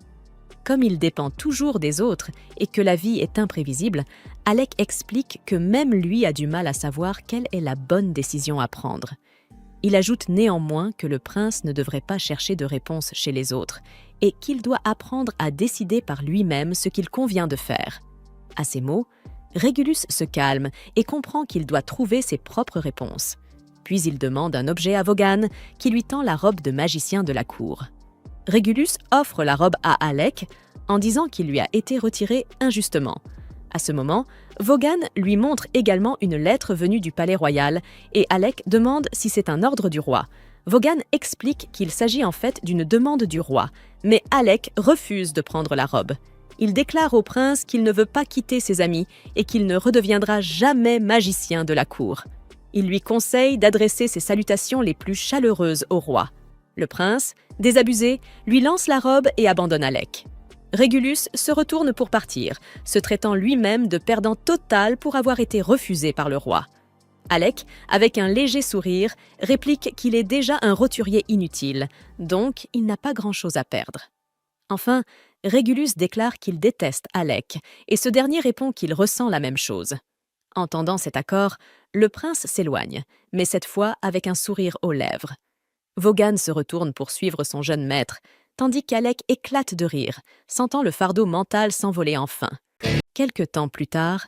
Comme il dépend toujours des autres et que la vie est imprévisible, Alec explique que même lui a du mal à savoir quelle est la bonne décision à prendre. Il ajoute néanmoins que le prince ne devrait pas chercher de réponse chez les autres et qu'il doit apprendre à décider par lui-même ce qu'il convient de faire. À ces mots, Régulus se calme et comprend qu'il doit trouver ses propres réponses. Puis il demande un objet à Vaughan qui lui tend la robe de magicien de la cour. Régulus offre la robe à Alec en disant qu'il lui a été retirée injustement. À ce moment, Vaughan lui montre également une lettre venue du palais royal et Alec demande si c'est un ordre du roi. Vaughan explique qu'il s'agit en fait d'une demande du roi, mais Alec refuse de prendre la robe. Il déclare au prince qu'il ne veut pas quitter ses amis et qu'il ne redeviendra jamais magicien de la cour. Il lui conseille d'adresser ses salutations les plus chaleureuses au roi. Le prince, désabusé, lui lance la robe et abandonne Alec. Régulus se retourne pour partir, se traitant lui-même de perdant total pour avoir été refusé par le roi. Alec, avec un léger sourire, réplique qu'il est déjà un roturier inutile, donc il n'a pas grand-chose à perdre. Enfin, Régulus déclare qu'il déteste Alec, et ce dernier répond qu'il ressent la même chose. Entendant cet accord, le prince s'éloigne, mais cette fois avec un sourire aux lèvres. Vaughan se retourne pour suivre son jeune maître, tandis qu'Alec éclate de rire, sentant le fardeau mental s'envoler enfin. Quelque temps plus tard,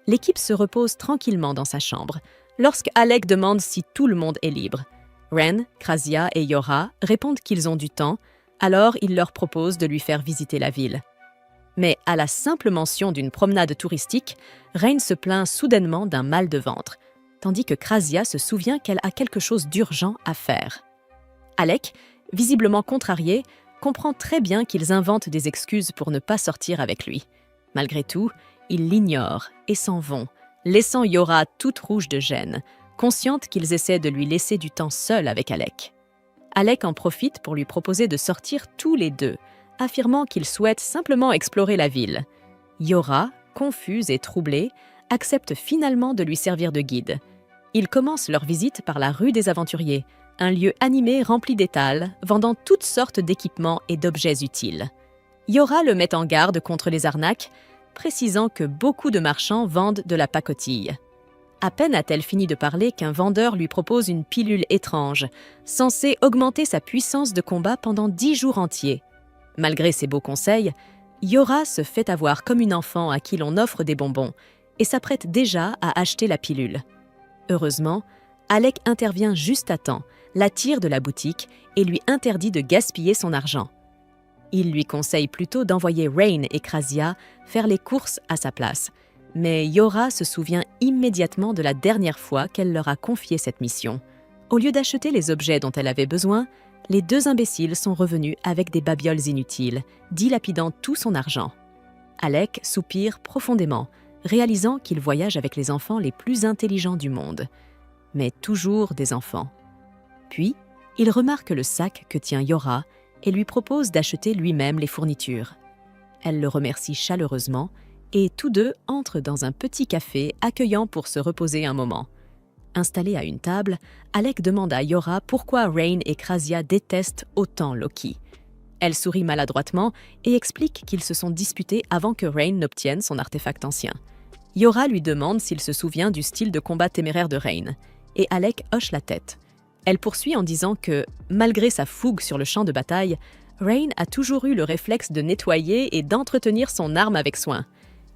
l'équipe se repose tranquillement dans sa chambre, lorsque Alec demande si tout le monde est libre. Ren, Krasia et Yora répondent qu'ils ont du temps, alors il leur propose de lui faire visiter la ville. Mais à la simple mention d'une promenade touristique, Ren se plaint soudainement d'un mal de ventre, tandis que Krasia se souvient qu'elle a quelque chose d'urgent à faire. Alec, visiblement contrarié, comprend très bien qu'ils inventent des excuses pour ne pas sortir avec lui. Malgré tout, ils l'ignorent et s'en vont, laissant Yora toute rouge de gêne, consciente qu'ils essaient de lui laisser du temps seul avec Alec. Alec en profite pour lui proposer de sortir tous les deux, affirmant qu'il souhaite simplement explorer la ville. Yora, confuse et troublée, accepte finalement de lui servir de guide. Ils commencent leur visite par la rue des Aventuriers, un lieu animé rempli d'étals, vendant toutes sortes d'équipements et d'objets utiles. Yora le met en garde contre les arnaques, précisant que beaucoup de marchands vendent de la pacotille. À peine a-t-elle fini de parler qu'un vendeur lui propose une pilule étrange, censée augmenter sa puissance de combat pendant 10 jours entiers. Malgré ses beaux conseils, Yora se fait avoir comme une enfant à qui l'on offre des bonbons et s'apprête déjà à acheter la pilule. Heureusement, Alec intervient juste à temps, la tire de la boutique et lui interdit de gaspiller son argent. Il lui conseille plutôt d'envoyer Rain et Krasia faire les courses à sa place. Mais Yora se souvient immédiatement de la dernière fois qu'elle leur a confié cette mission. Au lieu d'acheter les objets dont elle avait besoin, les deux imbéciles sont revenus avec des babioles inutiles, dilapidant tout son argent. Alec soupire profondément, réalisant qu'il voyage avec les enfants les plus intelligents du monde. Mais toujours des enfants. Puis, il remarque le sac que tient Yora et lui propose d'acheter lui-même les fournitures. Elle le remercie chaleureusement et tous deux entrent dans un petit café accueillant pour se reposer un moment. Installé à une table, Alec demande à Yora pourquoi Rain et Krasia détestent autant Loki. Elle sourit maladroitement et explique qu'ils se sont disputés avant que Rain n'obtienne son artefact ancien. Yora lui demande s'il se souvient du style de combat téméraire de Rain, et Alec hoche la tête. Elle poursuit en disant que, malgré sa fougue sur le champ de bataille, Rain a toujours eu le réflexe de nettoyer et d'entretenir son arme avec soin.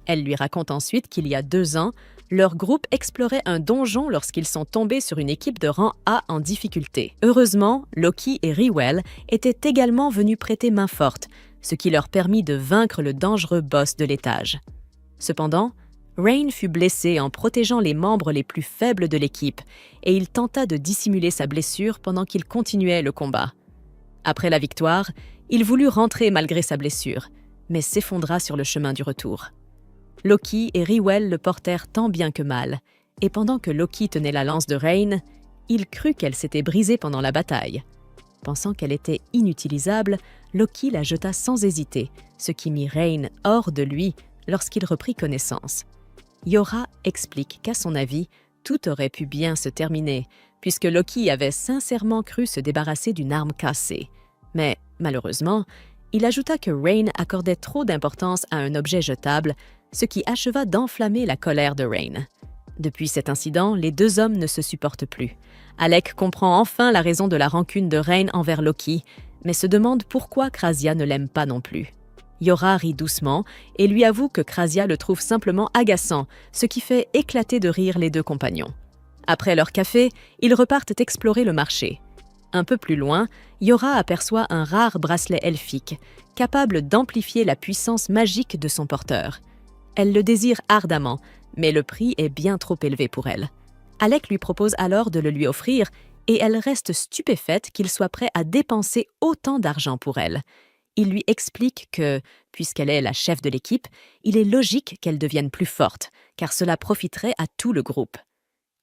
Elle lui raconte ensuite qu'il y a 2 ans, leur groupe explorait un donjon lorsqu'ils sont tombés sur une équipe de rang A en difficulté. Heureusement, Loki et Rywell étaient également venus prêter main forte, ce qui leur permit de vaincre le dangereux boss de l'étage. Cependant, Rain fut blessé en protégeant les membres les plus faibles de l'équipe, et il tenta de dissimuler sa blessure pendant qu'il continuait le combat. Après la victoire, il voulut rentrer malgré sa blessure, mais s'effondra sur le chemin du retour. Loki et Rywell le portèrent tant bien que mal, et pendant que Loki tenait la lance de Rain, il crut qu'elle s'était brisée pendant la bataille. Pensant qu'elle était inutilisable, Loki la jeta sans hésiter, ce qui mit Rain hors de lui lorsqu'il reprit connaissance. Yora explique qu'à son avis, tout aurait pu bien se terminer, puisque Loki avait sincèrement cru se débarrasser d'une arme cassée. Mais, malheureusement, il ajouta que Rain accordait trop d'importance à un objet jetable, ce qui acheva d'enflammer la colère de Rain. Depuis cet incident, les 2 hommes ne se supportent plus. Alec comprend enfin la raison de la rancune de Rain envers Loki, mais se demande pourquoi Krasia ne l'aime pas non plus. Yora rit doucement et lui avoue que Krasia le trouve simplement agaçant, ce qui fait éclater de rire les 2 compagnons. Après leur café, ils repartent explorer le marché. Un peu plus loin, Yora aperçoit un rare bracelet elfique, capable d'amplifier la puissance magique de son porteur. Elle le désire ardemment, mais le prix est bien trop élevé pour elle. Alec lui propose alors de le lui offrir et elle reste stupéfaite qu'il soit prêt à dépenser autant d'argent pour elle. Il lui explique que, puisqu'elle est la chef de l'équipe, il est logique qu'elle devienne plus forte, car cela profiterait à tout le groupe.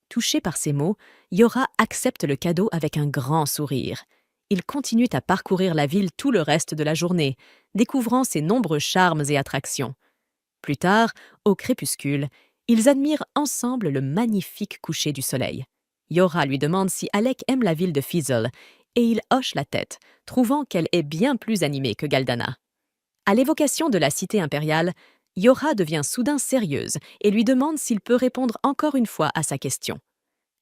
Touché par ces mots, Yora accepte le cadeau avec un grand sourire. ils continuent à parcourir la ville tout le reste de la journée, découvrant ses nombreux charmes et attractions. Plus tard, au crépuscule, ils admirent ensemble le magnifique coucher du soleil. Yora lui demande si Alec aime la ville de Fizzle, et il hoche la tête, trouvant qu'elle est bien plus animée que Galdana. À l'évocation de la cité impériale, Yora devient soudain sérieuse et lui demande s'il peut répondre encore une fois à sa question.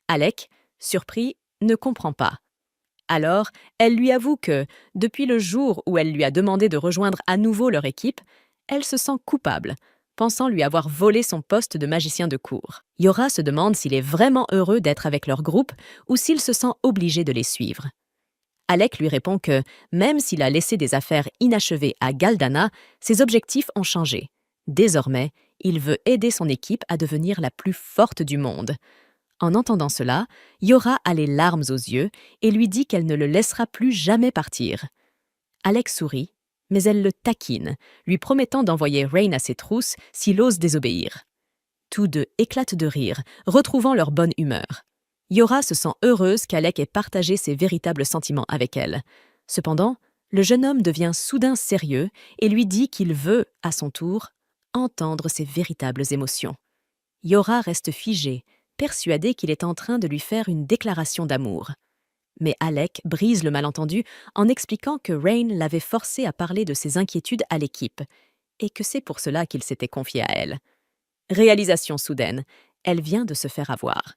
Alec, surpris, ne comprend pas. Alors, elle lui avoue que, depuis le jour où elle lui a demandé de rejoindre à nouveau leur équipe, elle se sent coupable, pensant lui avoir volé son poste de magicien de cour. Yora se demande s'il est vraiment heureux d'être avec leur groupe ou s'il se sent obligé de les suivre. Alec lui répond que, même s'il a laissé des affaires inachevées à Galdana, ses objectifs ont changé. Désormais, il veut aider son équipe à devenir la plus forte du monde. En entendant cela, Yora a les larmes aux yeux et lui dit qu'elle ne le laissera plus jamais partir. Alec sourit, mais elle le taquine, lui promettant d'envoyer Rain à ses trousses s'il ose désobéir. Tous deux éclatent de rire, retrouvant leur bonne humeur. Yora se sent heureuse qu'Alec ait partagé ses véritables sentiments avec elle. Cependant, le jeune homme devient soudain sérieux et lui dit qu'il veut, à son tour, entendre ses véritables émotions. Yora reste figée, persuadée qu'il est en train de lui faire une déclaration d'amour. Mais Alec brise le malentendu en expliquant que Rain l'avait forcé à parler de ses inquiétudes à l'équipe, et que c'est pour cela qu'il s'était confié à elle. Réalisation soudaine, elle vient de se faire avoir.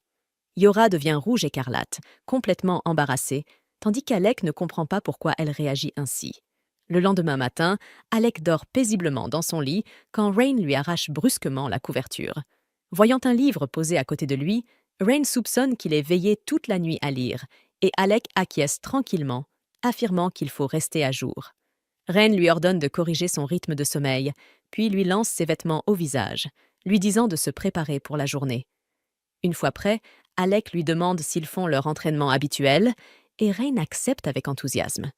Yora devient rouge écarlate, complètement embarrassée, tandis qu'Alec ne comprend pas pourquoi elle réagit ainsi. Le lendemain matin, Alec dort paisiblement dans son lit quand Rain lui arrache brusquement la couverture. Voyant un livre posé à côté de lui, Rain soupçonne qu'il ait veillé toute la nuit à lire, et Alec acquiesce tranquillement, affirmant qu'il faut rester à jour. Rain lui ordonne de corriger son rythme de sommeil, puis lui lance ses vêtements au visage, lui disant de se préparer pour la journée. Une fois prêt, Alec lui demande s'ils font leur entraînement habituel, et Rain accepte avec enthousiasme.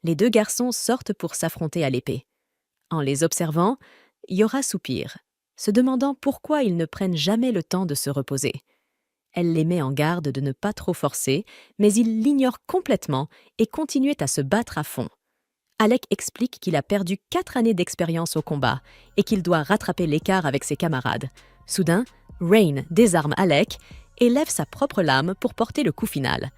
Les deux garçons sortent pour s'affronter à l'épée. En les observant, Yora soupire, se demandant pourquoi ils ne prennent jamais le temps de se reposer. Elle les met en garde de ne pas trop forcer, mais ils l'ignorent complètement et continuent à se battre à fond. Alec explique qu'il a perdu 4 années d'expérience au combat et qu'il doit rattraper l'écart avec ses camarades. Soudain, Rain désarme Alec et lève sa propre lame pour porter le coup final.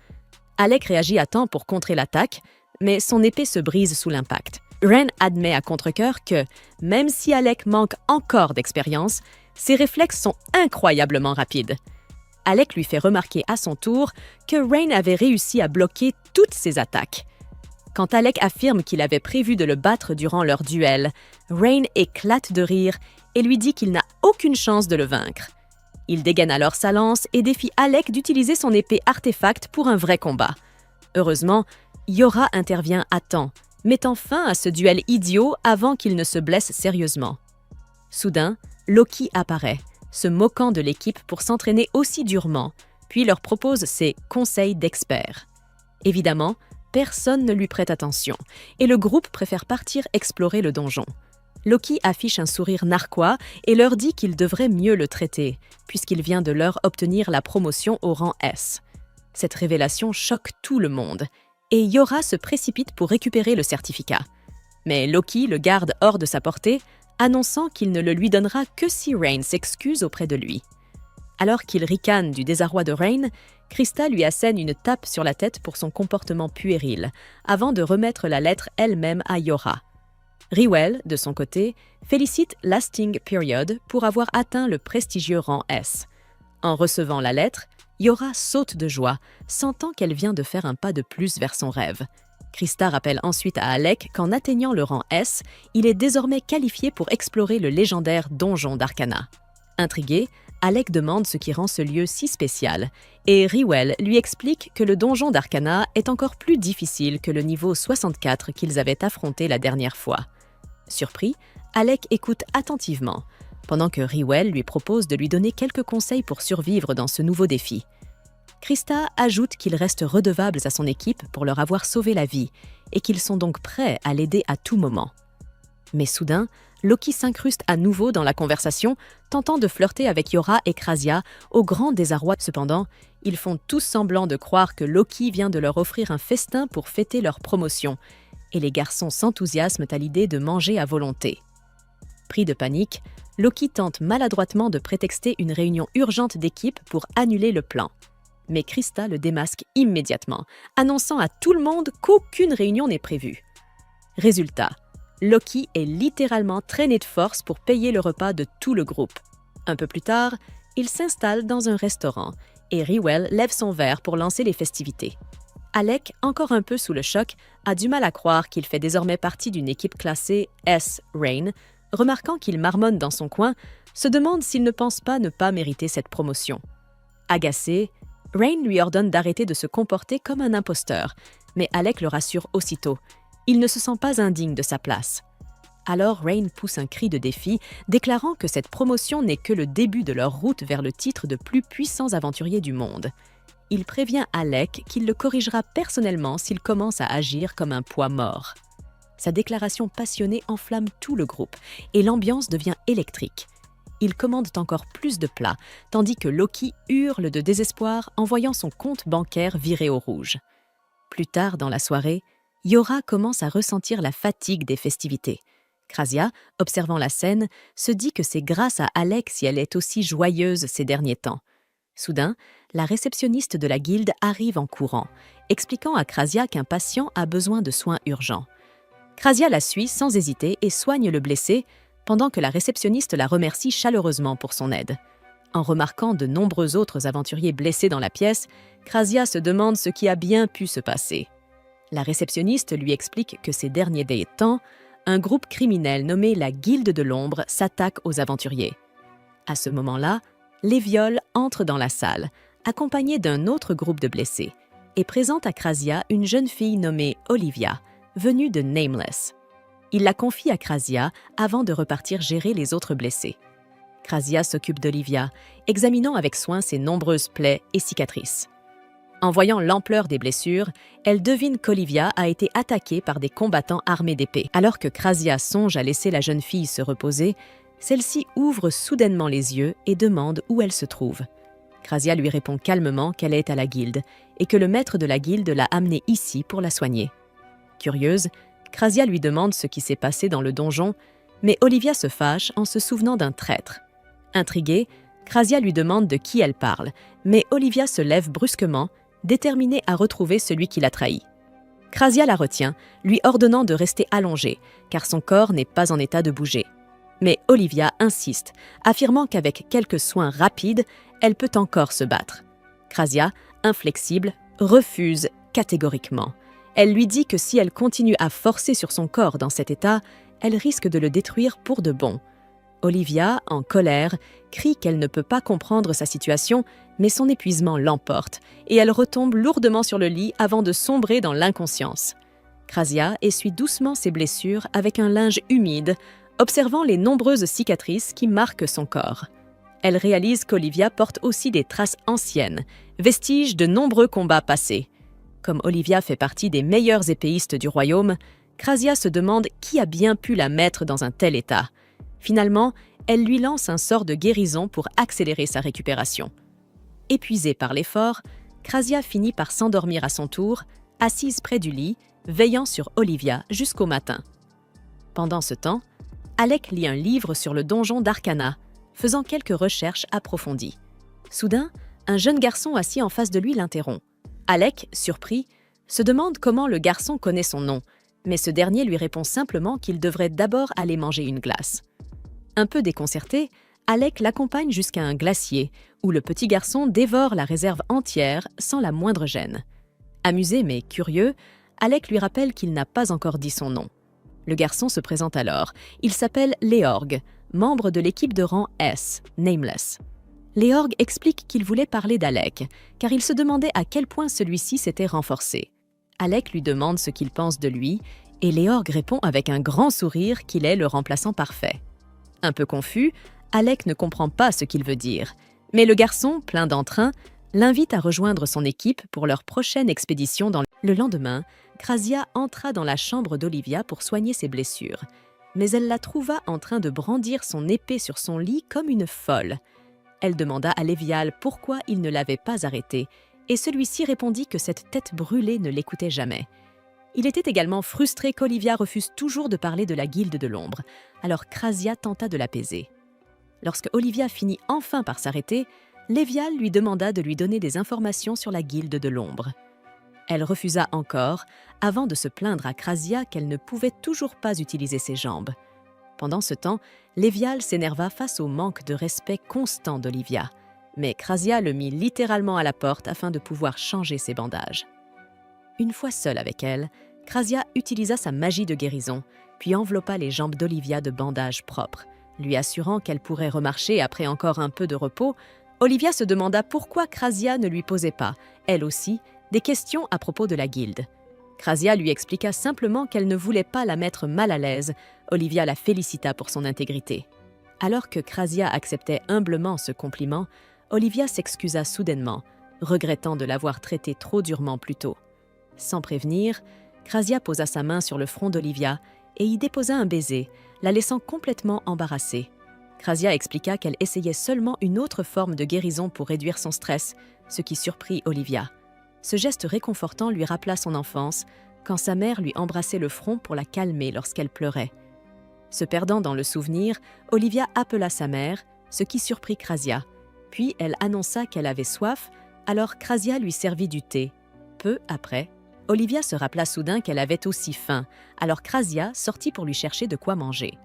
Alec réagit à temps pour contrer l'attaque, mais son épée se brise sous l'impact. Rain admet à contre-cœur que, même si Alec manque encore d'expérience, ses réflexes sont incroyablement rapides. Alec lui fait remarquer à son tour que Rain avait réussi à bloquer toutes ses attaques. Quand Alec affirme qu'il avait prévu de le battre durant leur duel, Rain éclate de rire et lui dit qu'il n'a aucune chance de le vaincre. Il dégaine alors sa lance et défie Alec d'utiliser son épée artefact pour un vrai combat. Heureusement, Yora intervient à temps, mettant fin à ce duel idiot avant qu'il ne se blesse sérieusement. Soudain, Loki apparaît, se moquant de l'équipe pour s'entraîner aussi durement, puis leur propose ses conseils d'experts. Évidemment, personne ne lui prête attention, et le groupe préfère partir explorer le donjon. Loki affiche un sourire narquois et leur dit qu'il devrait mieux le traiter, puisqu'il vient de leur obtenir la promotion au rang S. Cette révélation choque tout le monde, et Yora se précipite pour récupérer le certificat. Mais Loki le garde hors de sa portée, annonçant qu'il ne le lui donnera que si Rain s'excuse auprès de lui. Alors qu'il ricane du désarroi de Rain, Krista lui assène une tape sur la tête pour son comportement puéril, avant de remettre la lettre elle-même à Yora. Rywell, de son côté, félicite Lasting Period pour avoir atteint le prestigieux rang S. En recevant la lettre, Yora saute de joie, sentant qu'elle vient de faire un pas de plus vers son rêve. Krista rappelle ensuite à Alec qu'en atteignant le rang S, il est désormais qualifié pour explorer le légendaire donjon d'Arcana. Intrigué, Alec demande ce qui rend ce lieu si spécial, et Rywell lui explique que le donjon d'Arcana est encore plus difficile que le niveau 64 qu'ils avaient affronté la dernière fois. Surpris, Alec écoute attentivement, pendant que Rywell lui propose de lui donner quelques conseils pour survivre dans ce nouveau défi. Krista ajoute qu'ils restent redevables à son équipe pour leur avoir sauvé la vie et qu'ils sont donc prêts à l'aider à tout moment. Mais soudain, Loki s'incruste à nouveau dans la conversation, tentant de flirter avec Yora et Krasia, au grand désarroi. Cependant, ils font tous semblant de croire que Loki vient de leur offrir un festin pour fêter leur promotion, et les garçons s'enthousiasment à l'idée de manger à volonté. Pris de panique, Loki tente maladroitement de prétexter une réunion urgente d'équipe pour annuler le plan. Mais Krista le démasque immédiatement, annonçant à tout le monde qu'aucune réunion n'est prévue. Résultat, Loki est littéralement traîné de force pour payer le repas de tout le groupe. Un peu plus tard, il s'installe dans un restaurant et Rywell lève son verre pour lancer les festivités. Alec, encore un peu sous le choc, a du mal à croire qu'il fait désormais partie d'une équipe classée S-Rain, remarquant qu'il marmonne dans son coin, se demande s'il ne pense pas ne pas mériter cette promotion. Agacé, Rain lui ordonne d'arrêter de se comporter comme un imposteur, mais Alec le rassure aussitôt. Il ne se sent pas indigne de sa place. Alors Rain pousse un cri de défi, déclarant que cette promotion n'est que le début de leur route vers le titre de plus puissants aventuriers du monde. Il prévient Alec qu'il le corrigera personnellement s'il commence à agir comme un poids mort. Sa déclaration passionnée enflamme tout le groupe et l'ambiance devient électrique. Ils commandent encore plus de plats, tandis que Loki hurle de désespoir en voyant son compte bancaire virer au rouge. Plus tard dans la soirée, Yora commence à ressentir la fatigue des festivités. Krasia, observant la scène, se dit que c'est grâce à Alec si elle est aussi joyeuse ces derniers temps. Soudain, la réceptionniste de la guilde arrive en courant, expliquant à Krasia qu'un patient a besoin de soins urgents. Krasia la suit sans hésiter et soigne le blessé, pendant que la réceptionniste la remercie chaleureusement pour son aide. En remarquant de nombreux autres aventuriers blessés dans la pièce, Krasia se demande ce qui a bien pu se passer. La réceptionniste lui explique que ces derniers temps, un groupe criminel nommé la Guilde de l'Ombre s'attaque aux aventuriers. À ce moment-là, les Viols entrent dans la salle, accompagnés d'un autre groupe de blessés, et présentent à Krasia une jeune fille nommée Olivia, venue de Nameless. Il la confie à Krasia avant de repartir gérer les autres blessés. Krasia s'occupe d'Olivia, examinant avec soin ses nombreuses plaies et cicatrices. En voyant l'ampleur des blessures, elle devine qu'Olivia a été attaquée par des combattants armés d'épées. Alors que Krasia songe à laisser la jeune fille se reposer, celle-ci ouvre soudainement les yeux et demande où elle se trouve. Krasia lui répond calmement qu'elle est à la guilde et que le maître de la guilde l'a amenée ici pour la soigner. Curieuse, Krasia lui demande ce qui s'est passé dans le donjon, mais Olivia se fâche en se souvenant d'un traître. Intriguée, Krasia lui demande de qui elle parle, mais Olivia se lève brusquement, déterminée à retrouver celui qui l'a trahi. Krasia la retient, lui ordonnant de rester allongée, car son corps n'est pas en état de bouger. Mais Olivia insiste, affirmant qu'avec quelques soins rapides, elle peut encore se battre. Krasia, inflexible, refuse catégoriquement. Elle lui dit que si elle continue à forcer sur son corps dans cet état, elle risque de le détruire pour de bon. Olivia, en colère, crie qu'elle ne peut pas comprendre sa situation, mais son épuisement l'emporte, et elle retombe lourdement sur le lit avant de sombrer dans l'inconscience. Krasia essuie doucement ses blessures avec un linge humide, observant les nombreuses cicatrices qui marquent son corps. Elle réalise qu'Olivia porte aussi des traces anciennes, vestiges de nombreux combats passés. Comme Olivia fait partie des meilleurs épéistes du royaume, Krasia se demande qui a bien pu la mettre dans un tel état. Finalement, elle lui lance un sort de guérison pour accélérer sa récupération. Épuisée par l'effort, Krasia finit par s'endormir à son tour, assise près du lit, veillant sur Olivia jusqu'au matin. Pendant ce temps, Alec lit un livre sur le donjon d'Arcana, faisant quelques recherches approfondies. Soudain, un jeune garçon assis en face de lui l'interrompt. Alec, surpris, se demande comment le garçon connaît son nom, mais ce dernier lui répond simplement qu'il devrait d'abord aller manger une glace. Un peu déconcerté, Alec l'accompagne jusqu'à un glacier, où le petit garçon dévore la réserve entière sans la moindre gêne. Amusé mais curieux, Alec lui rappelle qu'il n'a pas encore dit son nom. Le garçon se présente alors. Il s'appelle Léorg, membre de l'équipe de rang S, Nameless. Léorg explique qu'il voulait parler d'Alec, car il se demandait à quel point celui-ci s'était renforcé. Alec lui demande ce qu'il pense de lui, et Léorg répond avec un grand sourire qu'il est le remplaçant parfait. Un peu confus, Alec ne comprend pas ce qu'il veut dire, mais le garçon, plein d'entrain, l'invite à rejoindre son équipe pour leur prochaine expédition dans le lendemain. Krasia entra dans la chambre d'Olivia pour soigner ses blessures, mais elle la trouva en train de brandir son épée sur son lit comme une folle. Elle demanda à Lévial pourquoi il ne l'avait pas arrêtée, et celui-ci répondit que cette tête brûlée ne l'écoutait jamais. Il était également frustré qu'Olivia refuse toujours de parler de la Guilde de l'Ombre, alors Krasia tenta de l'apaiser. Lorsque Olivia finit enfin par s'arrêter, Lévial lui demanda de lui donner des informations sur la Guilde de l'Ombre. Elle refusa encore, avant de se plaindre à Krasia qu'elle ne pouvait toujours pas utiliser ses jambes. Pendant ce temps, Lévial s'énerva face au manque de respect constant d'Olivia, mais Krasia le mit littéralement à la porte afin de pouvoir changer ses bandages. Une fois seule avec elle, Krasia utilisa sa magie de guérison, puis enveloppa les jambes d'Olivia de bandages propres. Lui assurant qu'elle pourrait remarcher après encore un peu de repos, Olivia se demanda pourquoi Krasia ne lui posait pas, elle aussi, des questions à propos de la guilde. Krasia lui expliqua simplement qu'elle ne voulait pas la mettre mal à l'aise. Olivia la félicita pour son intégrité. Alors que Krasia acceptait humblement ce compliment, Olivia s'excusa soudainement, regrettant de l'avoir traité trop durement plus tôt. Sans prévenir, Krasia posa sa main sur le front d'Olivia et y déposa un baiser, la laissant complètement embarrassée. Krasia expliqua qu'elle essayait seulement une autre forme de guérison pour réduire son stress, ce qui surprit Olivia. Ce geste réconfortant lui rappela son enfance, quand sa mère lui embrassait le front pour la calmer lorsqu'elle pleurait. Se perdant dans le souvenir, Olivia appela sa mère, ce qui surprit Krasia. Puis elle annonça qu'elle avait soif, alors Krasia lui servit du thé. Peu après, Olivia se rappela soudain qu'elle avait aussi faim, alors Krasia sortit pour lui chercher de quoi manger.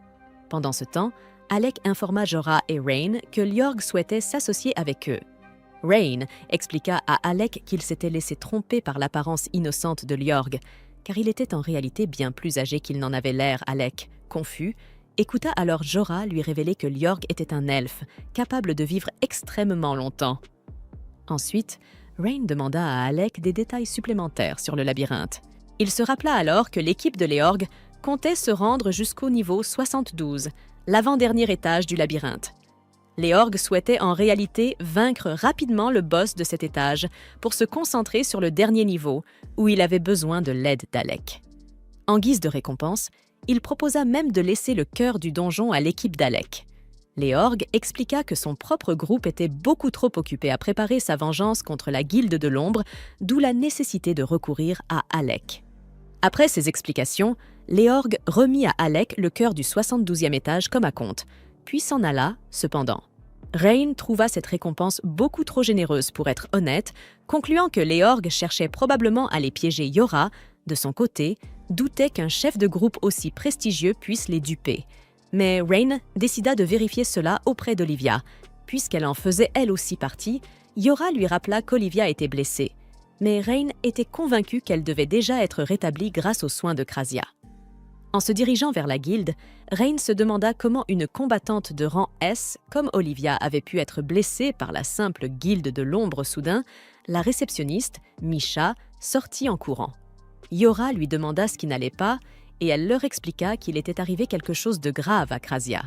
Pendant ce temps, Alec informa Jorah et Rain que Liorg souhaitait s'associer avec eux. Rain expliqua à Alec qu'il s'était laissé tromper par l'apparence innocente de Liorg, car il était en réalité bien plus âgé qu'il n'en avait l'air. Alec, confus, écouta alors Jorah lui révéler que Liorg était un elfe, capable de vivre extrêmement longtemps. Ensuite, Rain demanda à Alec des détails supplémentaires sur le labyrinthe. Il se rappela alors que l'équipe de Liorg comptait se rendre jusqu'au niveau 72, l'avant-dernier étage du labyrinthe. Liorg souhaitait en réalité vaincre rapidement le boss de cet étage pour se concentrer sur le dernier niveau, où il avait besoin de l'aide d'Alec. En guise de récompense, il proposa même de laisser le cœur du donjon à l'équipe d'Alec. Liorg expliqua que son propre groupe était beaucoup trop occupé à préparer sa vengeance contre la Guilde de l'Ombre, d'où la nécessité de recourir à Alec. Après ces explications, Liorg remit à Alec le cœur du 72e étage comme acompte, puis s'en alla, cependant. Rain trouva cette récompense beaucoup trop généreuse pour être honnête, concluant que Liorg cherchait probablement à les piéger. Jorah, de son côté, doutait qu'un chef de groupe aussi prestigieux puisse les duper. Mais Rain décida de vérifier cela auprès d'Olivia. Puisqu'elle en faisait elle aussi partie, Jorah lui rappela qu'Olivia était blessée. Mais Rain était convaincue qu'elle devait déjà être rétablie grâce aux soins de Krasia. En se dirigeant vers la guilde, Rain se demanda comment une combattante de rang S, comme Olivia, avait pu être blessée par la simple Guilde de l'Ombre soudain. La réceptionniste, Misha, sortit en courant. Jorah lui demanda ce qui n'allait pas, et elle leur expliqua qu'il était arrivé quelque chose de grave à Krasia.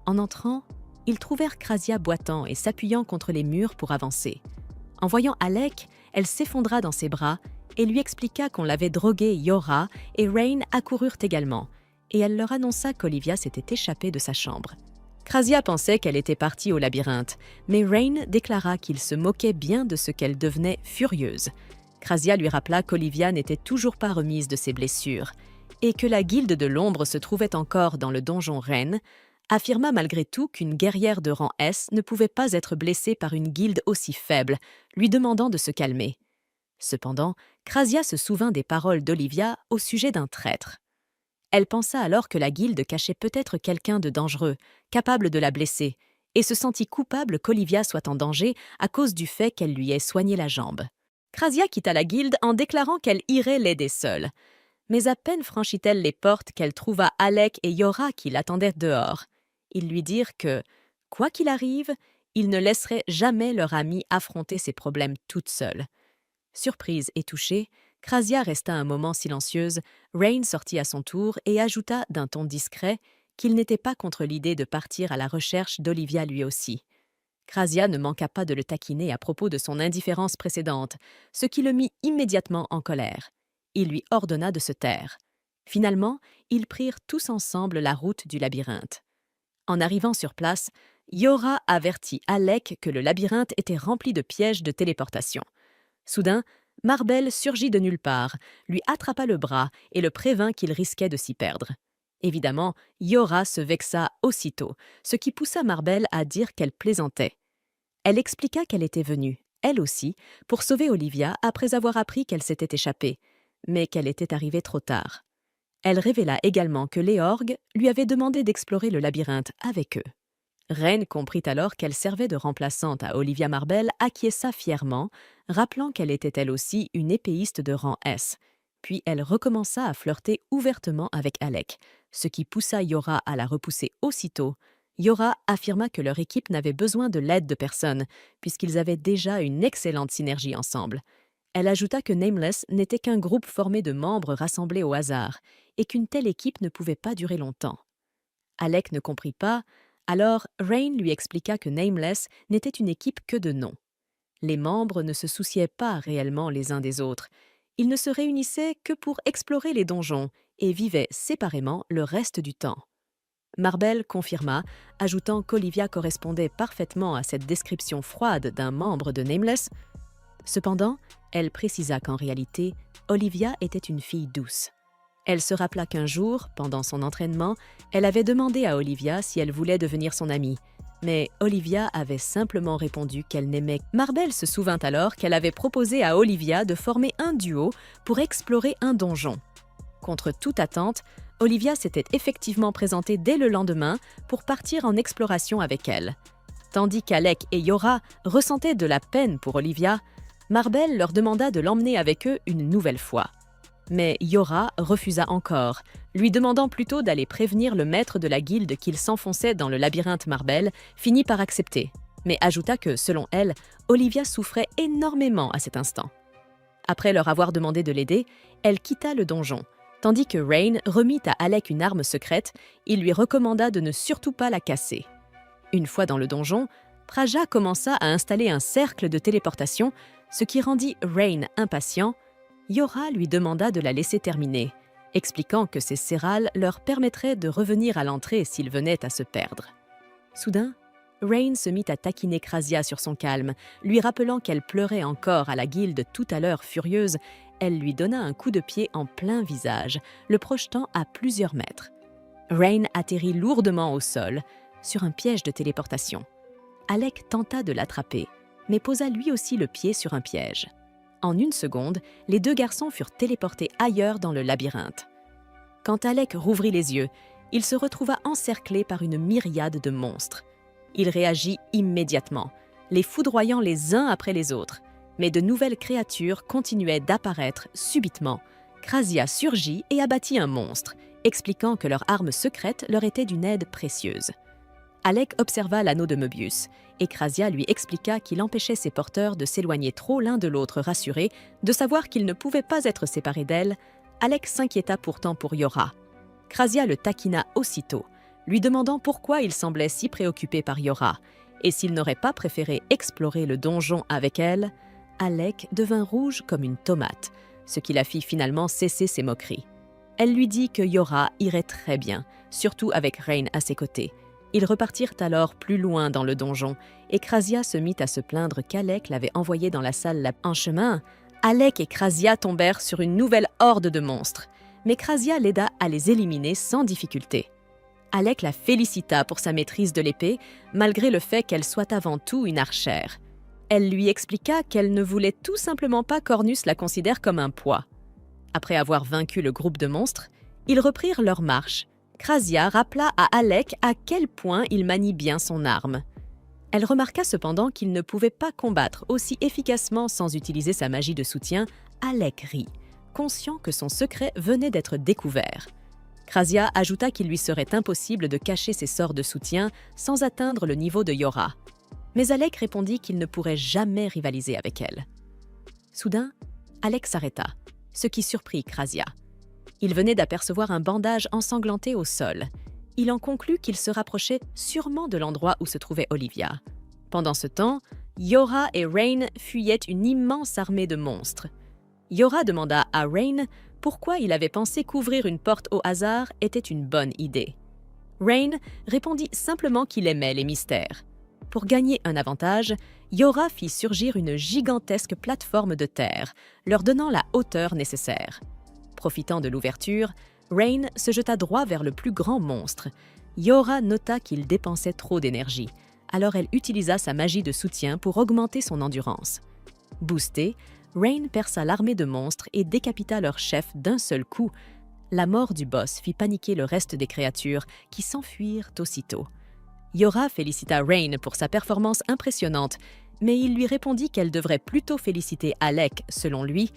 En entrant, ils trouvèrent Krasia boitant et s'appuyant contre les murs pour avancer. En voyant Alec, elle s'effondra dans ses bras et lui expliqua qu'on l'avait droguée. Jorah et Rain accoururent également, et elle leur annonça qu'Olivia s'était échappée de sa chambre. Krasia pensait qu'elle était partie au labyrinthe, mais Rain déclara qu'il se moquait bien de ce qu'elle devenait furieuse. Krasia lui rappela qu'Olivia n'était toujours pas remise de ses blessures, et que la Guilde de l'Ombre se trouvait encore dans le donjon Rennes, affirma malgré tout qu'une guerrière de rang S ne pouvait pas être blessée par une guilde aussi faible, lui demandant de se calmer. Cependant, Krasia se souvint des paroles d'Olivia au sujet d'un traître. Elle pensa alors que la guilde cachait peut-être quelqu'un de dangereux, capable de la blesser, et se sentit coupable qu'Olivia soit en danger à cause du fait qu'elle lui ait soigné la jambe. Krasia quitta la guilde en déclarant qu'elle irait l'aider seule. Mais à peine franchit-elle les portes qu'elle trouva Alec et Jorah qui l'attendaient dehors. Ils lui dirent que, quoi qu'il arrive, ils ne laisseraient jamais leur amie affronter ses problèmes toute seule. Surprise et touchée, Krasia resta un moment silencieuse. Rain sortit à son tour et ajouta d'un ton discret qu'il n'était pas contre l'idée de partir à la recherche d'Olivia lui aussi. Krasia ne manqua pas de le taquiner à propos de son indifférence précédente, ce qui le mit immédiatement en colère. Il lui ordonna de se taire. Finalement, ils prirent tous ensemble la route du labyrinthe. En arrivant sur place, Yora avertit Alec que le labyrinthe était rempli de pièges de téléportation. Soudain, Marbel surgit de nulle part, lui attrapa le bras et le prévint qu'il risquait de s'y perdre. Évidemment, Yora se vexa aussitôt, ce qui poussa Marbel à dire qu'elle plaisantait. Elle expliqua qu'elle était venue, elle aussi, pour sauver Olivia après avoir appris qu'elle s'était échappée, mais qu'elle était arrivée trop tard. Elle révéla également que Léorgue lui avait demandé d'explorer le labyrinthe avec eux. Rain comprit alors qu'elle servait de remplaçante à Olivia Marbel, acquiesça fièrement, rappelant qu'elle était elle aussi une épéiste de rang S. Puis elle recommença à flirter ouvertement avec Alec, ce qui poussa Yora à la repousser aussitôt. Yora affirma que leur équipe n'avait besoin de l'aide de personne, puisqu'ils avaient déjà une excellente synergie ensemble. Elle ajouta que Nameless n'était qu'un groupe formé de membres rassemblés au hasard, et qu'une telle équipe ne pouvait pas durer longtemps. Alec ne comprit pas, alors Rain lui expliqua que Nameless n'était une équipe que de nom. Les membres ne se souciaient pas réellement les uns des autres. Ils ne se réunissaient que pour explorer les donjons et vivaient séparément le reste du temps. Marbel confirma, ajoutant qu'Olivia correspondait parfaitement à cette description froide d'un membre de Nameless. Cependant, elle précisa qu'en réalité, Olivia était une fille douce. Elle se rappela qu'un jour, pendant son entraînement, elle avait demandé à Olivia si elle voulait devenir son amie. Mais Olivia avait simplement répondu qu'elle n'aimait. Marbel se souvint alors qu'elle avait proposé à Olivia de former un duo pour explorer un donjon. Contre toute attente, Olivia s'était effectivement présentée dès le lendemain pour partir en exploration avec elle. Tandis qu'Alec et Yora ressentaient de la peine pour Olivia, Marbel leur demanda de l'emmener avec eux une nouvelle fois. Mais Yora refusa encore, lui demandant plutôt d'aller prévenir le maître de la guilde qu'il s'enfonçait dans le labyrinthe Marbel, finit par accepter, mais ajouta que, selon elle, Olivia souffrait énormément à cet instant. Après leur avoir demandé de l'aider, elle quitta le donjon, tandis que Rain remit à Alec une arme secrète, il lui recommanda de ne surtout pas la casser. Une fois dans le donjon, Praja commença à installer un cercle de téléportation, ce qui rendit Rain impatient. Yora lui demanda de la laisser terminer, expliquant que ces sérales leur permettraient de revenir à l'entrée s'ils venaient à se perdre. Soudain, Rain se mit à taquiner Krasia sur son calme, lui rappelant qu'elle pleurait encore à la guilde tout à l'heure furieuse. Elle lui donna un coup de pied en plein visage, le projetant à plusieurs mètres. Rain atterrit lourdement au sol, sur un piège de téléportation. Alec tenta de l'attraper, mais posa lui aussi le pied sur un piège. En une seconde, les deux garçons furent téléportés ailleurs dans le labyrinthe. Quand Alec rouvrit les yeux, il se retrouva encerclé par une myriade de monstres. Il réagit immédiatement, les foudroyant les uns après les autres. Mais de nouvelles créatures continuaient d'apparaître subitement. Krasia surgit et abattit un monstre, expliquant que leur arme secrète leur était d'une aide précieuse. Alec observa l'anneau de Möbius, et Krasia lui expliqua qu'il empêchait ses porteurs de s'éloigner trop l'un de l'autre. Rassuré de savoir qu'ils ne pouvaient pas être séparés d'elle, Alec s'inquiéta pourtant pour Yora. Krasia le taquina aussitôt, lui demandant pourquoi il semblait si préoccupé par Yora, et s'il n'aurait pas préféré explorer le donjon avec elle. Alec devint rouge comme une tomate, ce qui la fit finalement cesser ses moqueries. Elle lui dit que Yora irait très bien, surtout avec Rain à ses côtés. Ils repartirent alors plus loin dans le donjon, et Krasia se mit à se plaindre qu'Alec l'avait envoyé dans la salle. En chemin, Alec et Krasia tombèrent sur une nouvelle horde de monstres, mais Krasia l'aida à les éliminer sans difficulté. Alec la félicita pour sa maîtrise de l'épée, malgré le fait qu'elle soit avant tout une archère. Elle lui expliqua qu'elle ne voulait tout simplement pas qu'Ornus la considère comme un poids. Après avoir vaincu le groupe de monstres, ils reprirent leur marche. Krasia rappela à Alec à quel point il manie bien son arme. Elle remarqua cependant qu'il ne pouvait pas combattre aussi efficacement sans utiliser sa magie de soutien. Alec rit, conscient que son secret venait d'être découvert. Krasia ajouta qu'il lui serait impossible de cacher ses sorts de soutien sans atteindre le niveau de Yora. Mais Alec répondit qu'il ne pourrait jamais rivaliser avec elle. Soudain, Alec s'arrêta, ce qui surprit Krasia. Il venait d'apercevoir un bandage ensanglanté au sol. Il en conclut qu'il se rapprochait sûrement de l'endroit où se trouvait Olivia. Pendant ce temps, Yora et Rain fuyaient une immense armée de monstres. Yora demanda à Rain pourquoi il avait pensé qu'ouvrir une porte au hasard était une bonne idée. Rain répondit simplement qu'il aimait les mystères. Pour gagner un avantage, Yora fit surgir une gigantesque plateforme de terre, leur donnant la hauteur nécessaire. Profitant de l'ouverture, Rain se jeta droit vers le plus grand monstre. Yora nota qu'il dépensait trop d'énergie, alors elle utilisa sa magie de soutien pour augmenter son endurance. Boostée, Rain perça l'armée de monstres et décapita leur chef d'un seul coup. La mort du boss fit paniquer le reste des créatures qui s'enfuirent aussitôt. Yora félicita Rain pour sa performance impressionnante, mais il lui répondit qu'elle devrait plutôt féliciter Alec. Selon lui,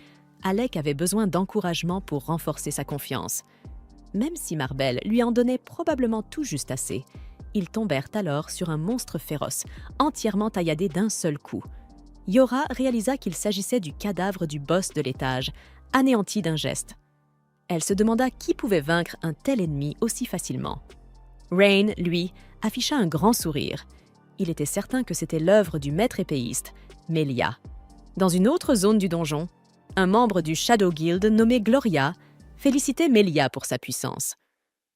Alec avait besoin d'encouragement pour renforcer sa confiance. Même si Marbel lui en donnait probablement tout juste assez, ils tombèrent alors sur un monstre féroce, entièrement tailladé d'un seul coup. Yora réalisa qu'il s'agissait du cadavre du boss de l'étage, anéanti d'un geste. Elle se demanda qui pouvait vaincre un tel ennemi aussi facilement. Rain, lui, afficha un grand sourire. Il était certain que c'était l'œuvre du maître épéiste, Melia. Dans une autre zone du donjon, un membre du Shadow Guild nommé Gloria félicitait Melia pour sa puissance.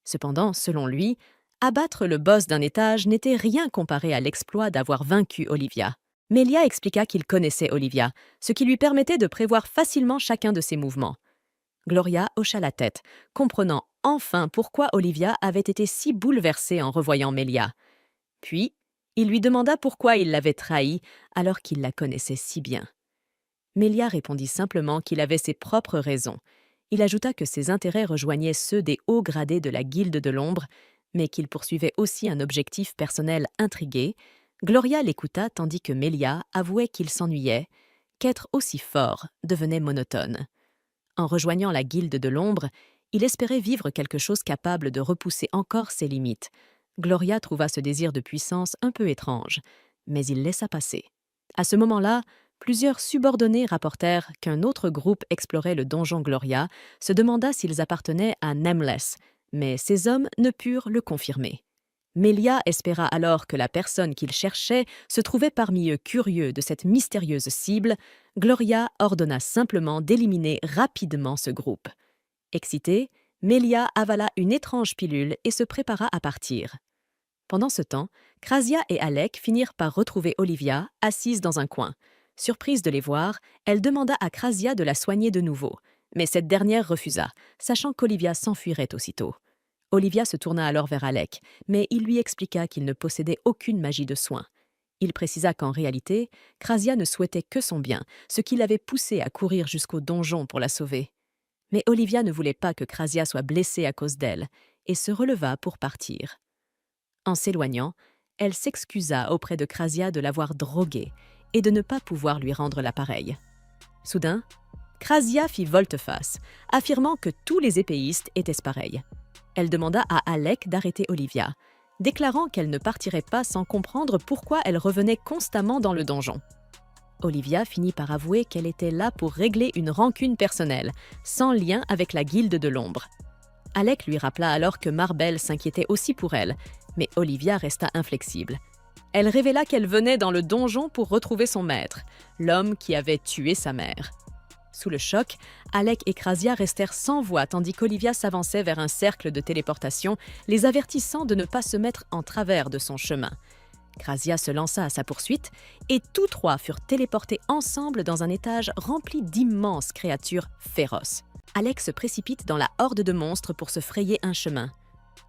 Cependant, selon lui, abattre le boss d'un étage n'était rien comparé à l'exploit d'avoir vaincu Olivia. Melia expliqua qu'il connaissait Olivia, ce qui lui permettait de prévoir facilement chacun de ses mouvements. Gloria hocha la tête, comprenant enfin pourquoi Olivia avait été si bouleversée en revoyant Melia. Puis, il lui demanda pourquoi il l'avait trahie alors qu'il la connaissait si bien. Melia répondit simplement qu'il avait ses propres raisons. Il ajouta que ses intérêts rejoignaient ceux des hauts gradés de la Guilde de l'Ombre, mais qu'il poursuivait aussi un objectif personnel intrigué. Gloria l'écouta tandis que Melia avouait qu'il s'ennuyait, qu'être aussi fort devenait monotone. En rejoignant la Guilde de l'Ombre, il espérait vivre quelque chose capable de repousser encore ses limites. Gloria trouva ce désir de puissance un peu étrange, mais il laissa passer. À ce moment-là, plusieurs subordonnés rapportèrent qu'un autre groupe explorait le donjon Gloria, se demanda s'ils appartenaient à Nameless, mais ces hommes ne purent le confirmer. Melia espéra alors que la personne qu'il cherchait se trouvait parmi eux. Curieux de cette mystérieuse cible, Gloria ordonna simplement d'éliminer rapidement ce groupe. Excitée, Melia avala une étrange pilule et se prépara à partir. Pendant ce temps, Krasia et Alec finirent par retrouver Olivia, assise dans un coin. Surprise de les voir, elle demanda à Krasia de la soigner de nouveau, mais cette dernière refusa, sachant qu'Olivia s'enfuirait aussitôt. Olivia se tourna alors vers Alec, mais il lui expliqua qu'il ne possédait aucune magie de soin. Il précisa qu'en réalité, Krasia ne souhaitait que son bien, ce qui l'avait poussé à courir jusqu'au donjon pour la sauver. Mais Olivia ne voulait pas que Krasia soit blessée à cause d'elle, et se releva pour partir. En s'éloignant, elle s'excusa auprès de Krasia de l'avoir droguée et de ne pas pouvoir lui rendre l'appareil. Soudain, Krasia fit volte-face, affirmant que tous les épéistes étaient pareils. Elle demanda à Alec d'arrêter Olivia, déclarant qu'elle ne partirait pas sans comprendre pourquoi elle revenait constamment dans le donjon. Olivia finit par avouer qu'elle était là pour régler une rancune personnelle, sans lien avec la Guilde de l'Ombre. Alec lui rappela alors que Marbel s'inquiétait aussi pour elle, mais Olivia resta inflexible. Elle révéla qu'elle venait dans le donjon pour retrouver son maître, l'homme qui avait tué sa mère. Sous le choc, Alec et Krasia restèrent sans voix tandis qu'Olivia s'avançait vers un cercle de téléportation, les avertissant de ne pas se mettre en travers de son chemin. Krasia se lança à sa poursuite et tous trois furent téléportés ensemble dans un étage rempli d'immenses créatures féroces. Alec se précipite dans la horde de monstres pour se frayer un chemin.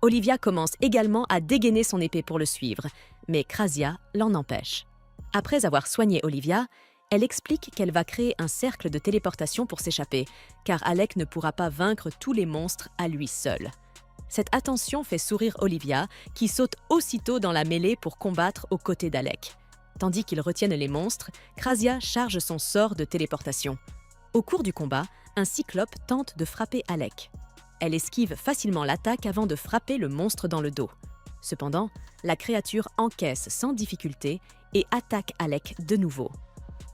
Olivia commence également à dégainer son épée pour le suivre, mais Krasia l'en empêche. Après avoir soigné Olivia, elle explique qu'elle va créer un cercle de téléportation pour s'échapper, car Alec ne pourra pas vaincre tous les monstres à lui seul. Cette attention fait sourire Olivia, qui saute aussitôt dans la mêlée pour combattre aux côtés d'Alec. Tandis qu'ils retiennent les monstres, Krasia charge son sort de téléportation. Au cours du combat, un cyclope tente de frapper Alec. Elle esquive facilement l'attaque avant de frapper le monstre dans le dos. Cependant, la créature encaisse sans difficulté et attaque Alec de nouveau.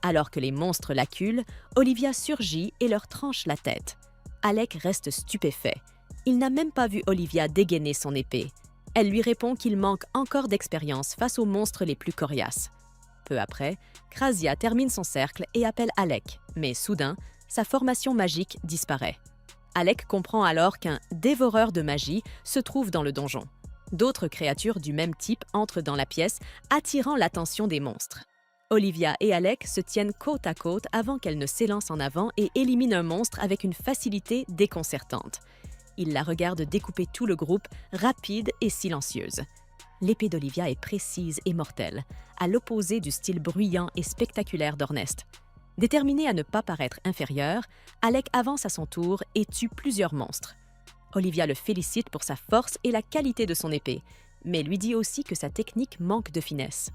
Alors que les monstres l'acculent, Olivia surgit et leur tranche la tête. Alec reste stupéfait. Il n'a même pas vu Olivia dégainer son épée. Elle lui répond qu'il manque encore d'expérience face aux monstres les plus coriaces. Peu après, Krasia termine son cercle et appelle Alec, mais soudain, sa formation magique disparaît. Alec comprend alors qu'un dévoreur de magie se trouve dans le donjon. D'autres créatures du même type entrent dans la pièce, attirant l'attention des monstres. Olivia et Alec se tiennent côte à côte avant qu'elle ne s'élance en avant et élimine un monstre avec une facilité déconcertante. Ils la regardent découper tout le groupe, rapide et silencieuse. L'épée d'Olivia est précise et mortelle, à l'opposé du style bruyant et spectaculaire d'Ornest. Déterminée à ne pas paraître inférieure, Alec avance à son tour et tue plusieurs monstres. Olivia le félicite pour sa force et la qualité de son épée, mais lui dit aussi que sa technique manque de finesse.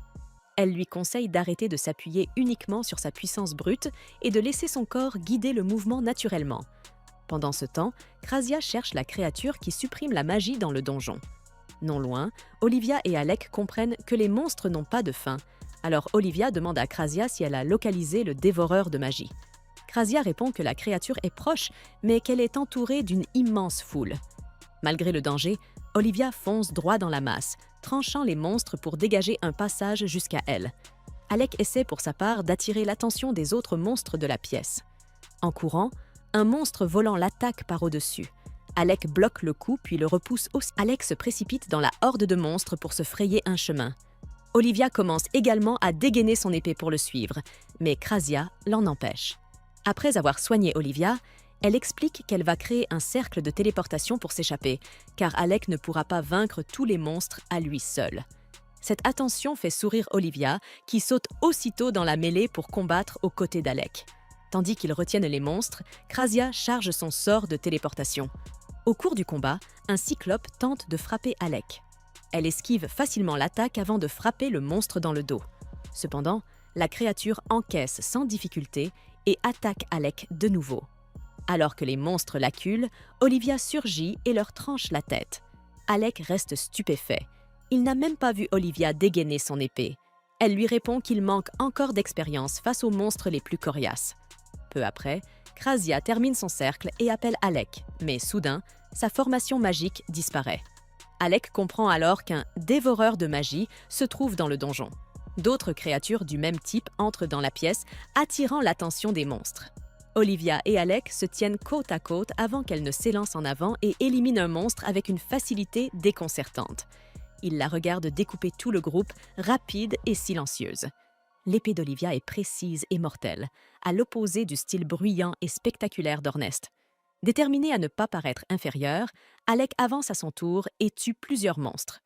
Elle lui conseille d'arrêter de s'appuyer uniquement sur sa puissance brute et de laisser son corps guider le mouvement naturellement. Pendant ce temps, Krasia cherche la créature qui supprime la magie dans le donjon. Non loin, Olivia et Alec comprennent que les monstres n'ont pas de fin. Alors Olivia demande à Krasia si elle a localisé le dévoreur de magie. Krasia répond que la créature est proche, mais qu'elle est entourée d'une immense foule. Malgré le danger, Olivia fonce droit dans la masse, tranchant les monstres pour dégager un passage jusqu'à elle. Alec essaie pour sa part d'attirer l'attention des autres monstres de la pièce. En courant, un monstre volant l'attaque par au-dessus. Alec bloque le coup puis le repousse aussi. Alec se précipite dans la horde de monstres pour se frayer un chemin. Olivia commence également à dégainer son épée pour le suivre, mais Krasia l'en empêche. Après avoir soigné Olivia, elle explique qu'elle va créer un cercle de téléportation pour s'échapper, car Alec ne pourra pas vaincre tous les monstres à lui seul. Cette attention fait sourire Olivia, qui saute aussitôt dans la mêlée pour combattre aux côtés d'Alec. Tandis qu'ils retiennent les monstres, Krasia charge son sort de téléportation. Au cours du combat, un cyclope tente de frapper Alec. Elle esquive facilement l'attaque avant de frapper le monstre dans le dos. Cependant, la créature encaisse sans difficulté et attaque Alec de nouveau. Alors que les monstres l'acculent, Olivia surgit et leur tranche la tête. Alec reste stupéfait. Il n'a même pas vu Olivia dégainer son épée. Elle lui répond qu'il manque encore d'expérience face aux monstres les plus coriaces. Peu après, Krasia termine son cercle et appelle Alec, mais soudain, sa formation magique disparaît. Alec comprend alors qu'un dévoreur de magie se trouve dans le donjon. D'autres créatures du même type entrent dans la pièce, attirant l'attention des monstres. Olivia et Alec se tiennent côte à côte avant qu'elle ne s'élance en avant et élimine un monstre avec une facilité déconcertante. Ils la regardent découper tout le groupe, rapide et silencieuse. L'épée d'Olivia est précise et mortelle, à l'opposé du style bruyant et spectaculaire d'Ornest. Déterminée à ne pas paraître inférieure, Alec avance à son tour et tue plusieurs monstres.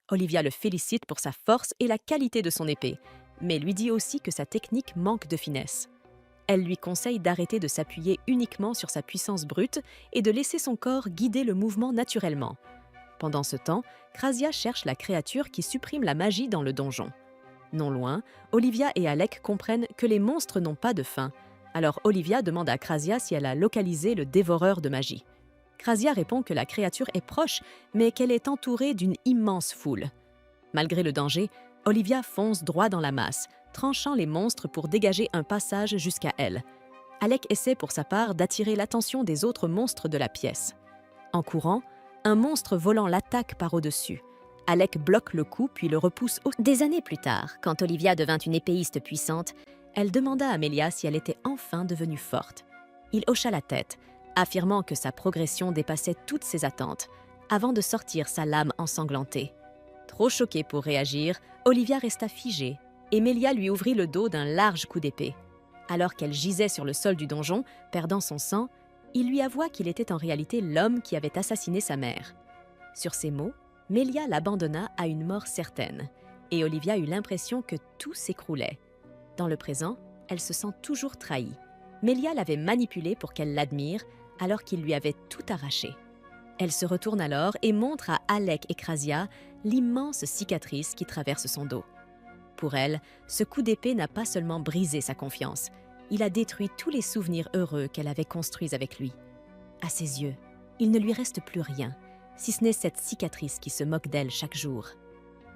Olivia le félicite pour sa force et la qualité de son épée, mais lui dit aussi que sa technique manque de finesse. Elle lui conseille d'arrêter de s'appuyer uniquement sur sa puissance brute et de laisser son corps guider le mouvement naturellement. Pendant ce temps, Krasia cherche la créature qui supprime la magie dans le donjon. Non loin, Olivia et Alec comprennent que les monstres n'ont pas de fin. Alors Olivia demande à Krasia si elle a localisé le dévoreur de magie. Krasia répond que la créature est proche, mais qu'elle est entourée d'une immense foule. Malgré le danger, Olivia fonce droit dans la masse, tranchant les monstres pour dégager un passage jusqu'à elle. Alec essaie pour sa part d'attirer l'attention des autres monstres de la pièce. En courant, un monstre volant l'attaque par au-dessus. Alec bloque le coup puis le repousse Des années plus tard, quand Olivia devint une épéiste puissante, elle demanda à Melia si elle était enfin devenue forte. Il hocha la tête, affirmant que sa progression dépassait toutes ses attentes, avant de sortir sa lame ensanglantée. Trop choquée pour réagir, Olivia resta figée, et Melia lui ouvrit le dos d'un large coup d'épée. Alors qu'elle gisait sur le sol du donjon, perdant son sang, il lui avoua qu'il était en réalité l'homme qui avait assassiné sa mère. Sur ces mots, Melia l'abandonna à une mort certaine, et Olivia eut l'impression que tout s'écroulait. Dans le présent, elle se sent toujours trahie. Melia l'avait manipulée pour qu'elle l'admire, alors qu'il lui avait tout arraché. Elle se retourne alors et montre à Alec et Krasia l'immense cicatrice qui traverse son dos. Pour elle, ce coup d'épée n'a pas seulement brisé sa confiance, il a détruit tous les souvenirs heureux qu'elle avait construits avec lui. À ses yeux, il ne lui reste plus rien, si ce n'est cette cicatrice qui se moque d'elle chaque jour.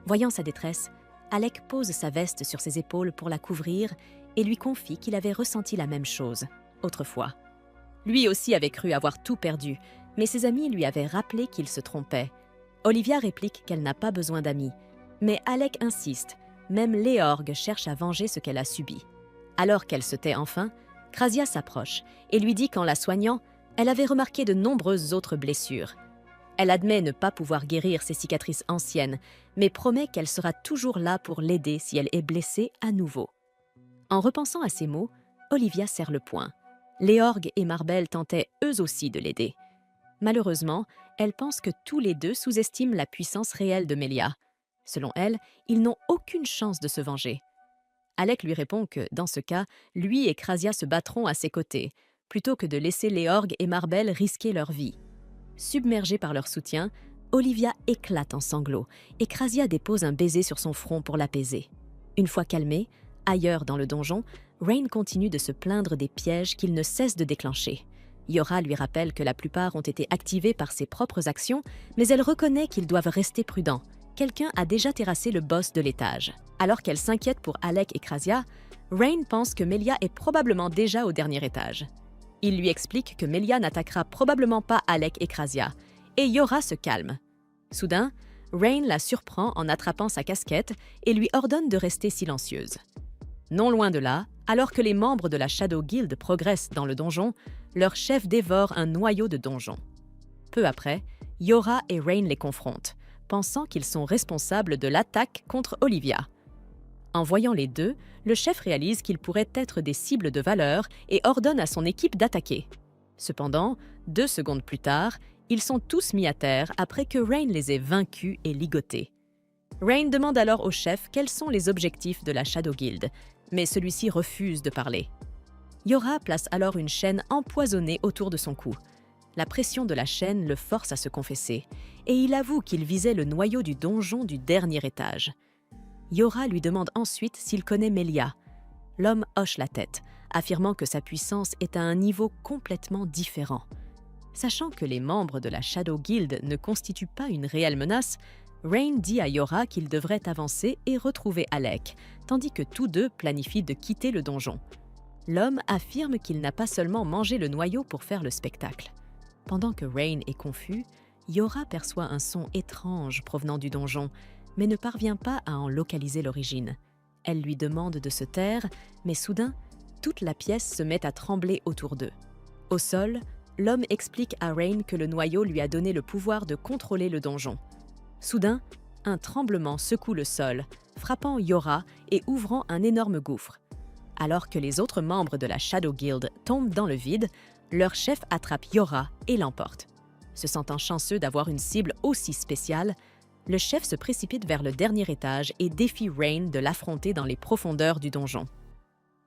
Voyant sa détresse, Alec pose sa veste sur ses épaules pour la couvrir et lui confie qu'il avait ressenti la même chose, autrefois. Lui aussi avait cru avoir tout perdu, mais ses amis lui avaient rappelé qu'il se trompait. Olivia réplique qu'elle n'a pas besoin d'amis, mais Alec insiste, même Léorgue cherche à venger ce qu'elle a subi. Alors qu'elle se tait enfin, Krasia s'approche et lui dit qu'en la soignant, Elle avait remarqué de nombreuses autres blessures. Elle admet ne pas pouvoir guérir ses cicatrices anciennes, mais promet qu'elle sera toujours là pour l'aider si elle est blessée à nouveau. En repensant à ces mots, Olivia serre le poing. Léorgue et Marbel tentaient eux aussi de l'aider. Malheureusement, elle pense que tous les deux sous-estiment la puissance réelle de Melia. Selon elle, ils n'ont aucune chance de se venger. Alec lui répond que, dans ce cas, lui et Krasia se battront à ses côtés, plutôt que de laisser Léorgue et Marbel risquer leur vie. Submergée par leur soutien, Olivia éclate en sanglots et Krasia dépose un baiser sur son front pour l'apaiser. Une fois calmée, ailleurs dans le donjon, Rain continue de se plaindre des pièges qu'il ne cesse de déclencher. Yora lui rappelle que la plupart ont été activés par ses propres actions, mais elle reconnaît qu'ils doivent rester prudents. Quelqu'un a déjà terrassé le boss de l'étage. Alors qu'elle s'inquiète pour Alec et Krasia, Rain pense que Melia est probablement déjà au dernier étage. Il lui explique que Melia n'attaquera probablement pas Alec et Krasia, et Yora se calme. Soudain, Rain la surprend en attrapant sa casquette et lui ordonne de rester silencieuse. Non loin de là, alors que les membres de la Shadow Guild progressent dans le donjon, leur chef dévore un noyau de donjon. Peu après, Yora et Rain les confrontent, pensant qu'ils sont responsables de l'attaque contre Olivia. En voyant les deux, le chef réalise qu'ils pourraient être des cibles de valeur et ordonne à son équipe d'attaquer. Cependant, 2 secondes plus tard, ils sont tous mis à terre après que Rain les ait vaincus et ligotés. Rain demande alors au chef quels sont les objectifs de la Shadow Guild, mais celui-ci refuse de parler. Yora place alors une chaîne empoisonnée autour de son cou. La pression de la chaîne le force à se confesser, et il avoue qu'il visait le noyau du donjon du dernier étage. Yora lui demande ensuite s'il connaît Melia. L'homme hoche la tête, affirmant que sa puissance est à un niveau complètement différent. Sachant que les membres de la Shadow Guild ne constituent pas une réelle menace, Rain dit à Yora qu'il devrait avancer et retrouver Alec, tandis que tous deux planifient de quitter le donjon. L'homme affirme qu'il n'a pas seulement mangé le noyau pour faire le spectacle. Pendant que Rain est confus, Yora perçoit un son étrange provenant du donjon, mais ne parvient pas à en localiser l'origine. Elle lui demande de se taire, mais soudain, toute la pièce se met à trembler autour d'eux. Au sol, l'homme explique à Rain que le noyau lui a donné le pouvoir de contrôler le donjon. Soudain, un tremblement secoue le sol, frappant Yora et ouvrant un énorme gouffre. Alors que les autres membres de la Shadow Guild tombent dans le vide, leur chef attrape Yora et l'emporte. Se sentant chanceux d'avoir une cible aussi spéciale, le chef se précipite vers le dernier étage et défie Rain de l'affronter dans les profondeurs du donjon.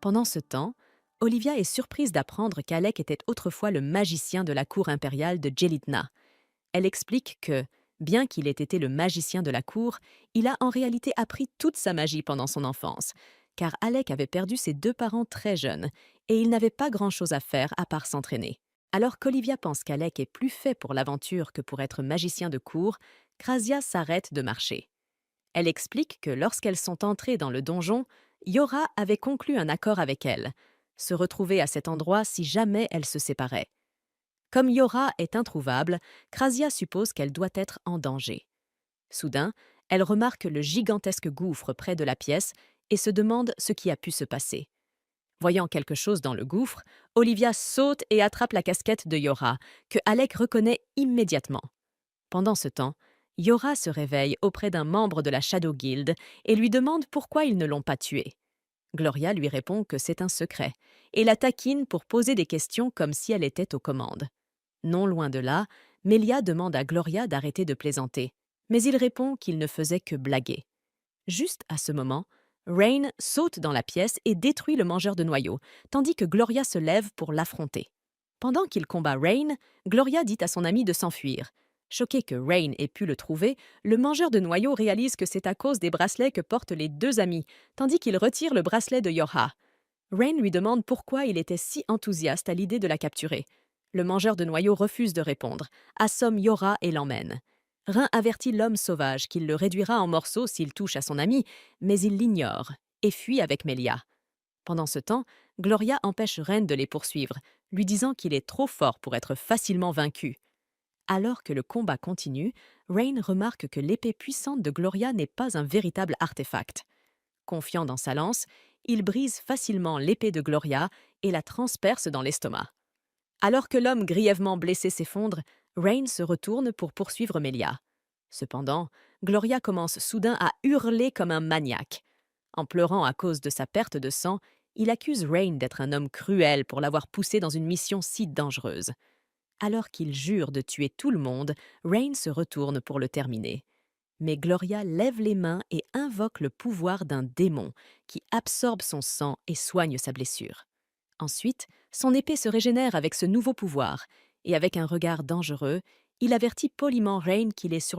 Pendant ce temps, Olivia est surprise d'apprendre qu'Alec était autrefois le magicien de la cour impériale de Jelitna. Elle explique que, bien qu'il ait été le magicien de la cour, il a en réalité appris toute sa magie pendant son enfance, car Alec avait perdu ses 2 parents très jeunes et il n'avait pas grand-chose à faire à part s'entraîner. Alors qu'Olivia pense qu'Alec est plus fait pour l'aventure que pour être magicien de cour, Krasia s'arrête de marcher. Elle explique que lorsqu'elles sont entrées dans le donjon, Yora avait conclu un accord avec elle, se retrouver à cet endroit si jamais elles se séparaient. Comme Yora est introuvable, Krasia suppose qu'elle doit être en danger. Soudain, elle remarque le gigantesque gouffre près de la pièce et se demande ce qui a pu se passer. Voyant quelque chose dans le gouffre, Olivia saute et attrape la casquette de Yora, que Alec reconnaît immédiatement. Pendant ce temps, Yora se réveille auprès d'un membre de la Shadow Guild et lui demande pourquoi ils ne l'ont pas tuée. Gloria lui répond que c'est un secret et la taquine pour poser des questions comme si elle était aux commandes. Non loin de là, Melia demande à Gloria d'arrêter de plaisanter, mais il répond qu'il ne faisait que blaguer. Juste à ce moment, Rain saute dans la pièce et détruit le mangeur de noyaux, tandis que Gloria se lève pour l'affronter. Pendant qu'il combat Rain, Gloria dit à son ami de s'enfuir. Choqué que Rain ait pu le trouver, le mangeur de noyaux réalise que c'est à cause des bracelets que portent les 2 amis, tandis qu'il retire le bracelet de Yora. Rain lui demande pourquoi il était si enthousiaste à l'idée de la capturer. Le mangeur de noyaux refuse de répondre, assomme Yora et l'emmène. Rain avertit l'homme sauvage qu'il le réduira en morceaux s'il touche à son ami, mais il l'ignore et fuit avec Melia. Pendant ce temps, Gloria empêche Rain de les poursuivre, lui disant qu'il est trop fort pour être facilement vaincu. Alors que le combat continue, Rain remarque que l'épée puissante de Gloria n'est pas un véritable artefact. Confiant dans sa lance, il brise facilement l'épée de Gloria et la transperce dans l'estomac. Alors que l'homme grièvement blessé s'effondre, Rain se retourne pour poursuivre Melia. Cependant, Gloria commence soudain à hurler comme un maniaque. En pleurant à cause de sa perte de sang, il accuse Rain d'être un homme cruel pour l'avoir poussé dans une mission si dangereuse. Alors qu'il jure de tuer tout le monde, Rain se retourne pour le terminer. Mais Gloria lève les mains et invoque le pouvoir d'un démon qui absorbe son sang et soigne sa blessure. Ensuite, son épée se régénère avec ce nouveau pouvoir, et avec un regard dangereux, il avertit poliment Rain qu'il est sur le